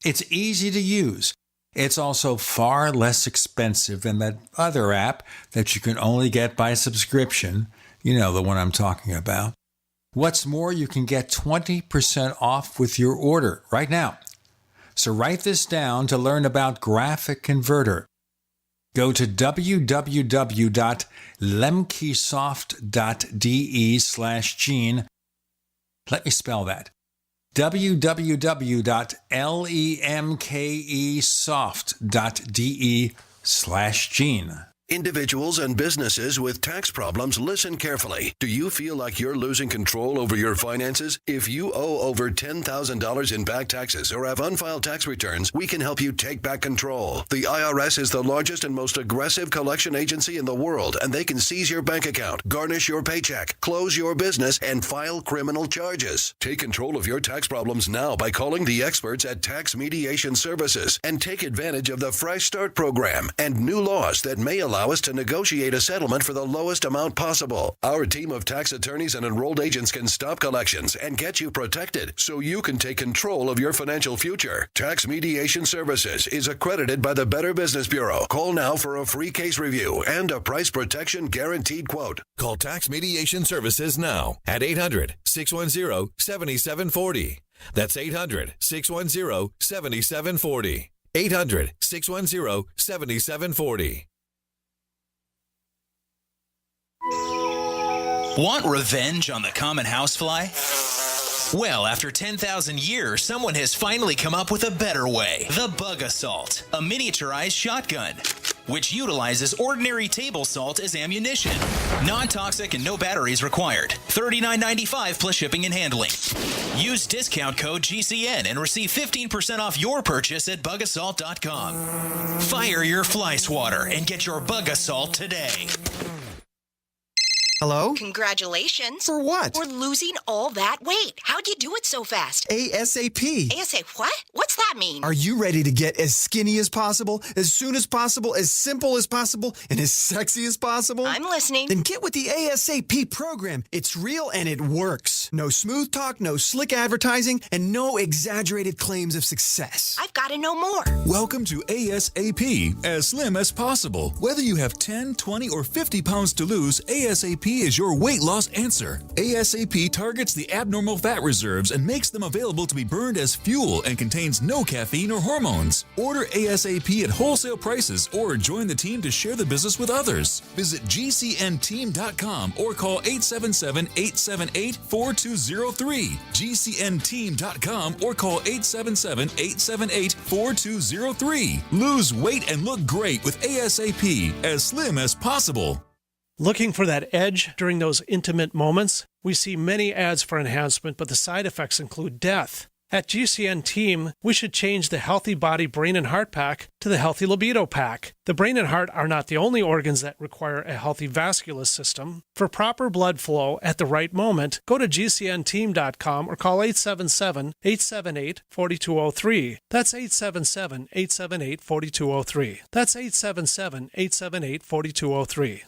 it's easy to use. It's also far less expensive than that other app that you can only get by subscription. You know the one I'm talking about. What's more, you can get 20% off with your order right now. So write this down to learn about Graphic Converter. Go to www.lemkesoft.de/Gene. Let me spell that. www.lemkesoft.de/Gene. Individuals and businesses with tax problems, listen carefully. Do you feel like you're losing control over your finances? If you owe over $10,000 in back taxes or have unfiled tax returns, we can help you take back control. The IRS is the largest and most aggressive collection agency in the world, and they can seize your bank account, garnish your paycheck, close your business, and file criminal charges. Take control of your tax problems now by calling the experts at Tax Mediation Services and take advantage of the Fresh Start program and new laws that may allow us to negotiate a settlement for the lowest amount possible. Our team of tax attorneys and enrolled agents can stop collections and get you protected so you can take control of your financial future. Tax Mediation Services is accredited by the Better Business Bureau. Call now for a free case review and a price protection guaranteed quote. Call Tax Mediation Services now at 800-610-7740. That's 800-610-7740. 800-610-7740. Want revenge on the common housefly? Well, after 10,000 years, someone has finally come up with a better way. The Bug Assault, a miniaturized shotgun, which utilizes ordinary table salt as ammunition. Non-toxic and no batteries required. $39.95 plus shipping and handling. Use discount code GCN and receive 15% off your purchase at bugassault.com. Fire your fly swatter and get your Bug Assault today. Hello? Congratulations. For what? For losing all that weight. How'd you do it so fast? ASAP. ASAP what? What's that mean? Are you ready to get as skinny as possible, as soon as possible, as simple as possible, and as sexy as possible? I'm listening. Then get with the ASAP program. It's real and it works. No smooth talk, no slick advertising, and no exaggerated claims of success. I've got to know more. Welcome to ASAP, as slim as possible. Whether you have 10, 20, or 50 pounds to lose, ASAP is your weight loss answer. ASAP targets the abnormal fat reserves and makes them available to be burned as fuel and contains no caffeine or hormones. Order ASAP at wholesale prices or join the team to share the business with others. Visit GCNteam.com or call 877-878-4203. GCNteam.com or call 877-878-4203. Lose weight and look great with ASAP, as slim as possible. Looking for that edge during those intimate moments? We see many ads for enhancement, but the side effects include death. At GCN Team, we should change the Healthy Body, Brain, and Heart Pack to the Healthy Libido Pack. The brain and heart are not the only organs that require a healthy vascular system. For proper blood flow at the right moment, go to GCNteam.com or call 877-878-4203. That's 877-878-4203. That's 877-878-4203.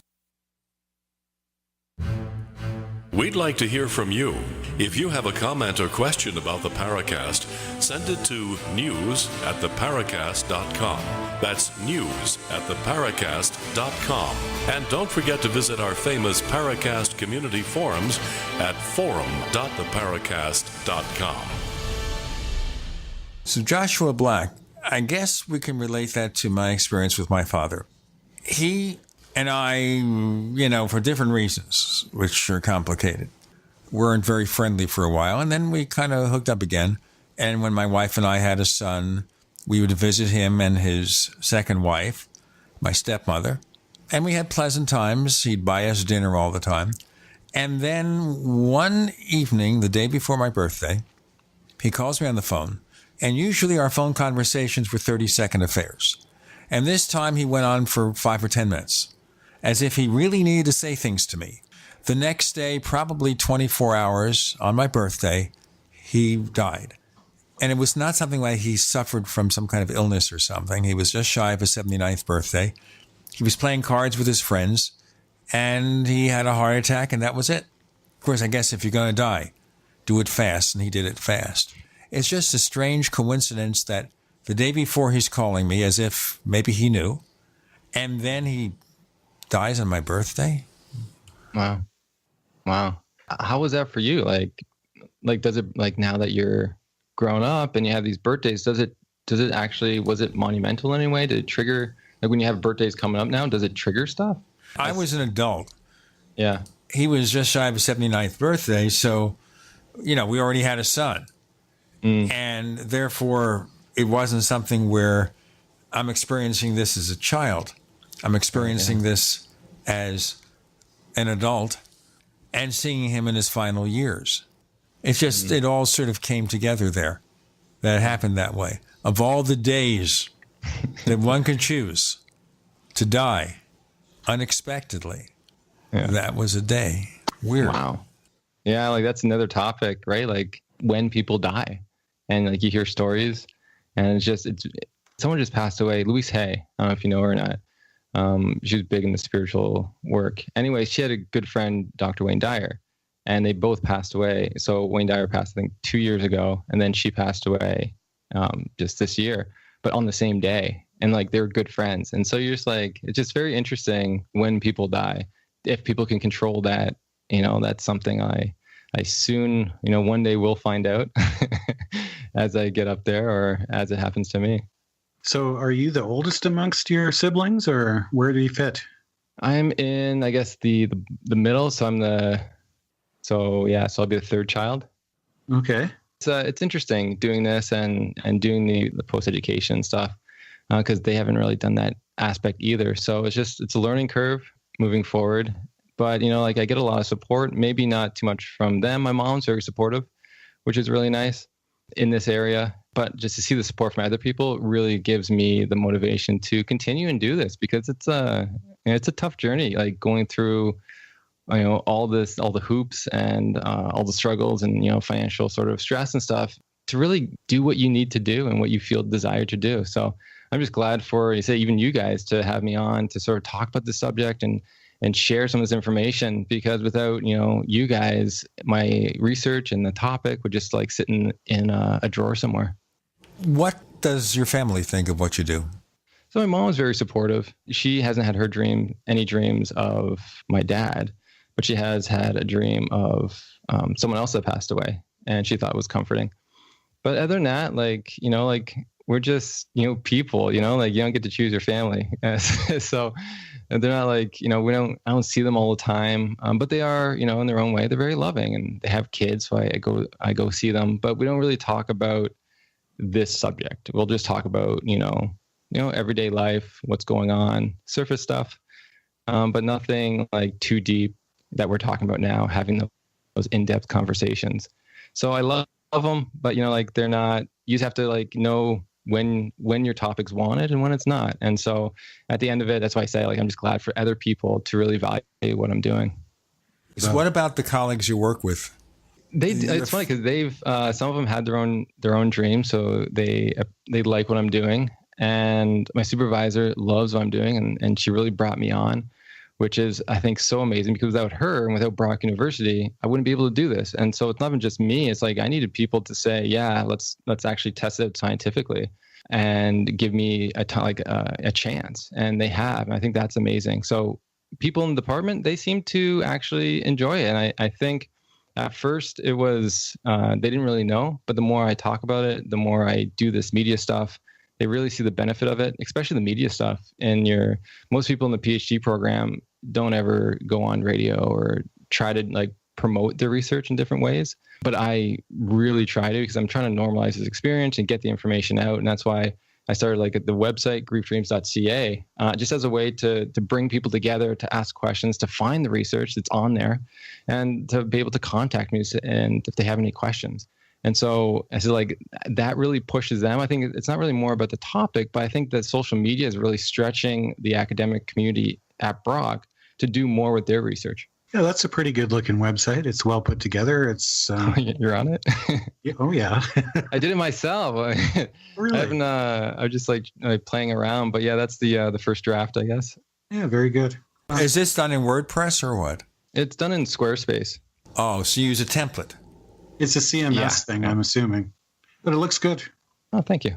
We'd like to hear from you. If you have a comment or question about the Paracast, send it to news@theparacast.com. That's news@theparacast.com. And don't forget to visit our famous Paracast community forums at forum.theparacast.com. So Joshua Black, I guess we can relate that to my experience with my father. He and I, for different reasons, which are complicated, weren't very friendly for a while. And then we kind of hooked up again. And when my wife and I had a son, we would visit him and his second wife, my stepmother. And we had pleasant times. He'd buy us dinner all the time. And then one evening, the day before my birthday, he calls me on the phone. And usually our phone conversations were 30-second affairs. And this time he went on for 5 or 10 minutes, as if he really needed to say things to me. The next day, probably 24 hours on my birthday, he died. And it was not something like he suffered from some kind of illness or something. He was just shy of his 79th birthday. He was playing cards with his friends, and he had a heart attack, and that was it. Of course, I guess if you're going to die, do it fast, and he did it fast. It's just a strange coincidence that the day before he's calling me, as if maybe he knew, and then he dies on my birthday. Wow. How was that for you? Like does it, like, now that you're grown up and you have these birthdays, was it monumental in any way? Did it trigger, like, when you have birthdays coming up now, does it trigger stuff? I was an adult. Yeah. He was just shy of his 79th birthday, so, we already had a son. And therefore, it wasn't something where I'm experiencing this as a child. I'm experiencing this as an adult and seeing him in his final years. It's just, it all sort of came together there, that it happened that way. Of all the days that one can choose to die unexpectedly, that was a day. Weird. Wow. Yeah, like that's another topic, right? Like when people die, and like you hear stories, and it's someone just passed away. Louise Hay. I don't know if you know her or not. She was big in the spiritual work. Anyway, she had a good friend, Dr. Wayne Dyer, and they both passed away. So Wayne Dyer passed, I think, 2 years ago, and then she passed away just this year, but on the same day. And like they were good friends. And so you're just like, it's just very interesting when people die. If people can control that, that's something I soon, one day will find out as I get up there or as it happens to me. So are you the oldest amongst your siblings, or where do you fit? I'm in, I guess, the middle. So so I'll be the third child. Okay. It's interesting doing this and doing the post-education stuff because they haven't really done that aspect either. So it's a learning curve moving forward. But, I get a lot of support, maybe not too much from them. My mom's very supportive, which is really nice in this area. But just to see the support from other people really gives me the motivation to continue and do this because it's a tough journey, like going through, all the hoops and all the struggles and, financial sort of stress and stuff to really do what you need to do and what you feel desire to do. So I'm just glad for, even you guys to have me on to sort of talk about this subject and share some of this information, because without, you guys, my research and the topic would just like sit in a drawer somewhere. What does your family think of what you do? So my mom is very supportive. She hasn't had any dreams of my dad, but she has had a dream of someone else that passed away, and she thought it was comforting. But other than that, we're just, people, like you don't get to choose your family. So they're not like, I don't see them all the time, but they are, in their own way, they're very loving and they have kids. So I go see them, but we don't really talk about this subject. We'll just talk about, everyday life, what's going on, surface stuff, but nothing like too deep that we're talking about now, having those in-depth conversations. So I love them, but they're not, you just have to know when your topic's wanted and when it's not. And so at the end of it, that's why I say I'm just glad for other people to really value what I'm doing. So what about the colleagues you work with? It's funny because they've some of them had their own dreams, so they like what I'm doing. And my supervisor loves what I'm doing, and she really brought me on, which is, I think, so amazing, because without her and without Brock University, I wouldn't be able to do this. And so it's not even just me. It's like I needed people to say, yeah, let's actually test it scientifically and give me a chance. And they have. And I think that's amazing. So people in the department, they seem to actually enjoy it. And I think at first it was, they didn't really know. But the more I talk about it, the more I do this media stuff, they really see the benefit of it, especially the media stuff. And most people in the PhD program don't ever go on radio or try to promote their research in different ways. But I really try to, because I'm trying to normalize this experience and get the information out. And that's why I started at the website, griefdreams.ca, just as a way to bring people together, to ask questions, to find the research that's on there, and to be able to contact me and if they have any questions. And so I said, that really pushes them. I think it's not really more about the topic, but I think that social media is really stretching the academic community at Brock to do more with their research. Yeah, that's a pretty good looking website. It's well put together. It's you're on it? Oh yeah. I did it myself. Really? I haven't. I'm just playing around, but yeah, that's the first draft, I guess. Yeah, very good. Is this done in WordPress or what? It's done in Squarespace. Oh, so you use a template? It's a CMS thing, I'm assuming, but it looks good. Oh, thank you.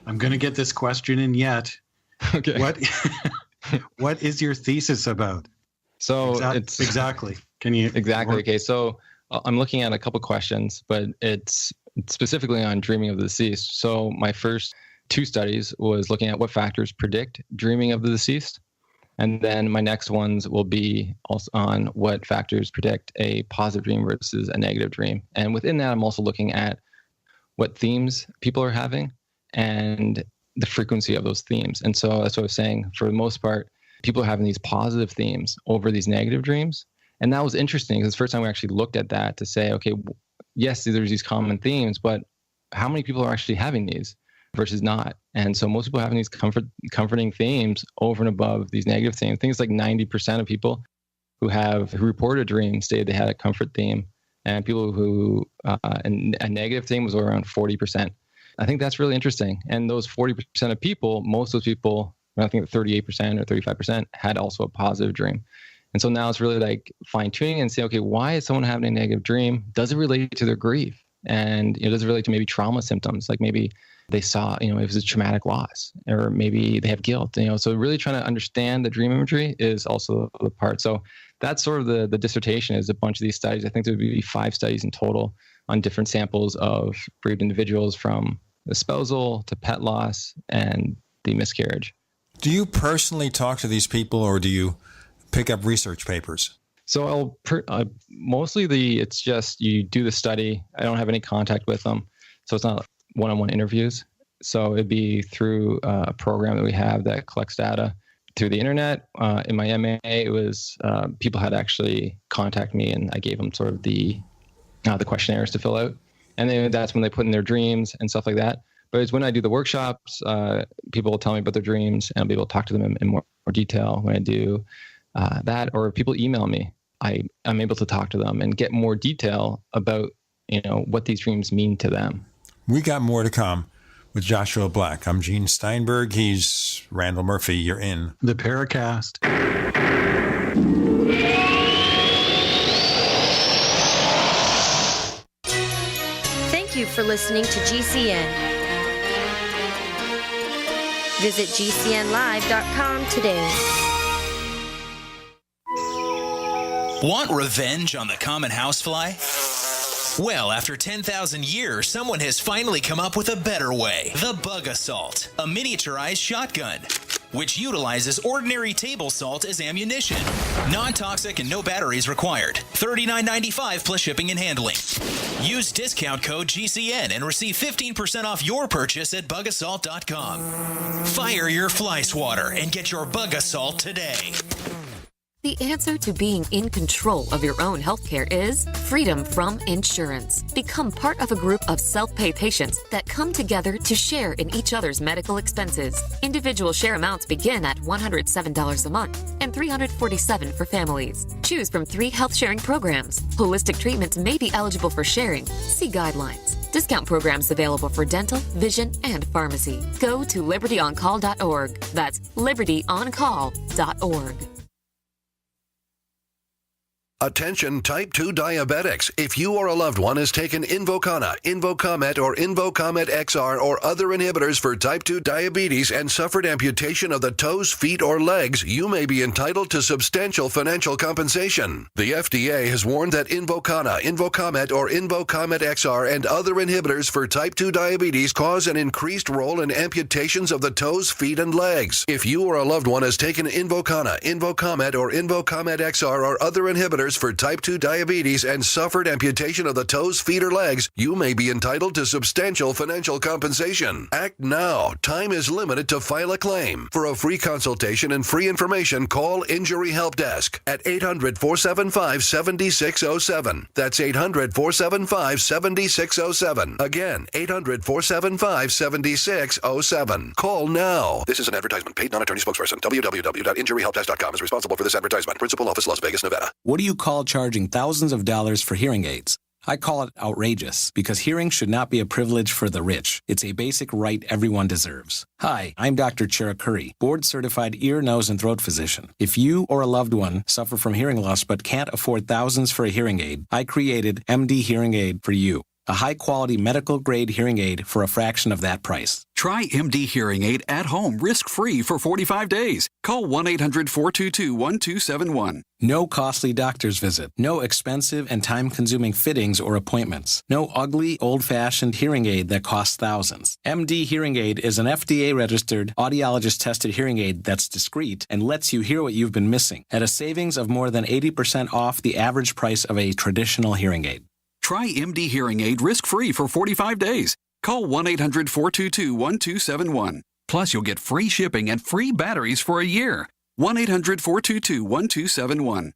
I'm going to get this question in yet. Okay. What is your thesis about? So exactly. Can you exactly? Okay. So I'm looking at a couple questions, but it's specifically on dreaming of the deceased. So my first two studies was looking at what factors predict dreaming of the deceased. And then my next ones will be also on what factors predict a positive dream versus a negative dream. And within that, I'm also looking at what themes people are having and the frequency of those themes. And so that's what I was saying. For the most part, people are having these positive themes over these negative dreams. And that was interesting because it's the first time we actually looked at that to say, okay, yes, there's these common themes, but how many people are actually having these versus not? And so most people are having these comforting themes over and above these negative themes. I think it's like 90% of people who reported a dream stated they had a comfort theme, and people who and a negative theme was around 40%. I think that's really interesting. And those 40% of people, most of those people, I think 38% or 35% had also a positive dream. And so now it's really like fine tuning and say, okay, why is someone having a negative dream? Does it relate to their grief? And does it relate to maybe trauma symptoms? Like maybe they saw, it was a traumatic loss, or maybe they have guilt. So really trying to understand the dream imagery is also the part. So that's sort of the dissertation, is a bunch of these studies. I think there would be 5 studies in total on different samples of bereaved individuals, from espousal to pet loss and the miscarriage. Do you personally talk to these people, or do you pick up research papers? So mostly it's just you do the study. I don't have any contact with them, so it's not one-on-one interviews. So it'd be through a program that we have that collects data through the internet. In my MA, it was people had actually contacted me, and I gave them sort of the questionnaires to fill out, and then that's when they put in their dreams and stuff like that. But it's when I do the workshops, people will tell me about their dreams, and I'll be able to talk to them in more detail. When I do that, or people email me, I'm able to talk to them and get more detail about what these dreams mean to them. We got more to come with Joshua Black. I'm Gene Steinberg. He's Randall Murphy. You're in the Paracast. Thank you for listening to GCN. Visit GCNlive.com today. Want revenge on the common housefly? Well, after 10,000 years, someone has finally come up with a better way. The Bug Assault, a miniaturized shotgun, which utilizes ordinary table salt as ammunition. Non-toxic and no batteries required. $39.95 plus shipping and handling. Use discount code GCN and receive 15% off your purchase at bugassault.com. Fire your fly swatter and get your Bug Assault today. The answer to being in control of your own healthcare is freedom from insurance. Become part of a group of self-pay patients that come together to share in each other's medical expenses. Individual share amounts begin at $107 a month and $347 for families. Choose from 3 health-sharing programs. Holistic treatments may be eligible for sharing. See guidelines. Discount programs available for dental, vision, and pharmacy. Go to libertyoncall.org. That's libertyoncall.org. Attention type 2 diabetics. If you or a loved one has taken Invokana, Invokamet, or Invokamet XR or other inhibitors for type 2 diabetes and suffered amputation of the toes, feet, or legs, you may be entitled to substantial financial compensation. The FDA has warned that Invokana, Invokamet, or Invokamet XR and other inhibitors for type 2 diabetes cause an increased role in amputations of the toes, feet, and legs. If you or a loved one has taken Invokana, Invokamet, or Invokamet XR or other inhibitors for type 2 diabetes and suffered amputation of the toes, feet, or legs, you may be entitled to substantial financial compensation. Act now. Time is limited to file a claim. For a free consultation and free information, call Injury Help Desk at 800-475-7607. That's 800-475-7607. Again, 800-475-7607. Call now. This is an advertisement. Paid non-attorney spokesperson. www.injuryhelpdesk.com is responsible for this advertisement. Principal office, Las Vegas, Nevada. What do you call charging thousands of dollars for hearing aids? I call it outrageous, because hearing should not be a privilege for the rich. It's a basic right everyone deserves. Hi, I'm Dr. Chira Curry, board-certified ear, nose, and throat physician. If you or a loved one suffer from hearing loss but can't afford thousands for a hearing aid, I created MD Hearing Aid for you. A high-quality medical-grade hearing aid for a fraction of that price. Try MD Hearing Aid at home, risk-free for 45 days. Call 1-800-422-1271. No costly doctor's visit. No expensive and time-consuming fittings or appointments. No ugly, old-fashioned hearing aid that costs thousands. MD Hearing Aid is an FDA-registered, audiologist-tested hearing aid that's discreet and lets you hear what you've been missing at a savings of more than 80% off the average price of a traditional hearing aid. Try MD Hearing Aid risk-free for 45 days. Call 1-800-422-1271. Plus, you'll get free shipping and free batteries for a year. 1-800-422-1271.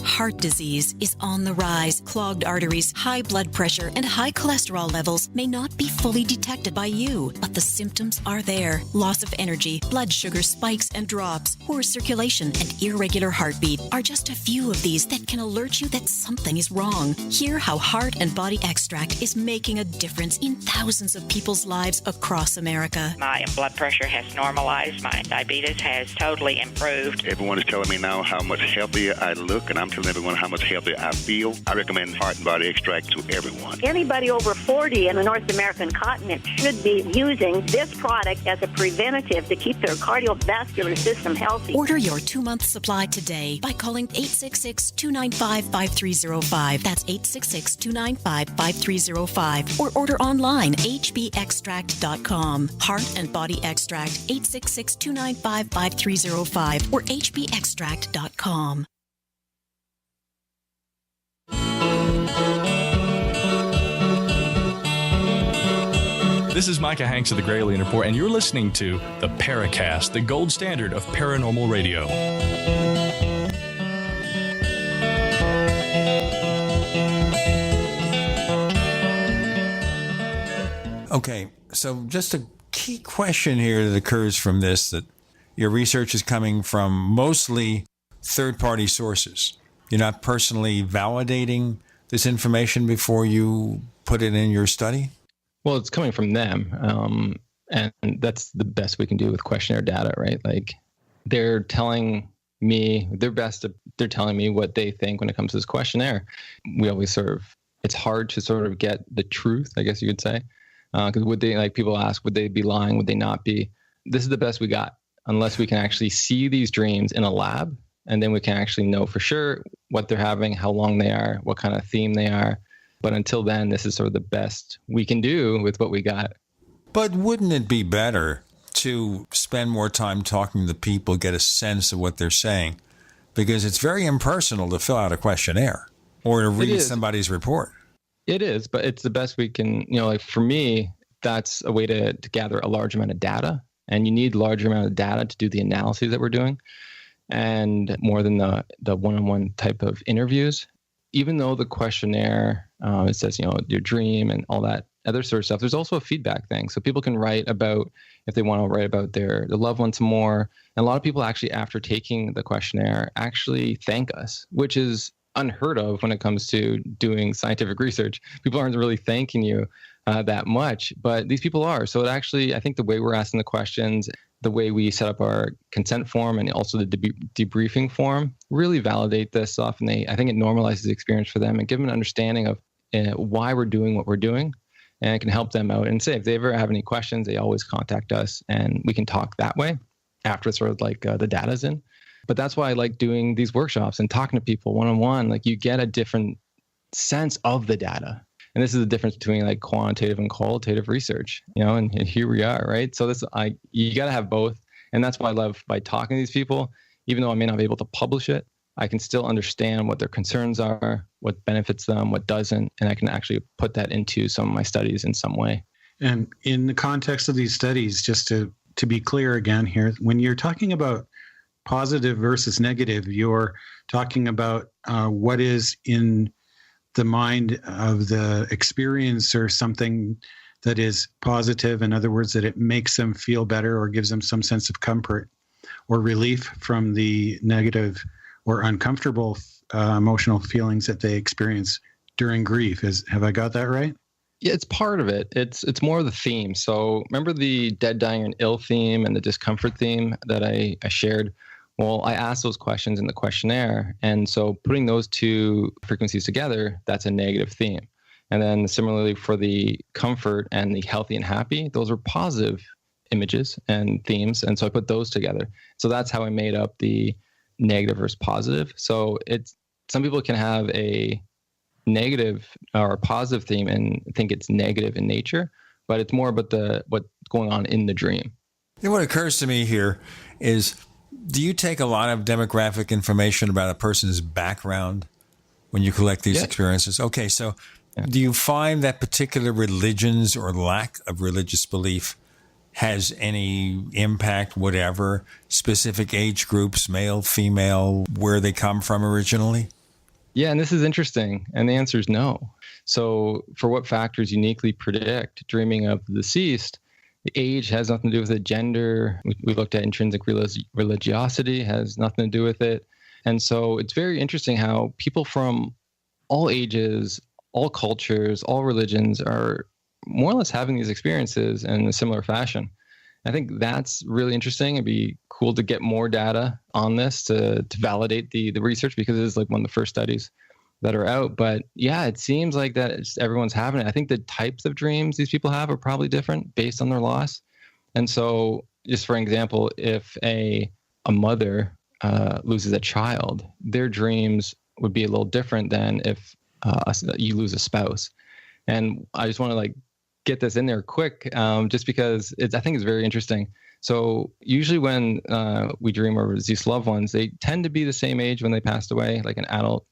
Heart disease is on the rise. Clogged arteries, high blood pressure, and high cholesterol levels may not be fully detected by you, but the symptoms are there. Loss of energy, blood sugar spikes and drops, poor circulation, and irregular heartbeat are just a few of these that can alert you that something is wrong. Hear how Heart and Body Extract is making a difference in thousands of people's lives across America. My blood pressure has normalized. My diabetes has totally improved. Everyone is telling me now how much healthier I look, and I'm telling everyone how much healthier I feel. I recommend Heart and Body Extract to everyone. Anybody over 40 in the North American continent should be using this product as a preventative to keep their cardiovascular system healthy. Order your 2-month supply today by calling 866-295-5305. That's 866-295-5305. Or order online, hbextract.com. Heart and Body Extract, 866-295-5305 or hbextract.com. This is Micah Hanks of the Gralien Report, and you're listening to the Paracast, the gold standard of paranormal radio. Okay, so just a key question here that occurs from this, that your research is coming from mostly third-party sources. You're not personally validating this information before you put it in your study? Well, it's coming from them. And that's the best we can do with questionnaire data, right? Like they're telling me they're telling me what they think when it comes to this questionnaire. We always it's hard to sort of get the truth, I guess you could say. Because people ask, would they be lying? Would they not be? This is the best we got, unless we can actually see these dreams in a lab. And then we can actually know for sure what they're having, how long they are, what kind of theme they are. But until then, this is sort of the best we can do with what we got. But wouldn't it be better to spend more time talking to people, get a sense of what they're saying? Because it's very impersonal to fill out a questionnaire or to read somebody's report. It is, but it's the best we can, like for me, that's a way to gather a large amount of data. And you need a larger amount of data to do the analyses that we're doing. And more than the one-on-one type of interviews. Even though the questionnaire, it says, your dream and all that other sort of stuff, there's also a feedback thing. So people can write about, if they want to write about their loved ones more. And a lot of people actually, after taking the questionnaire, actually thank us, which is unheard of when it comes to doing scientific research. People aren't really thanking you that much, but these people are. So it actually, I think the way we're asking the questions, the way we set up our consent form and also the debriefing form really validate this stuff. And I think it normalizes the experience for them and give them an understanding of why we're doing what we're doing. And it can help them out. And say, if they ever have any questions, they always contact us and we can talk that way after sort of like the data's in. But that's why I like doing these workshops and talking to people one-on-one. Like you get a different sense of the data. And this is the difference between like quantitative and qualitative research, and here we are, right? So you got to have both. And that's why I love by talking to these people, even though I may not be able to publish it, I can still understand what their concerns are, what benefits them, what doesn't. And I can actually put that into some of my studies in some way. And in the context of these studies, just to be clear again here, when you're talking about positive versus negative, you're talking about what is in the mind of the experiencer, something that is positive. In other words, that it makes them feel better or gives them some sense of comfort or relief from the negative or uncomfortable emotional feelings that they experience during grief. Have I got that right? Yeah, it's part of it. It's more of the theme. So remember the dead, dying, and ill theme and the discomfort theme that I shared? Well, I asked those questions in the questionnaire. And so putting those two frequencies together, that's a negative theme. And then similarly for the comfort and the healthy and happy, those are positive images and themes. And so I put those together. So that's how I made up the negative versus positive. So some people can have a negative or a positive theme and think it's negative in nature, but it's more about what's going on in the dream. What occurs to me here is, do you take a lot of demographic information about a person's background when you collect these experiences? Okay, so do you find that particular religions or lack of religious belief has any impact, whatever, specific age groups, male, female, where they come from originally? Yeah, and this is interesting. And the answer is no. So for what factors uniquely predict dreaming of the deceased, the age has nothing to do with it. Gender, we looked at intrinsic religiosity, has nothing to do with it. And so it's very interesting how people from all ages, all cultures, all religions are more or less having these experiences in a similar fashion. I think that's really interesting. It'd be cool to get more data on this to validate the research, because it is like one of the first studies that are out. But yeah, it seems like that everyone's having it. I think the types of dreams these people have are probably different based on their loss. And so just for example, if a mother loses a child, their dreams would be a little different than if you lose a spouse. And I just want to get this in there quick, just because I think it's very interesting. So usually when we dream of deceased loved ones, they tend to be the same age when they passed away, like an adult.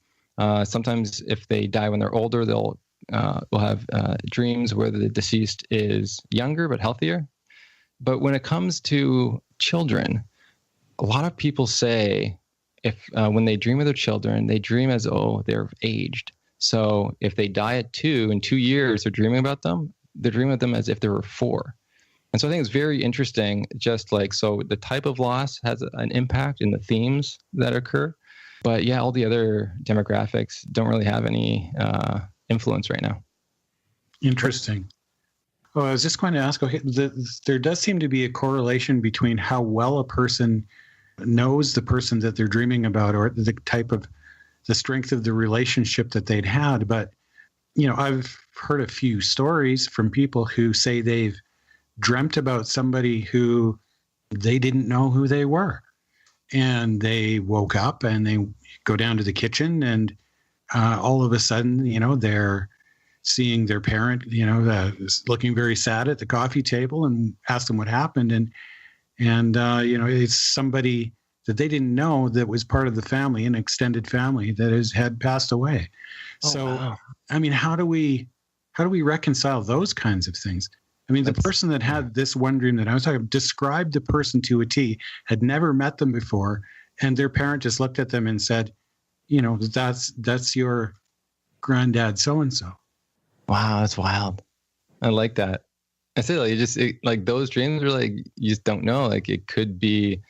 Sometimes if they die when they're older, they'll have dreams where the deceased is younger but healthier. But when it comes to children, a lot of people say if when they dream of their children, they dream as though they're aged. So if they die at 2, in 2 years, they're dreaming about them. They're dreaming of them as if they were 4. And so I think it's very interesting, so the type of loss has an impact in the themes that occur. But yeah, all the other demographics don't really have any influence right now. Interesting. Oh, I was just going to ask, there does seem to be a correlation between how well a person knows the person that they're dreaming about, or the strength of the relationship that they'd had. But, I've heard a few stories from people who say they've dreamt about somebody who they didn't know who they were. And they woke up and they go down to the kitchen, and all of a sudden, they're seeing their parent, looking very sad at the coffee table, and ask them what happened. And it's somebody that they didn't know that was part of the family, an extended family that had passed away. Oh, so, wow. I mean, how do we reconcile those kinds of things? I mean, the person that had this one dream that I was talking about described the person to a T, had never met them before, and their parent just looked at them and said, that's your granddad so-and-so. Wow, that's wild. I like that. I say those dreams are you just don't know. It could be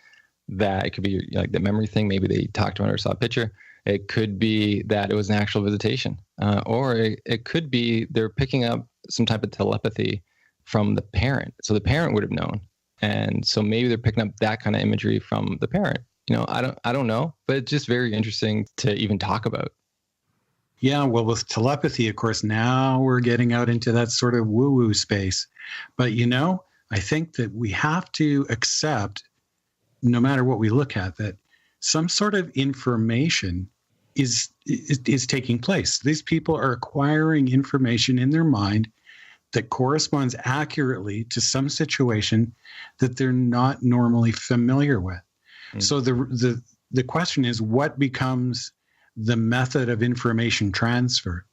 that, it could be the memory thing. Maybe they talked to one or saw a picture. It could be that it was an actual visitation, or it could be they're picking up some type of telepathy from the parent. So the parent would have known. And so maybe they're picking up that kind of imagery from the parent. I don't know, but it's just very interesting to even talk about. Yeah, well, with telepathy, of course, now we're getting out into that sort of woo-woo space. But, I think that we have to accept, no matter what we look at, that some sort of information is taking place. These people are acquiring information in their mind that corresponds accurately to some situation that they're not normally familiar with. Mm. So the question is, what becomes the method of information transfer?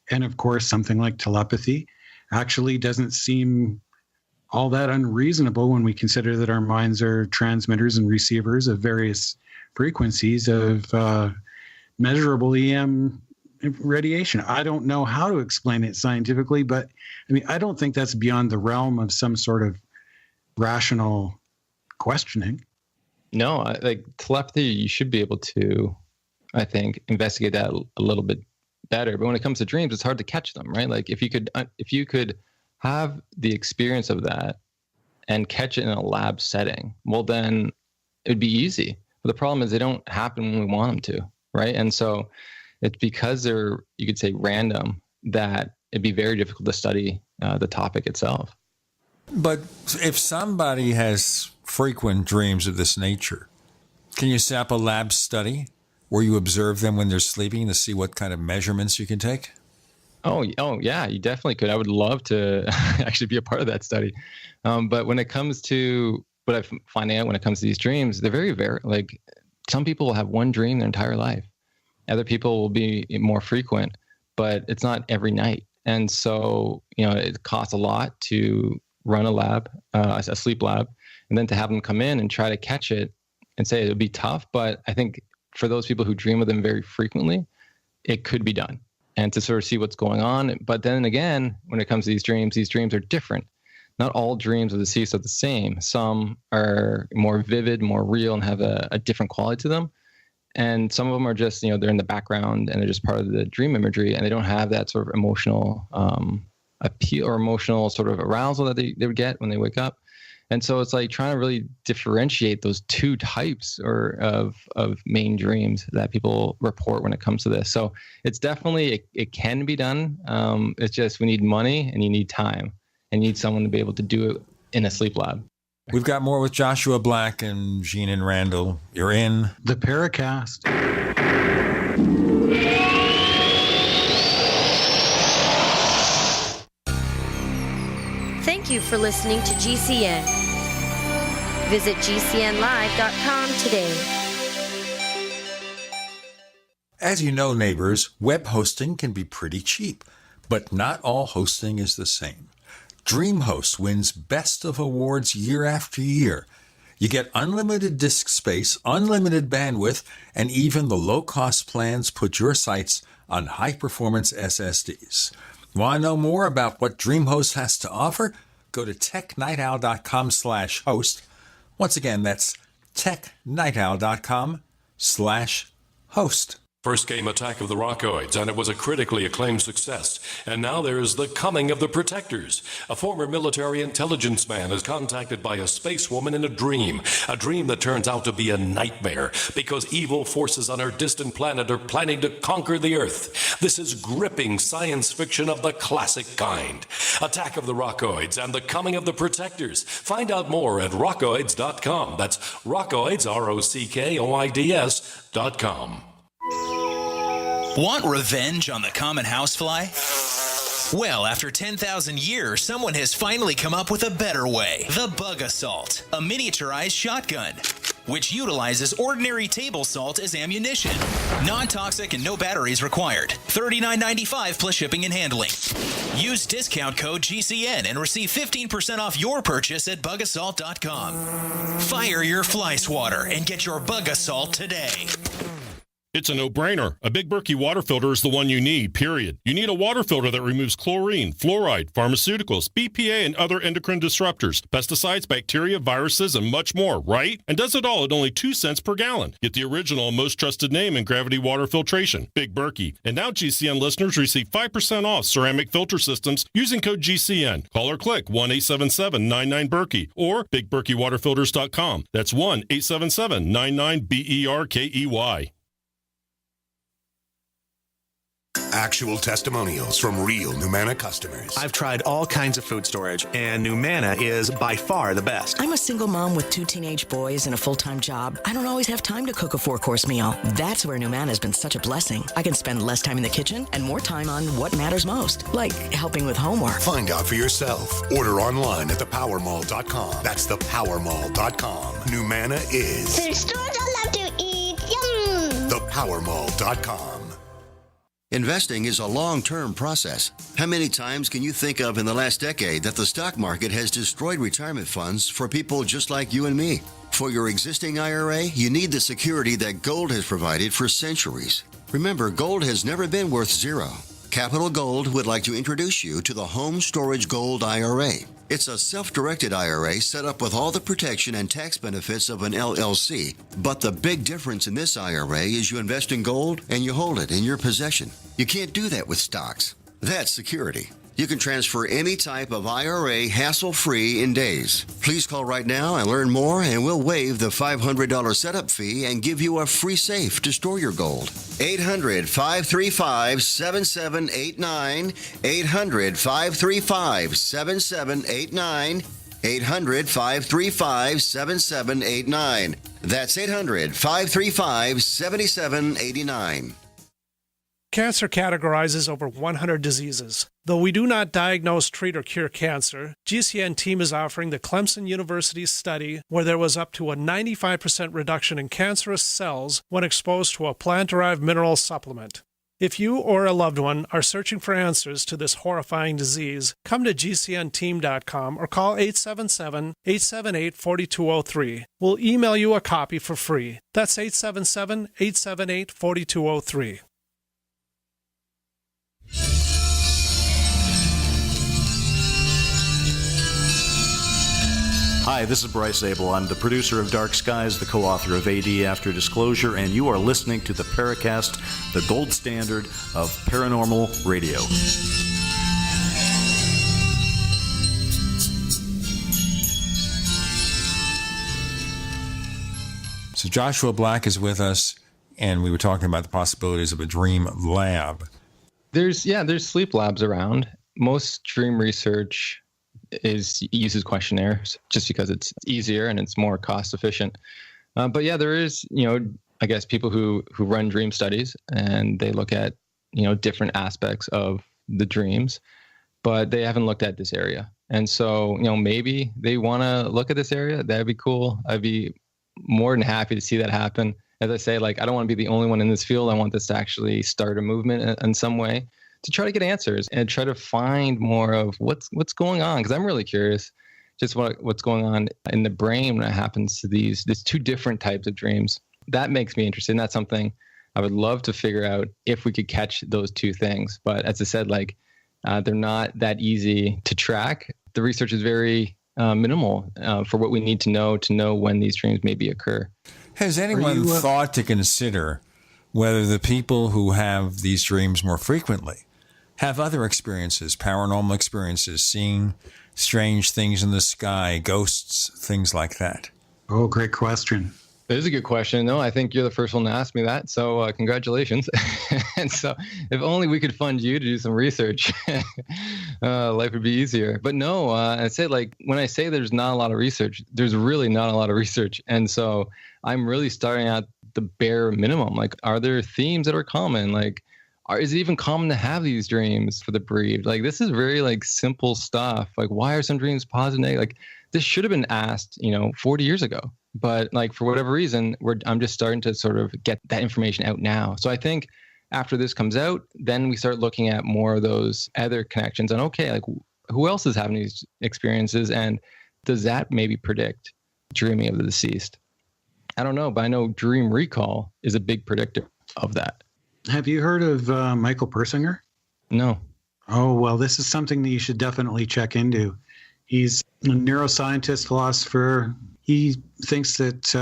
And of course, something like telepathy actually doesn't seem all that unreasonable when we consider that our minds are transmitters and receivers of various frequencies of measurable EM radiation. I don't know how to explain it scientifically, but I don't think that's beyond the realm of some sort of rational questioning. No, telepathy, you should be able to, I think, investigate that a little bit better. But when it comes to dreams, it's hard to catch them, right? If you could have the experience of that and catch it in a lab setting, well, then it'd be easy. But the problem is they don't happen when we want them to, right? And so it's because they're, you could say, random, that it'd be very difficult to study the topic itself. But if somebody has frequent dreams of this nature, can you set up a lab study where you observe them when they're sleeping to see what kind of measurements you can take? Oh yeah, you definitely could. I would love to actually be a part of that study. But when it comes to what I find out when it comes to these dreams, they're very, very, some people will have one dream their entire life. Other people will be more frequent, but it's not every night. And so, it costs a lot to run a lab, a sleep lab, and then to have them come in and try to catch it and say it would be tough. But I think for those people who dream of them very frequently, it could be done, and to sort of see what's going on. But then again, when it comes to these dreams are different. Not all dreams of deceased are the same. Some are more vivid, more real, and have a different quality to them. And some of them are just, they're in the background and they're just part of the dream imagery, and they don't have that sort of emotional appeal or emotional sort of arousal that they would get when they wake up. And so it's like trying to really differentiate those two types of main dreams that people report when it comes to this. So it's definitely, it can be done. It's just we need money and you need time and you need someone to be able to do it in a sleep lab. We've got more with Joshua Black and Gene and Randall. You're in the Paracast. Thank you for listening to GCN. Visit GCNlive.com today. As you know, neighbors, web hosting can be pretty cheap, but not all hosting is the same. DreamHost wins Best of Awards year after year. You get unlimited disk space, unlimited bandwidth, and even the low-cost plans put your sites on high-performance SSDs. Want to know more about what DreamHost has to offer? Go to technightowl.com/host. Once again, that's technightowl.com/host. First came Attack of the Rockoids, and it was a critically acclaimed success. And now there is The Coming of the Protectors. A former military intelligence man is contacted by a space woman in a dream that turns out to be a nightmare because evil forces on our distant planet are planning to conquer the Earth. This is gripping science fiction of the classic kind. Attack of the Rockoids and The Coming of the Protectors. Find out more at rockoids.com. That's Rockoids, ROCKOIDS.com. Want revenge on the common housefly? Well, after 10,000 years, someone has finally come up with a better way. The Bug Assault, a miniaturized shotgun, which utilizes ordinary table salt as ammunition. Non-toxic and no batteries required. $39.95 plus shipping and handling. Use discount code GCN and receive 15% off your purchase at bugassault.com. Fire your fly swatter and get your Bug Assault today. It's a no-brainer. A Big Berkey water filter is the one you need, period. You need a water filter that removes chlorine, fluoride, pharmaceuticals, BPA, and other endocrine disruptors, pesticides, bacteria, viruses, and much more, right? And does it all at only 2 cents per gallon. Get the original and most trusted name in gravity water filtration, Big Berkey. And now GCN listeners receive 5% off ceramic filter systems using code GCN. Call or click 1-877-99-BERKEY or BigBerkeyWaterFilters.com. That's 1-877-99-BERKEY. Actual testimonials from real Numanna customers. I've tried all kinds of food storage, and Numanna is by far the best. I'm a single mom with 2 teenage boys and a full-time job. I don't always have time to cook a 4-course meal. That's where Numanna has been such a blessing. I can spend less time in the kitchen and more time on what matters most, like helping with homework. Find out for yourself. Order online at thepowermall.com. That's thepowermall.com. Numanna is food stores I love to eat. Yum! Thepowermall.com. Investing is a long-term process. How many times can you think of in the last decade that the stock market has destroyed retirement funds for people just like you and me? For your existing IRA, you need the security that gold has provided for centuries. Remember, gold has never been worth zero. Capital Gold would like to introduce you to the Home Storage Gold IRA. It's a self-directed IRA set up with all the protection and tax benefits of an LLC. But the big difference in this IRA is you invest in gold and you hold it in your possession. You can't do that with stocks. That's security. You can transfer any type of IRA hassle-free in days. Please call right now and learn more, and we'll waive the $500 setup fee and give you a free safe to store your gold. 800-535-7789. 800-535-7789. 800-535-7789. That's 800-535-7789. Cancer categorizes over 100 diseases. Though we do not diagnose, treat, or cure cancer, GCN team is offering the Clemson University study where there was up to a 95% reduction in cancerous cells when exposed to a plant-derived mineral supplement. If you or a loved one are searching for answers to this horrifying disease, come to GCNteam.com or call 877-878-4203. We'll email you a copy for free. That's 877-878-4203. Hi, this is Bryce Abel. I'm the producer of Dark Skies, the co-author of AD After Disclosure, and you are listening to the Paracast, the gold standard of paranormal radio. So Joshua Black is with us, and we were talking about the possibilities of a dream lab. There's sleep labs around. Most dream research uses questionnaires just because it's easier and it's more cost efficient. But yeah, there is, I guess people who run dream studies, and they look at, different aspects of the dreams, but they haven't looked at this area. And so, maybe they want to look at this area. That'd be cool. I'd be more than happy to see that happen. As I say, I don't want to be the only one in this field. I want this to actually start a movement in some way to try to get answers and try to find more of what's going on. Because I'm really curious just what's going on in the brain when it happens to these two different types of dreams. That makes me interested. And that's something I would love to figure out if we could catch those two things. But as I said, they're not that easy to track. The research is very minimal for what we need to know when these dreams maybe occur. Has anyone thought to consider whether the people who have these dreams more frequently have other experiences, paranormal experiences, seeing strange things in the sky, ghosts, things like that? Oh, great question. It is a good question. No, I think you're the first one to ask me that. So congratulations. And so if only we could fund you to do some research, life would be easier. But no, I say when I say there's not a lot of research, there's really not a lot of research. And so I'm really starting at the bare minimum. Are there themes that are common? Is it even common to have these dreams for the bereaved? This is very simple stuff. Why are some dreams positive, negative? This should have been asked, 40 years ago. But for whatever reason, I'm just starting to sort of get that information out now. So I think after this comes out, then we start looking at more of those other connections and who else is having these experiences, and does that maybe predict dreaming of the deceased? I don't know, but I know dream recall is a big predictor of that. Have you heard of Michael Persinger? No. Oh, well, this is something that you should definitely check into. He's a neuroscientist, philosopher. He thinks that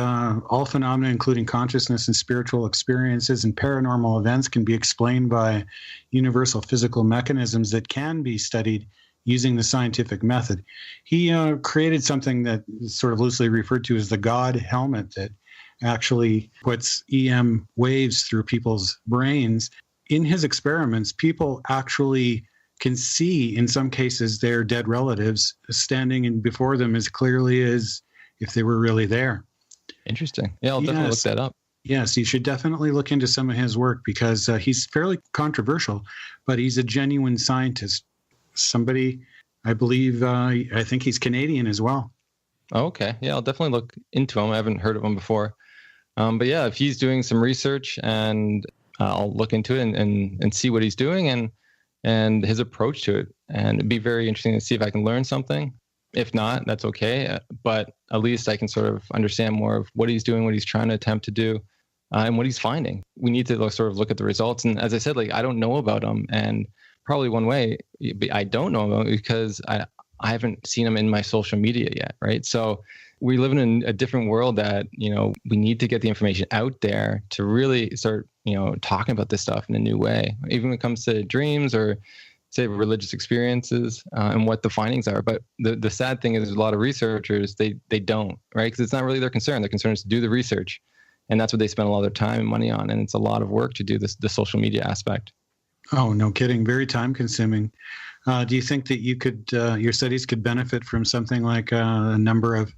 all phenomena, including consciousness and spiritual experiences and paranormal events, can be explained by universal physical mechanisms that can be studied using the scientific method. He created something that is sort of loosely referred to as the God helmet that actually puts EM waves through people's brains. In his experiments, people actually can see, in some cases, their dead relatives standing in before them as clearly as if they were really there. Interesting. Yeah, I'll definitely look that up. Yes, you should definitely look into some of his work because he's fairly controversial, but he's a genuine scientist. Somebody, I believe, I think he's Canadian as well. Oh, okay. Yeah, I'll definitely look into him. I haven't heard of him before. But yeah, if he's doing some research, and I'll look into it and see what he's doing and his approach to it. And it'd be very interesting to see if I can learn something. If not, that's okay. But at least I can sort of understand more of what he's doing, what he's trying to attempt to do, and what he's finding. We need to sort of look at the results. And as I said, I don't know about him. And probably one way I don't know about him because I haven't seen him in my social media yet, right? So we live in a different world that, we need to get the information out there to really start, talking about this stuff in a new way, even when it comes to dreams or say religious experiences and what the findings are. But the sad thing is there's a lot of researchers, they don't, right? Because it's not really their concern. Their concern is to do the research. And that's what they spend a lot of their time and money on. And it's a lot of work to do the social media aspect. Oh, no kidding. Very time consuming. Do you think that you could, your studies could benefit from something like a number of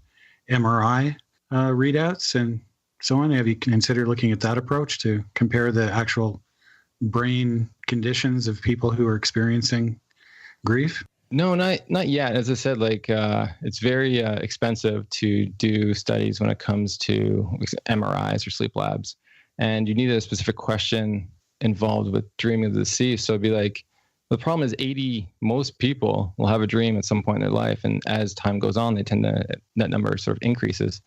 MRI readouts and so on? Have you considered looking at that approach to compare the actual brain conditions of people who are experiencing grief? No, not yet. As I said, it's very expensive to do studies when it comes to MRIs or sleep labs. And you need a specific question involved with dreaming of the deceased. So it'd be like, the problem is most people will have a dream at some point in their life. And as time goes on, that number sort of increases.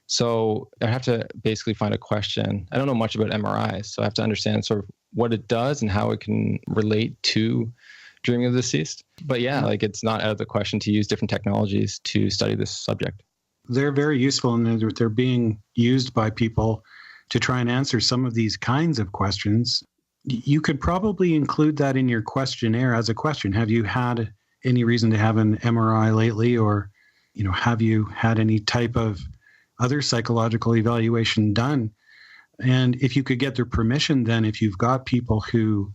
So I have to basically find a question. I don't know much about MRIs, so I have to understand sort of what it does and how it can relate to dreaming of the deceased. But yeah, like it's not out of the question to use different technologies to study this subject. They're very useful, and they're being used by people to try and answer some of these kinds of questions. You could probably include that in your questionnaire as a question. Have you had any reason to have an MRI lately? Or, have you had any type of other psychological evaluation done? And if you could get their permission, then if you've got people who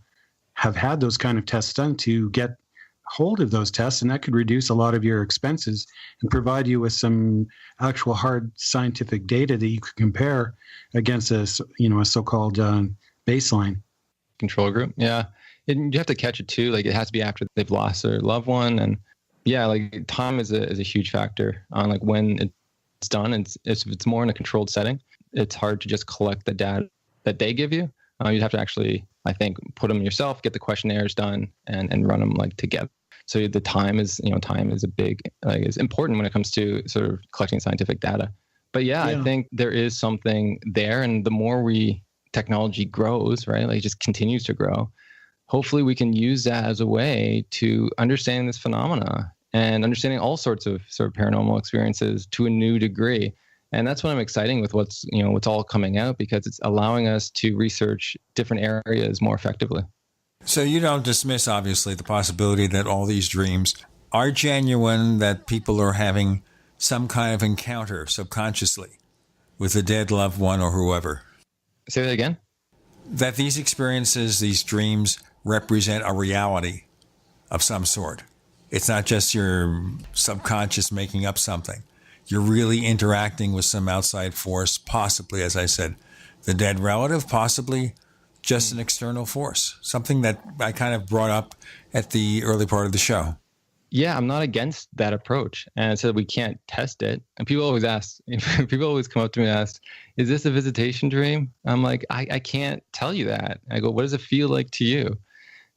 have had those kind of tests done, to get hold of those tests, and that could reduce a lot of your expenses and provide you with some actual hard scientific data that you could compare against a so-called baseline. Control group. Yeah. And you have to catch it too. Like it has to be after they've lost their loved one. And yeah, like time is a huge factor on like when it's done. And if it's more in a controlled setting, it's hard to just collect the data that they give you. You'd have to actually, I think, put them yourself, get the questionnaires done, and run them like together. So the time is a big, is important when it comes to sort of collecting scientific data. But yeah, I think there is something there, and the more technology grows, right, like it just continues to grow. Hopefully, we can use that as a way to understand this phenomena and understanding all sorts of sort of paranormal experiences to a new degree. And that's what I'm excited with what's all coming out, because it's allowing us to research different areas more effectively. So you don't dismiss, obviously, the possibility that all these dreams are genuine, that people are having some kind of encounter subconsciously with a dead loved one or whoever. Say that again? That these experiences, these dreams, represent a reality of some sort. It's not just your subconscious making up something. You're really interacting with some outside force, possibly, as I said, the dead relative, possibly just an external force, something that I kind of brought up at the early part of the show. Yeah, I'm not against that approach. And I said we can't test it. And people always come up to me and ask, is this a visitation dream? I'm like, I can't tell you that. I go, what does it feel like to you?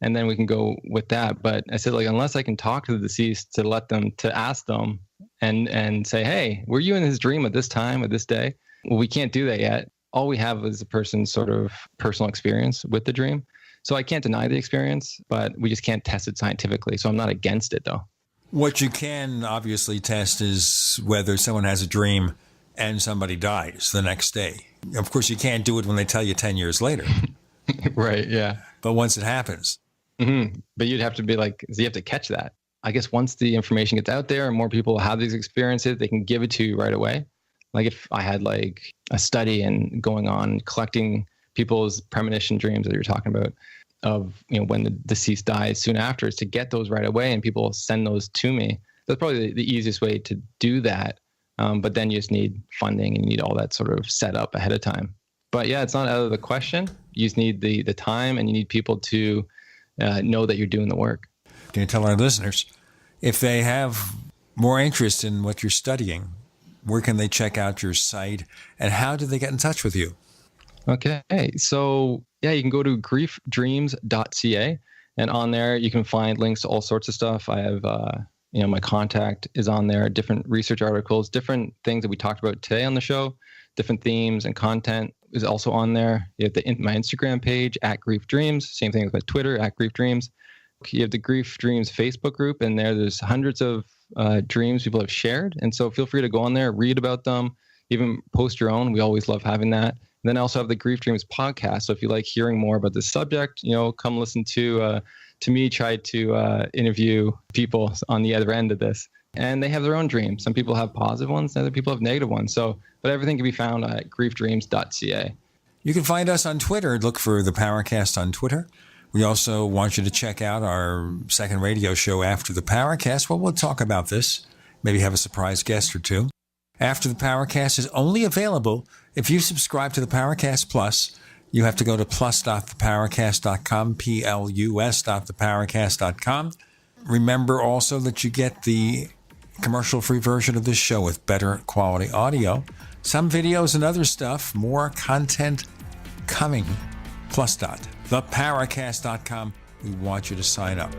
And then we can go with that. But I said, like, unless I can talk to the deceased to ask them and say, hey, were you in his dream at this time, at this day? Well, we can't do that yet. All we have is a person's sort of personal experience with the dream. So I can't deny the experience, but we just can't test it scientifically. So I'm not against it, though. What you can obviously test is whether someone has a dream and somebody dies the next day. Of course, you can't do it when they tell you 10 years later. Right, yeah. But once it happens. Mm-hmm. But you'd have to be like, so you have to catch that. I guess once the information gets out there and more people have these experiences, they can give it to you right away. Like if I had like a study and going on collecting people's premonition dreams that you're talking about of, when the deceased dies soon after, is to get those right away and people send those to me. That's probably the easiest way to do that. But then you just need funding and you need all that sort of set up ahead of time. But yeah, it's not out of the question. You just need the time and you need people to know that you're doing the work. Can you tell our listeners, if they have more interest in what you're studying, where can they check out your site and how do they get in touch with you? Okay. So yeah, you can go to griefdreams.ca and on there you can find links to all sorts of stuff. I have, my contact is on there, different research articles, different things that we talked about today on the show, different themes and content is also on there. You have my Instagram page @GriefDreams, same thing with my Twitter @GriefDreams. You have the Grief Dreams Facebook group, and there's hundreds of dreams people have shared. And so feel free to go on there, read about them, even post your own. We always love having that. And then I also have the Grief Dreams podcast. So if you like hearing more about this subject, come listen to me try to interview people on the other end of this. And they have their own dreams. Some people have positive ones, other people have negative ones. But everything can be found at griefdreams.ca. You can find us on Twitter. Look for the Paracast on Twitter. We also want you to check out our second radio show after the Paracast. Well, we'll talk about this. Maybe have a surprise guest or two. After the Paracast is only available if you subscribe to the Paracast Plus. You have to go to plus.theparacast.com, plus.theparacast.com. Remember also that you get the commercial-free version of this show with better quality audio, some videos and other stuff, more content coming. Plus.theparacast.com. theparacast.com. We want you to sign up.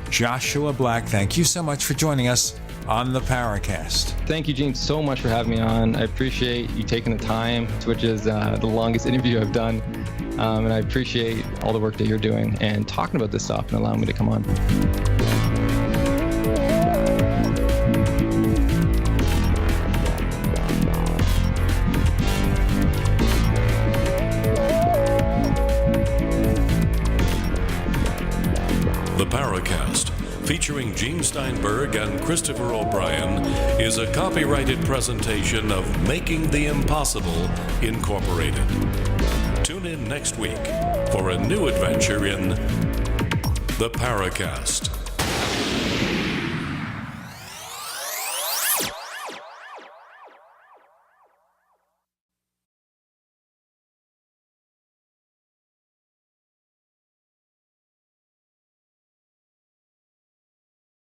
Joshua Black, thank you so much for joining us on the Paracast. Thank you, Gene, so much for having me on. I appreciate you taking the time, which is the longest interview I've done. And I appreciate all the work that you're doing and talking about this stuff and allowing me to come on. The Paracast, featuring Gene Steinberg and Christopher O'Brien, is a copyrighted presentation of Making the Impossible Incorporated. Tune in next week for a new adventure in The Paracast.